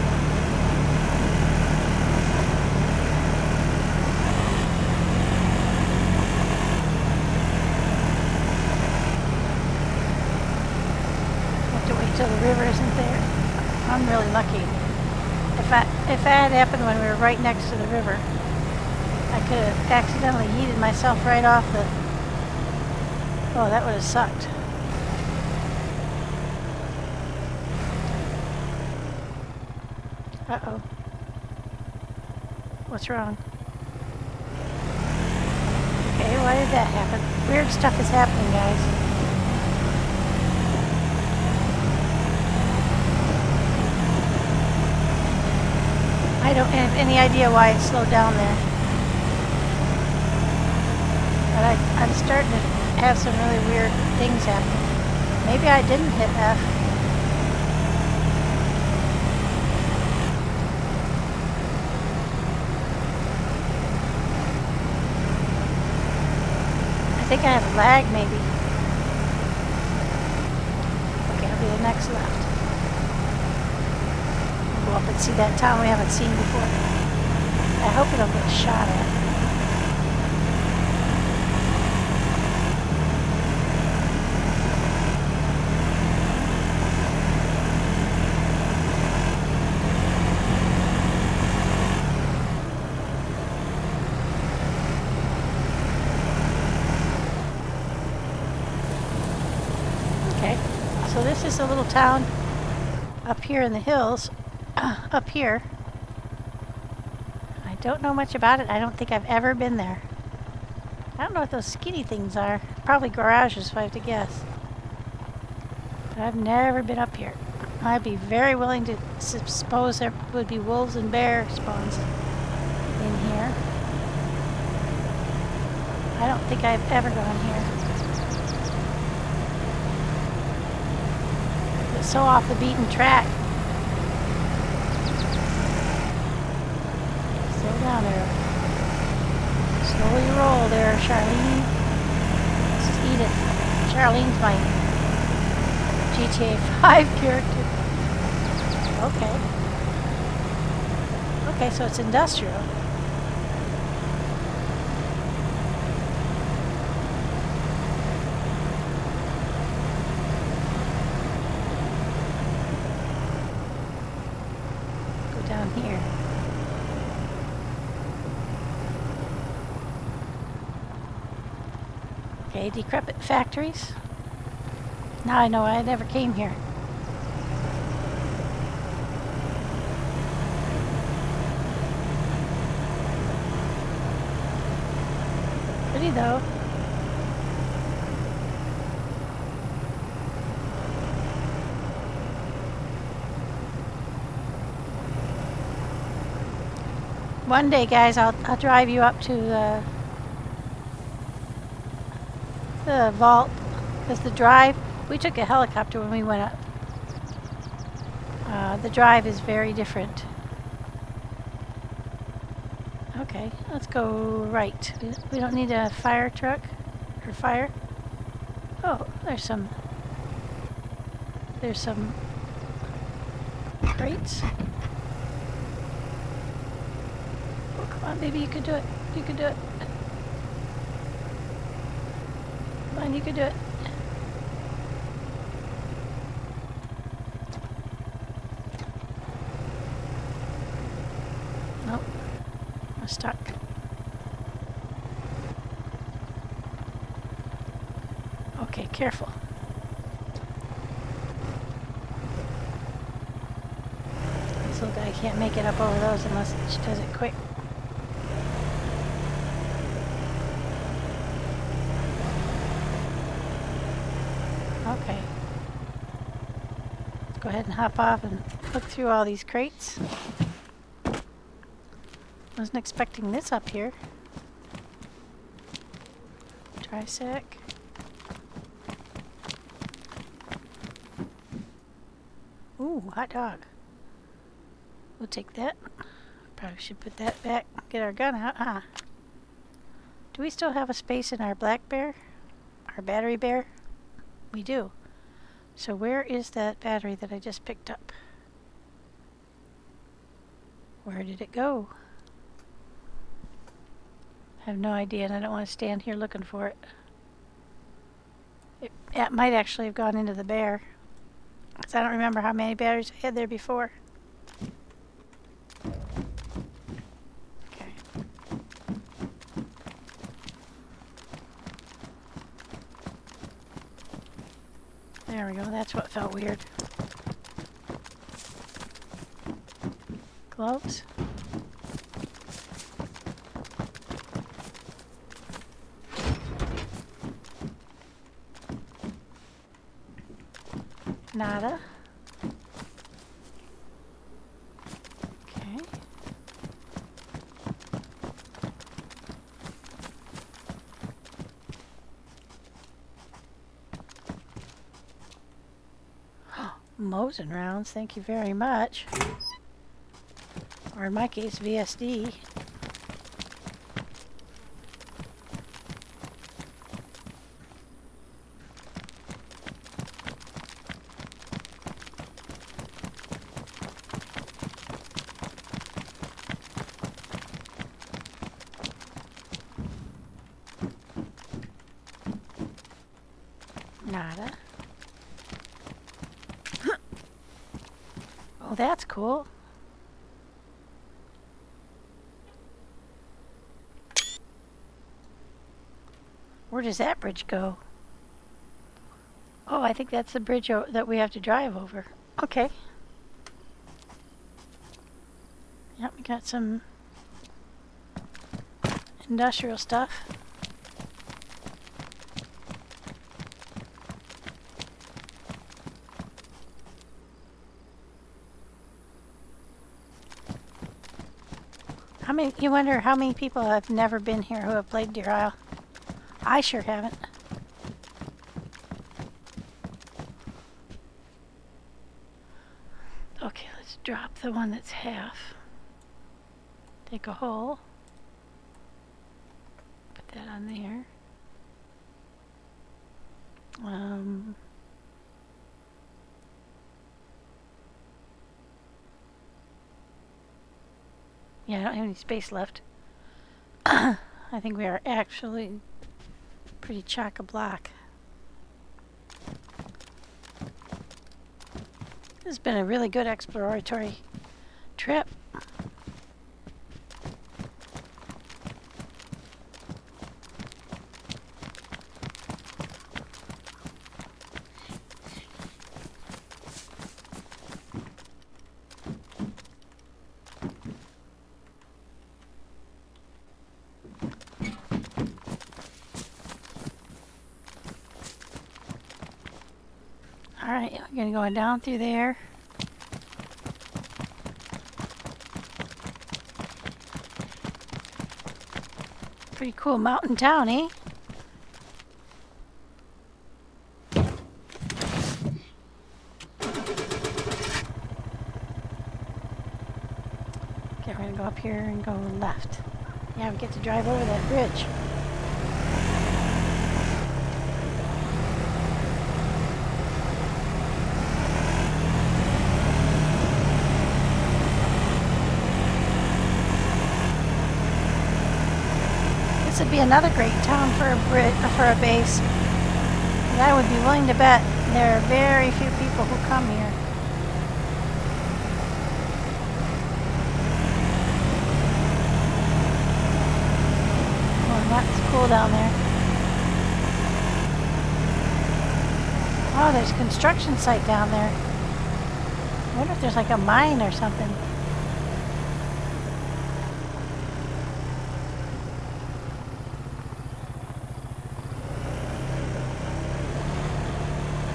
Till the river isn't there. I'm really lucky. If that had happened when we were right next to the river, I could have accidentally yeeted myself right off the... Oh, that would have sucked. Uh-oh. What's wrong? Okay, why did that happen? Weird stuff is happening, guys. I don't have any idea why it slowed down there. But I'm starting to have some really weird things happening. Maybe I didn't hit F. I think I have a lag, maybe. Okay, I'll be the next left. We'll go up and see that town we haven't seen before. I hope we don't get shot at. So this is a little town up here in the hills, up here. I don't know much about it. I don't think I've ever been there. I don't know what those skinny things are. Probably garages, if I have to guess. But I've never been up here. I'd be very willing to suppose there would be wolves and bear spawns in here. I don't think I've ever gone here. So off the beaten track. Slow down there. Slowly roll there, Charlene. This is Edith. Charlene's my GTA 5 character. Okay. Okay, so it's industrial. Here. Okay, decrepit factories. Now I know I never came here. Pretty though. One day, guys, I'll drive you up to the vault, because the drive, we took a helicopter when we went up. The drive is very different. Okay, let's go right. We don't need a fire truck or fire. Oh, there's some crates. Come on, baby, you can do it. You can do it. Come on, you can do it. Nope. I'm stuck. Okay, careful. This little guy can't make it up over those unless she does it quick. Okay. Let's go ahead and hop off and look through all these crates. Wasn't expecting this up here. Trisec. Ooh, hot dog. We'll take that. Probably should put that back. Get our gun out, huh? Do we still have a space in our black bear? Our battery bear? We do. So where is that battery that I just picked up? Where did it go? I have no idea, and I don't want to stand here looking for it. It might actually have gone into the bear, because I don't remember how many batteries I had there before. Okay. There we go, that's what felt weird. Gloves. Nada. Okay. Mosin rounds, thank you very much. Or in my case, VSD. Nada. Oh, that's cool. Where does that bridge go? Oh, I think that's the bridge that we have to drive over. Okay. Yep, we got some industrial stuff. You wonder how many people have never been here who have played DeerIsle? I sure haven't. Okay, let's drop the one that's half. Take a hole. Put that on there. Yeah, I don't have any space left. I think we are actually pretty chock-a-block. This has been a really good exploratory trip. Alright, we're going to go down through there. Pretty cool mountain town, eh? Okay, we're going to go up here and go left. Yeah, we get to drive over that bridge. This would be another great town for a base. And I would be willing to bet there are very few people who come here. Oh, that's cool down there. Oh, there's a construction site down there. I wonder if there's like a mine or something.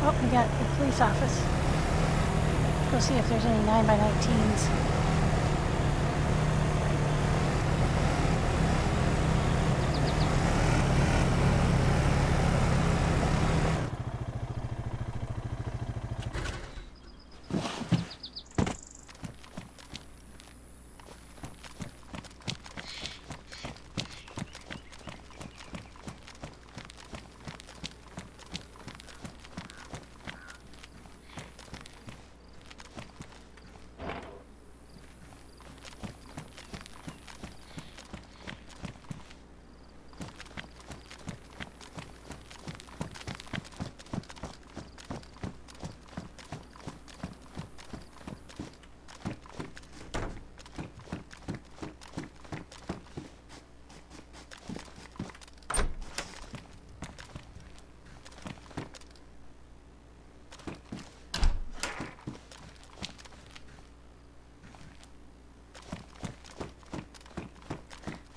Oh, we got the police office. Let's go see if there's any 9x19s.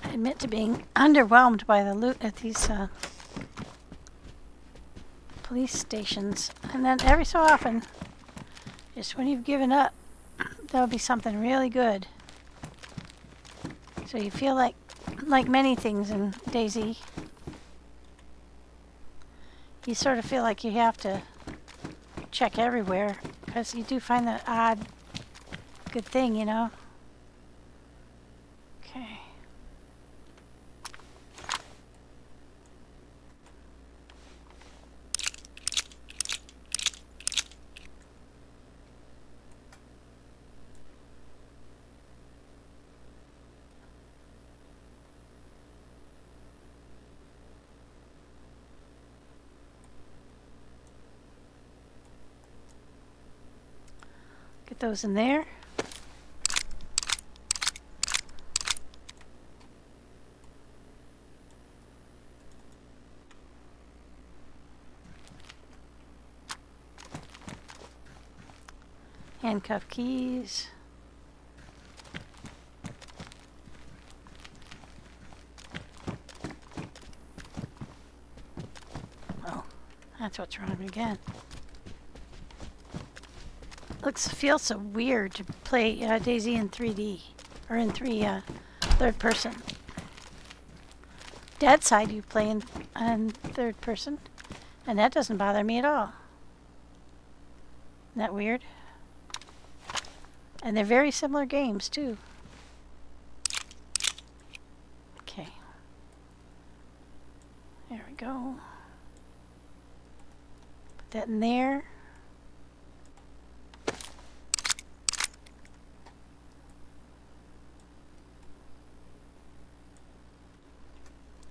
I admit to being underwhelmed by the loot at these police stations. And then every so often, Just when you've given up, there'll be something really good. So you feel like many things in DayZ, you sort of feel like you have to check everywhere because you do find that odd good thing, you know? Okay. Get those in there. Handcuff keys. Oh, that's what's wrong again. Feels so weird to play DayZ in 3D or in third person. Dead Side you play in third person, and that doesn't bother me at all. Isn't that weird? And they're very similar games too. Okay. There we go. Put that in there.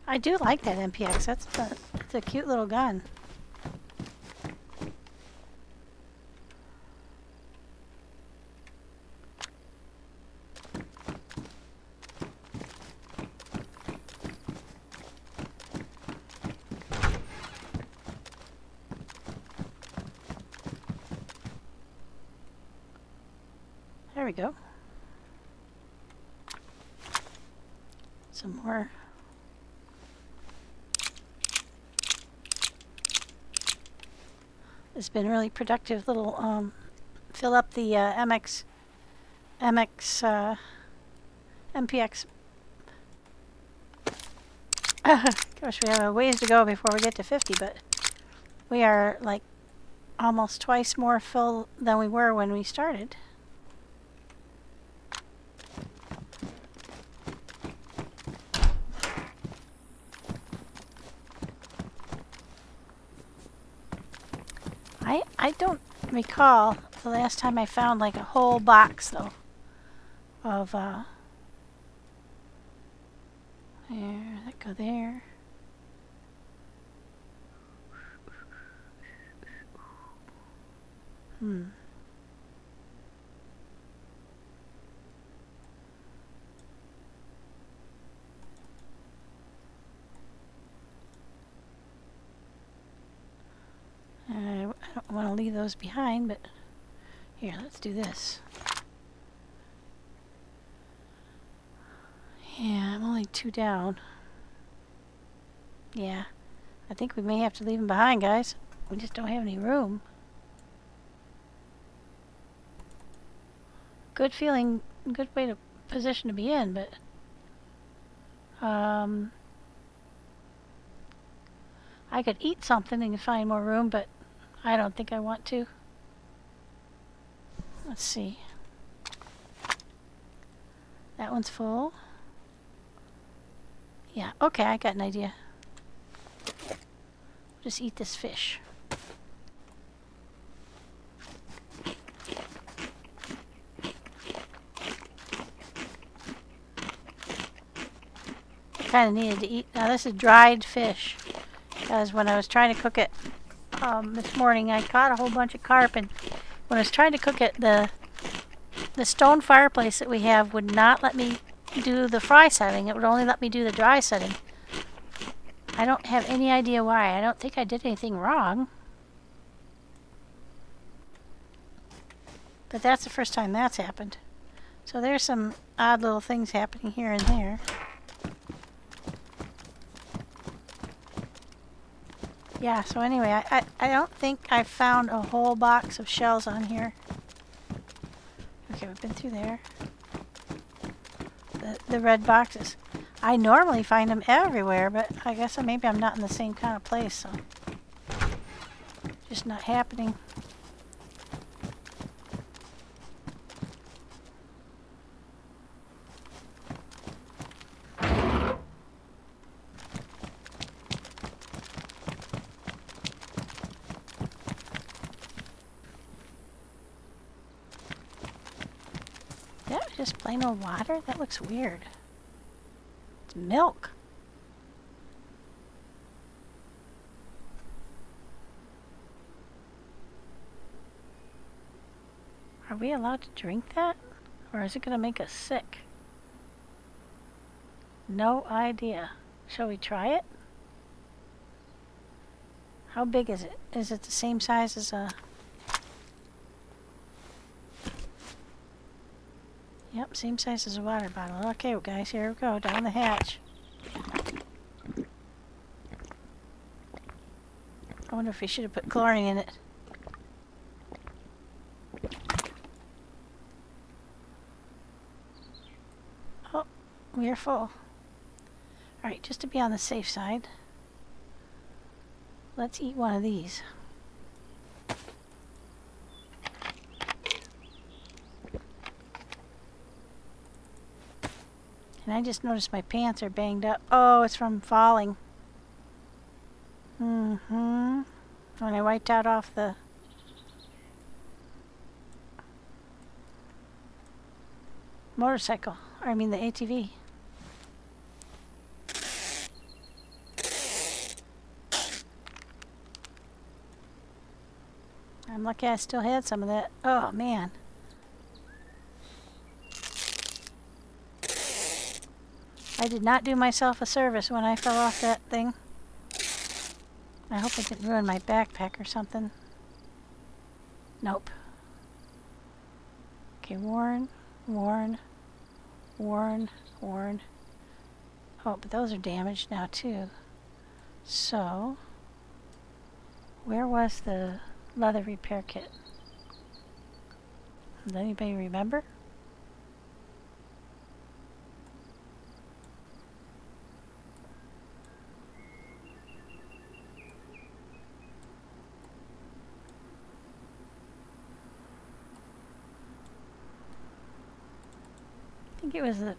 I do like that MPX. That's a cute little gun. There we go. Some more. It's been really productive little fill up the MPX. Gosh, we have a ways to go before we get to 50, but we are like almost twice more full than we were when we started. I don't recall the last time I found like a whole box though of there, that go there. I don't want to leave those behind, but here, let's do this. Yeah, I'm only 2 down. Yeah, I think we may have to leave them behind, guys. We just don't have any room. Good feeling, good way to position to be in, but I could eat something and find more room, but I don't think I want to. Let's see. That one's full. Yeah, okay, I got an idea. Just eat this fish. Kind of needed to eat. Now this is dried fish, because when I was trying to cook it this morning, I caught a whole bunch of carp, and when I was trying to cook it, the stone fireplace that we have would not let me do the fry setting. It would only let me do the dry setting. I don't have any idea why. I don't think I did anything wrong. But that's the first time that's happened. So there's some odd little things happening here and there. Yeah, so anyway, I don't think I found a whole box of shells on here. Okay, we've been through there. The red boxes. I normally find them everywhere, but I guess maybe I'm not in the same kind of place, so just not happening. That was just plain old water? That looks weird. It's milk. Are we allowed to drink that? Or is it going to make us sick? No idea. Shall we try it? How big is it? Is it the same size as a... Yep, same size as a water bottle. Okay, guys, here we go. Down the hatch. I wonder if we should have put chlorine in it. Oh, we are full. Alright, just to be on the safe side, let's eat one of these. And I just noticed my pants are banged up. Oh, it's from falling. When I wiped out off the... motorcycle. I mean the ATV. I'm lucky I still had some of that. Oh, man. I did not do myself a service when I fell off that thing. I hope I didn't ruin my backpack or something. Nope. Okay, Warren. Oh, but those are damaged now too. So, where was the leather repair kit? Does anybody remember? I think it was the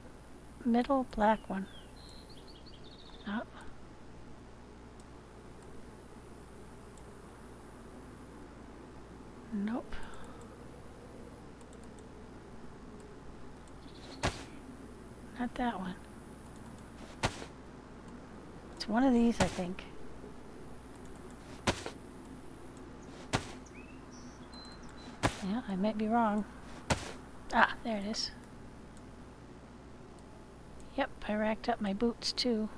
middle black one. Oh. Nope. Not that one. It's one of these, I think. Yeah, I might be wrong. Ah, there it is. Yep, I racked up my boots too.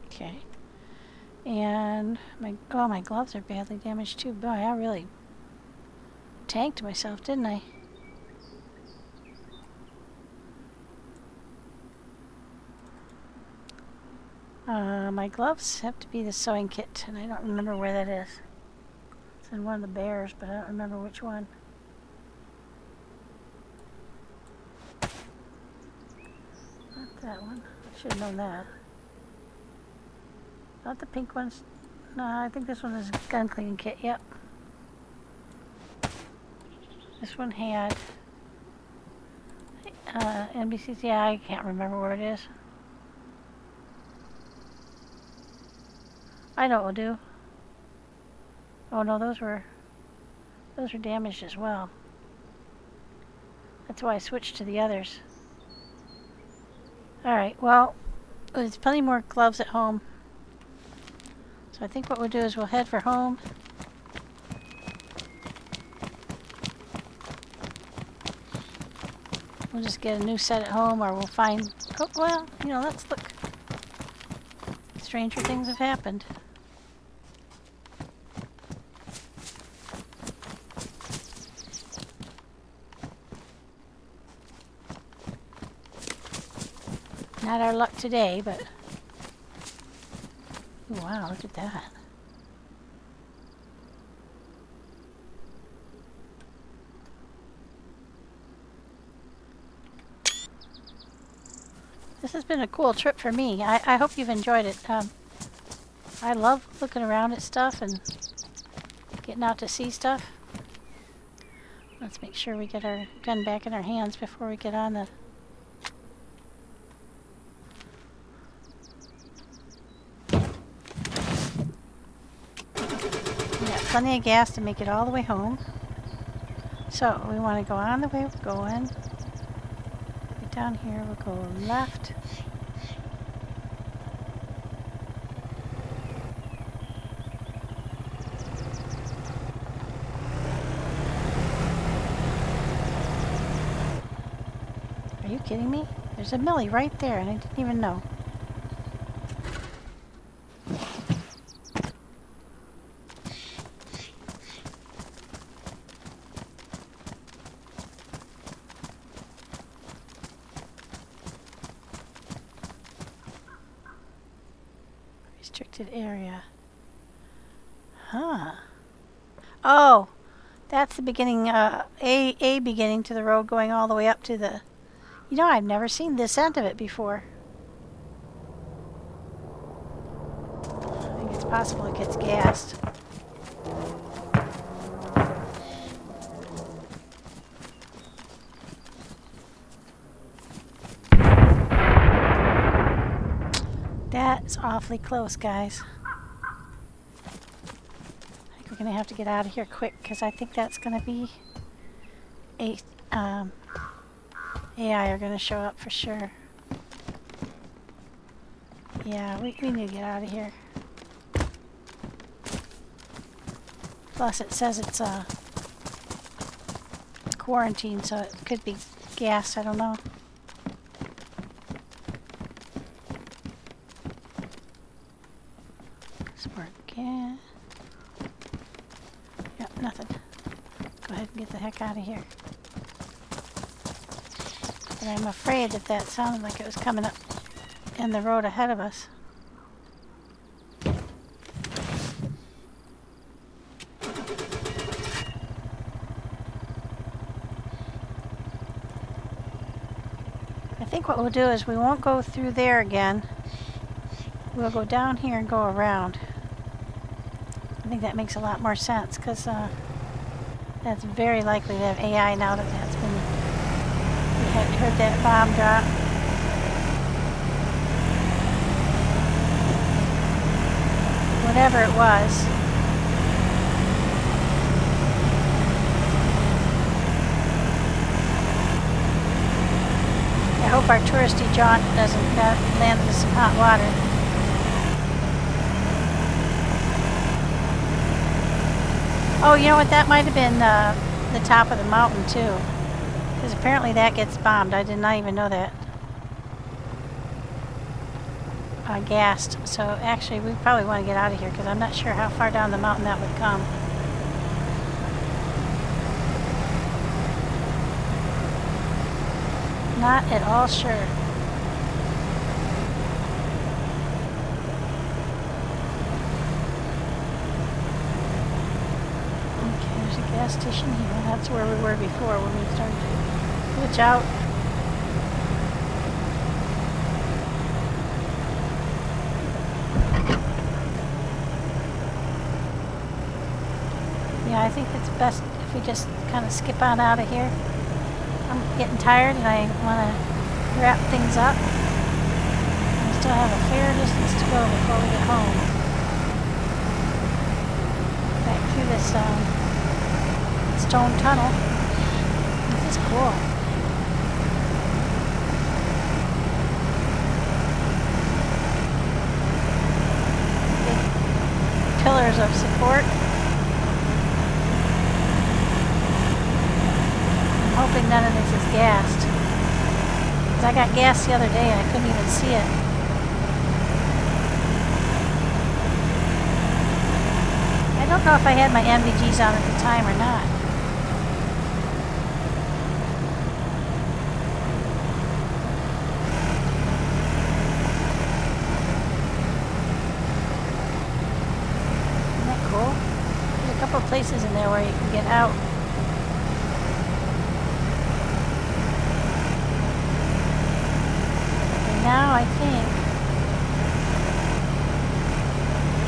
Okay. And my gloves are badly damaged too. Boy, I really tanked myself, didn't I? My gloves have to be the sewing kit, and I don't remember where that is. It's in one of the bears, but I don't remember which one. Not that one. I should have known that. Not the pink ones. No, I think this one is a gun cleaning kit. Yep. This one had NBC's. Yeah, I can't remember where it is. I know what we'll do. Oh no, those were damaged as well. That's why I switched to the others. Alright, well, there's plenty more gloves at home. So I think what we'll do is we'll head for home. We'll just get a new set at home, or we'll find... Oh, well, you know, let's look. Stranger things have happened. Not our luck today, but Wow, look at that. This has been a cool trip for me. I hope you've enjoyed it. I love looking around at stuff and getting out to see stuff. Let's make sure we get our gun back in our hands before we get on the... We got plenty of gas to make it all the way home. So we want to go on the way we're going. Get down here, we'll go left. Are you kidding me? There's a Millie right there and I didn't even know. Restricted area. Huh. Oh, that's the beginning, a beginning to the road going all the way up to the... You know, I've never seen this end of it before. I think it's possible it gets gassed. That's awfully close, guys. I think we're gonna have to get out of here quick because I think that's gonna be a AI are gonna show up for sure. Yeah, we need to get out of here. Plus it says it's quarantine, so it could be gas, I don't know. Smart gas. Yep, nothing. Go ahead and get the heck out of here. But I'm afraid that that sounded like it was coming up in the road ahead of us. I think what we'll do is we won't go through there again. We'll go down here and go around. I think that makes a lot more sense because that's very likely to have AI now that that's been... We had heard that bomb drop. Whatever it was. I hope our touristy jaunt doesn't land in some hot water. Oh, you know what? That might have been the top of the mountain too. Because apparently that gets bombed. I did not even know that. Gassed. So actually we probably want to get out of here because I'm not sure how far down the mountain that would come. Not at all sure. Okay, there's a gas station here. That's where we were before when we started to glitch out. Yeah, I think it's best if we just kind of skip on out of here. I'm getting tired and I want to wrap things up. We still have a fair distance to go before we get home. Back through this stone tunnel. This is cool. Big pillars of support. Hoping none of this is gassed. Because I got gas the other day and I couldn't even see it. I don't know if I had my MVGs on at the time or not. places in there where you can get out. Okay, now I think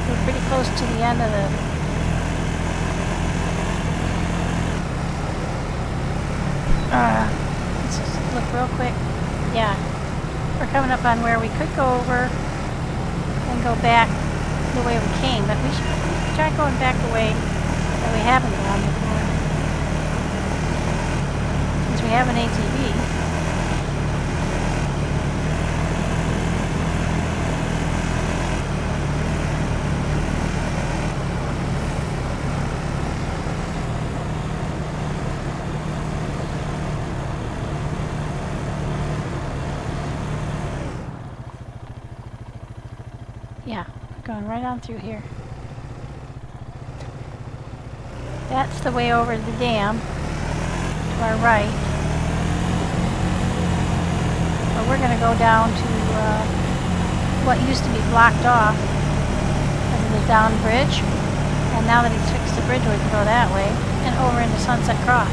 we're pretty close to the end of the... let's just look real quick. Yeah, we're coming up on where we could go over and go back the way we came, but we should try going back the way that we haven't gone before. Since we have an ATV. Yeah, we're going right on through here. That's the way over the dam to our right. But we're going to go down to what used to be blocked off as the down bridge. And now that he's fixed the bridge, we can go that way and over into Sunset Cross.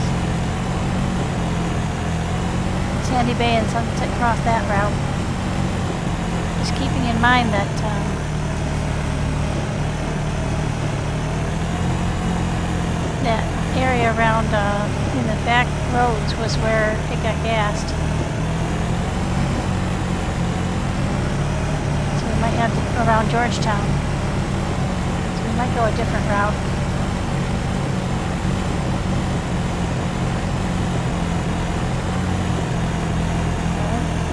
Sandy Bay and Sunset Cross, that route. Just keeping in mind that that area around in the back roads was where it got gassed. So we might have to go around Georgetown. So we might go a different route.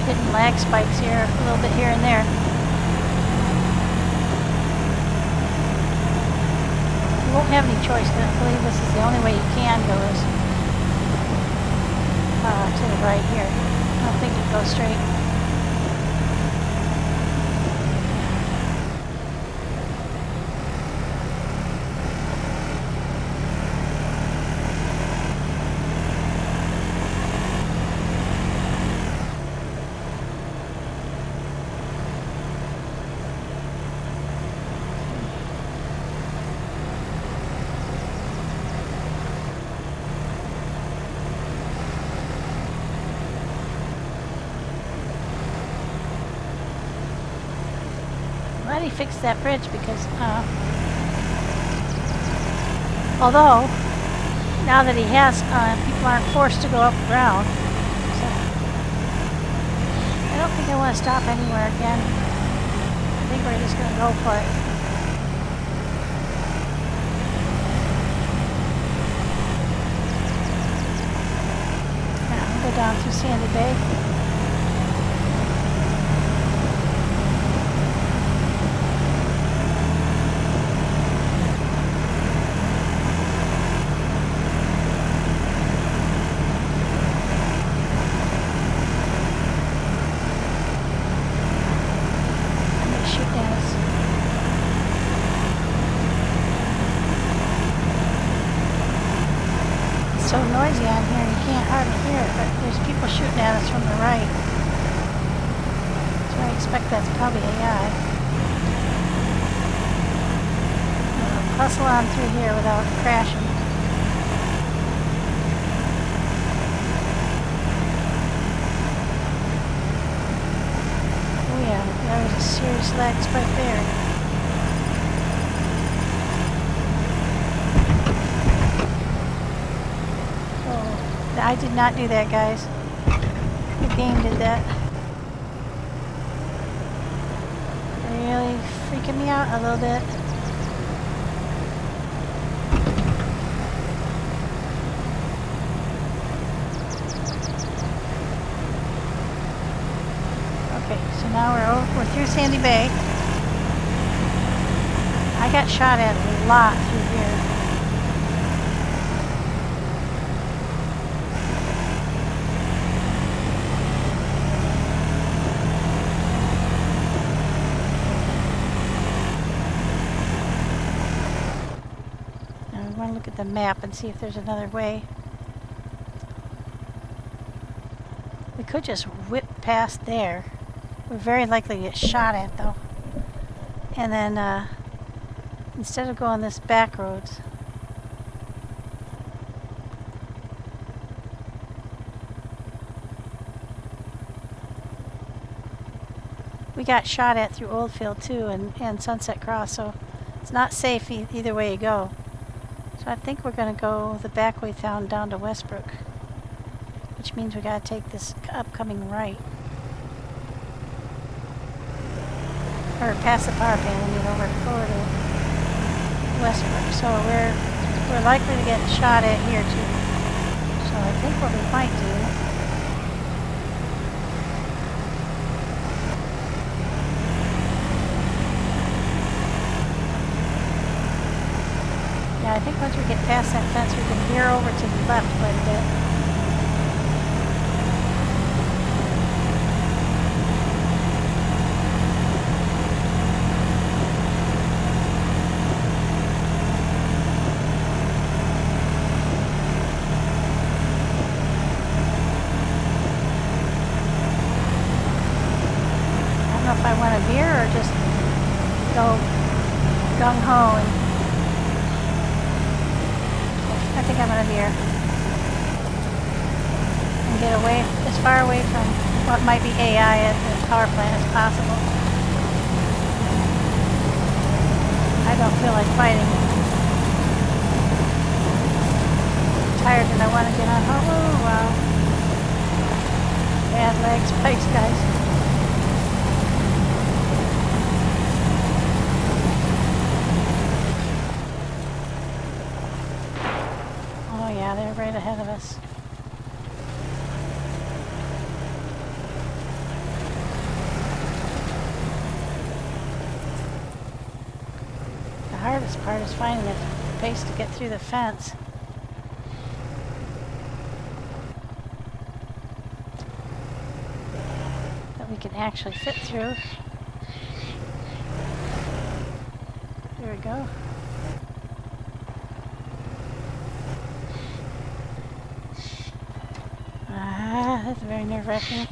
Hitting lag spikes here, a little bit here and there. You won't have any choice, but I believe this is the only way you can go is to the right here. I don't think it goes straight. Glad he fixed that bridge because, although, now that he has, people aren't forced to go up around. So, I don't think I want to stop anywhere again. I think we're just going to go for it. Yeah, I'll go down through Sandy Bay. So noisy on here, you can't hardly hear it, but there's people shooting at us from the right. So I expect that's probably AI. I'll hustle on through here without crashing. Oh yeah, there was a serious lag spike there. I did not do that, guys. The game did that. Really freaking me out a little bit. Okay, so now we're through Sandy Bay. I got shot at a lot through here. Look at the map and see if there's another way. We could just whip past there. We're very likely to get shot at though. And then instead of going this back roads, we got shot at through Oldfield too and Sunset Cross, so it's not safe either way you go. So I think we're going to go the back way down to Westbrook, which means we got to take this upcoming right. Or past the power plant and get over to Westbrook. So we're likely to get shot at here too. So I think what we might do, yeah, I think once we get past that fence we can veer over to the left quite a bit. If I want to veer or just go gung-ho and I think I'm going to veer and get away as far away from what might be AI at the power plant as possible. I don't feel like fighting. I'm tired and I want to get on. Oh wow. Bad leg spikes, guys. They're right ahead of us. The hardest part is finding a place to get through the fence. That we can actually fit through. There we go. That's very nerve-wracking.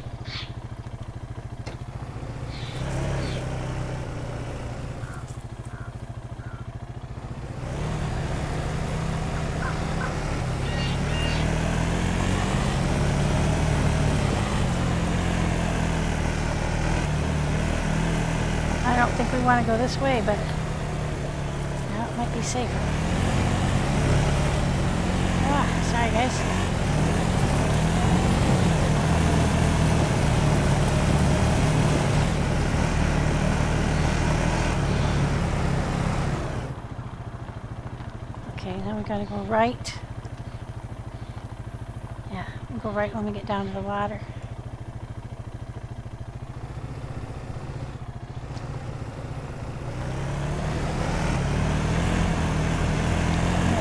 I don't think we want to go this way, but now it might be safer. Sorry guys. Okay, then we gotta go right. Yeah, we'll go right when we get down to the water.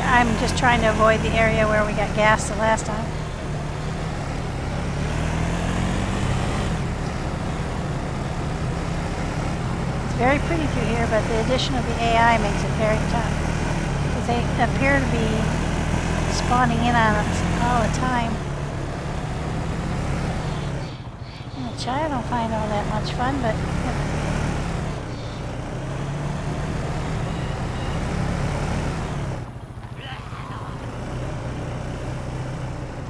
I'm just trying to avoid the area where we got gas the last time. It's very pretty through here, but the addition of the AI makes it very tough. They appear to be spawning in on us all the time. Which I don't find all that much fun, but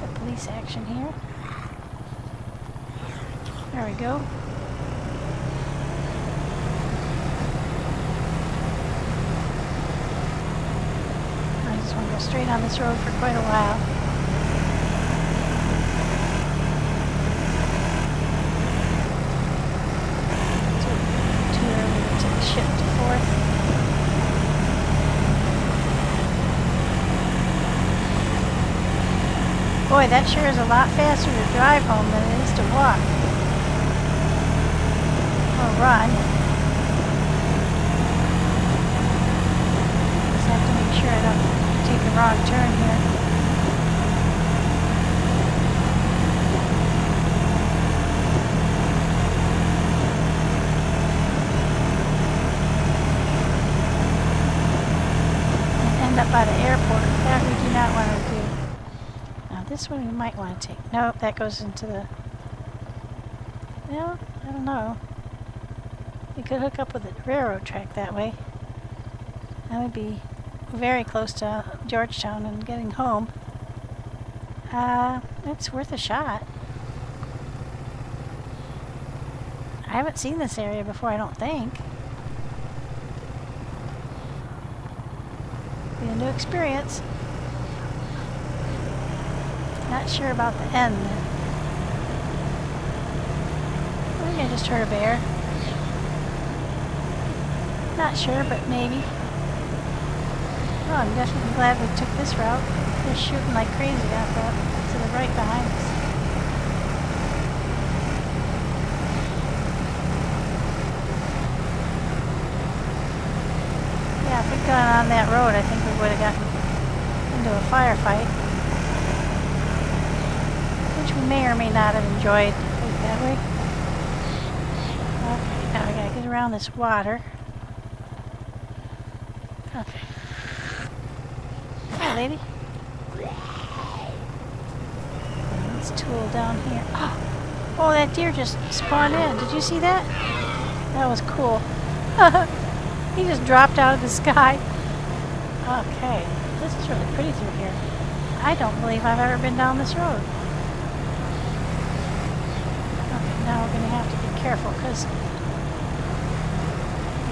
the police action here. There we go. Straight on this road for quite a while. Too early to take the shift to 4th. Boy, that sure is a lot faster to drive home than it is to walk. Or run. Just have to make sure I don't take a wrong turn here. And end up by the airport. That we do not want to do. Now this one we might want to take. Nope, that goes into the... Well, I don't know. We could hook up with the railroad track that way. That would be very close to Georgetown and getting home. It's worth a shot. I haven't seen this area before, I don't think. Be a new experience. Not sure about the end. I think I just heard a bear. Not sure, but maybe. Oh, I'm definitely glad we took this route. They're shooting like crazy out there to the right behind us. Yeah, if we'd gone on that road, I think we would have gotten into a firefight. Which we may or may not have enjoyed. Go that way. Okay, now I gotta get around this water. Okay. Hi, lady. Let's tool down here. Oh, that deer just spawned in. Did you see that? That was cool. He just dropped out of the sky. Okay, this is really pretty through here. I don't believe I've ever been down this road. Okay, now we're going to have to be careful because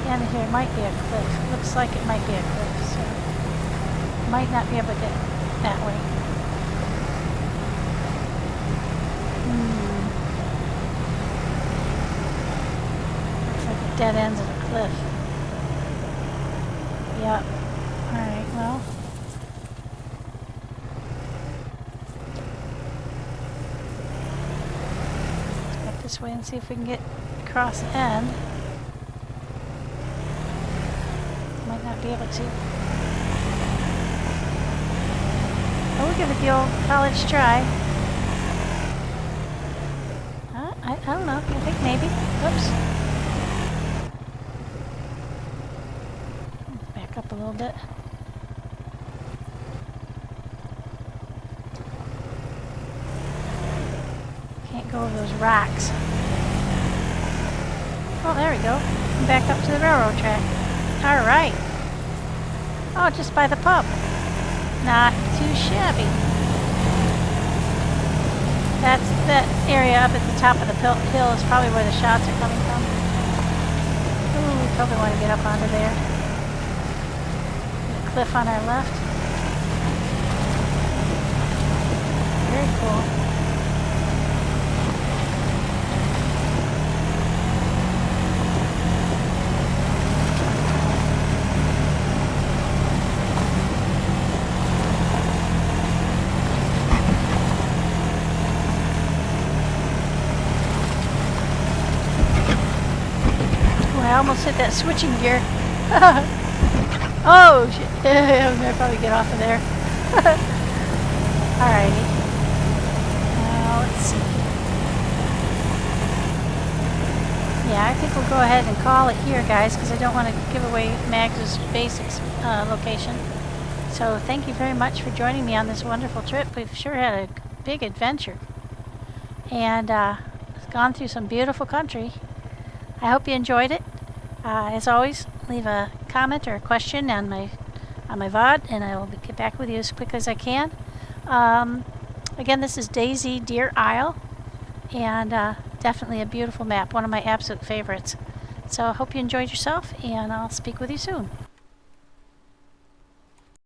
the end of here might be a cliff. Looks like it might be a cliff, so might not be able to get that way. Looks like it dead ends at a cliff. Yep. Alright, well. Let's go this way and see if we can get across the end. Might not be able to. Oh, we'll give it the old college try. I don't know. I think maybe. Oops. Back up a little bit. Can't go over those rocks. Oh, there we go. Back up to the railroad track. Alright. Oh, just by the pub. Not too shabby. That area up at the top of the hill is probably where the shots are coming from. Ooh, we probably want to get up onto there. The cliff on our left. Very cool. I almost hit that switching gear. Oh shit. I'm gonna probably get off of there. Alrighty. Now let's see. Yeah, I think we'll go ahead and call it here, guys, because I don't want to give away Mags's basics location. So thank you very much for joining me on this wonderful trip. We've sure had a big adventure. And gone through some beautiful country. I hope you enjoyed it. As always, leave a comment or a question on my VOD, and I will get back with you as quick as I can. Again, this is DayZ DeerIsle, and definitely a beautiful map, one of my absolute favorites. So I hope you enjoyed yourself, and I'll speak with you soon.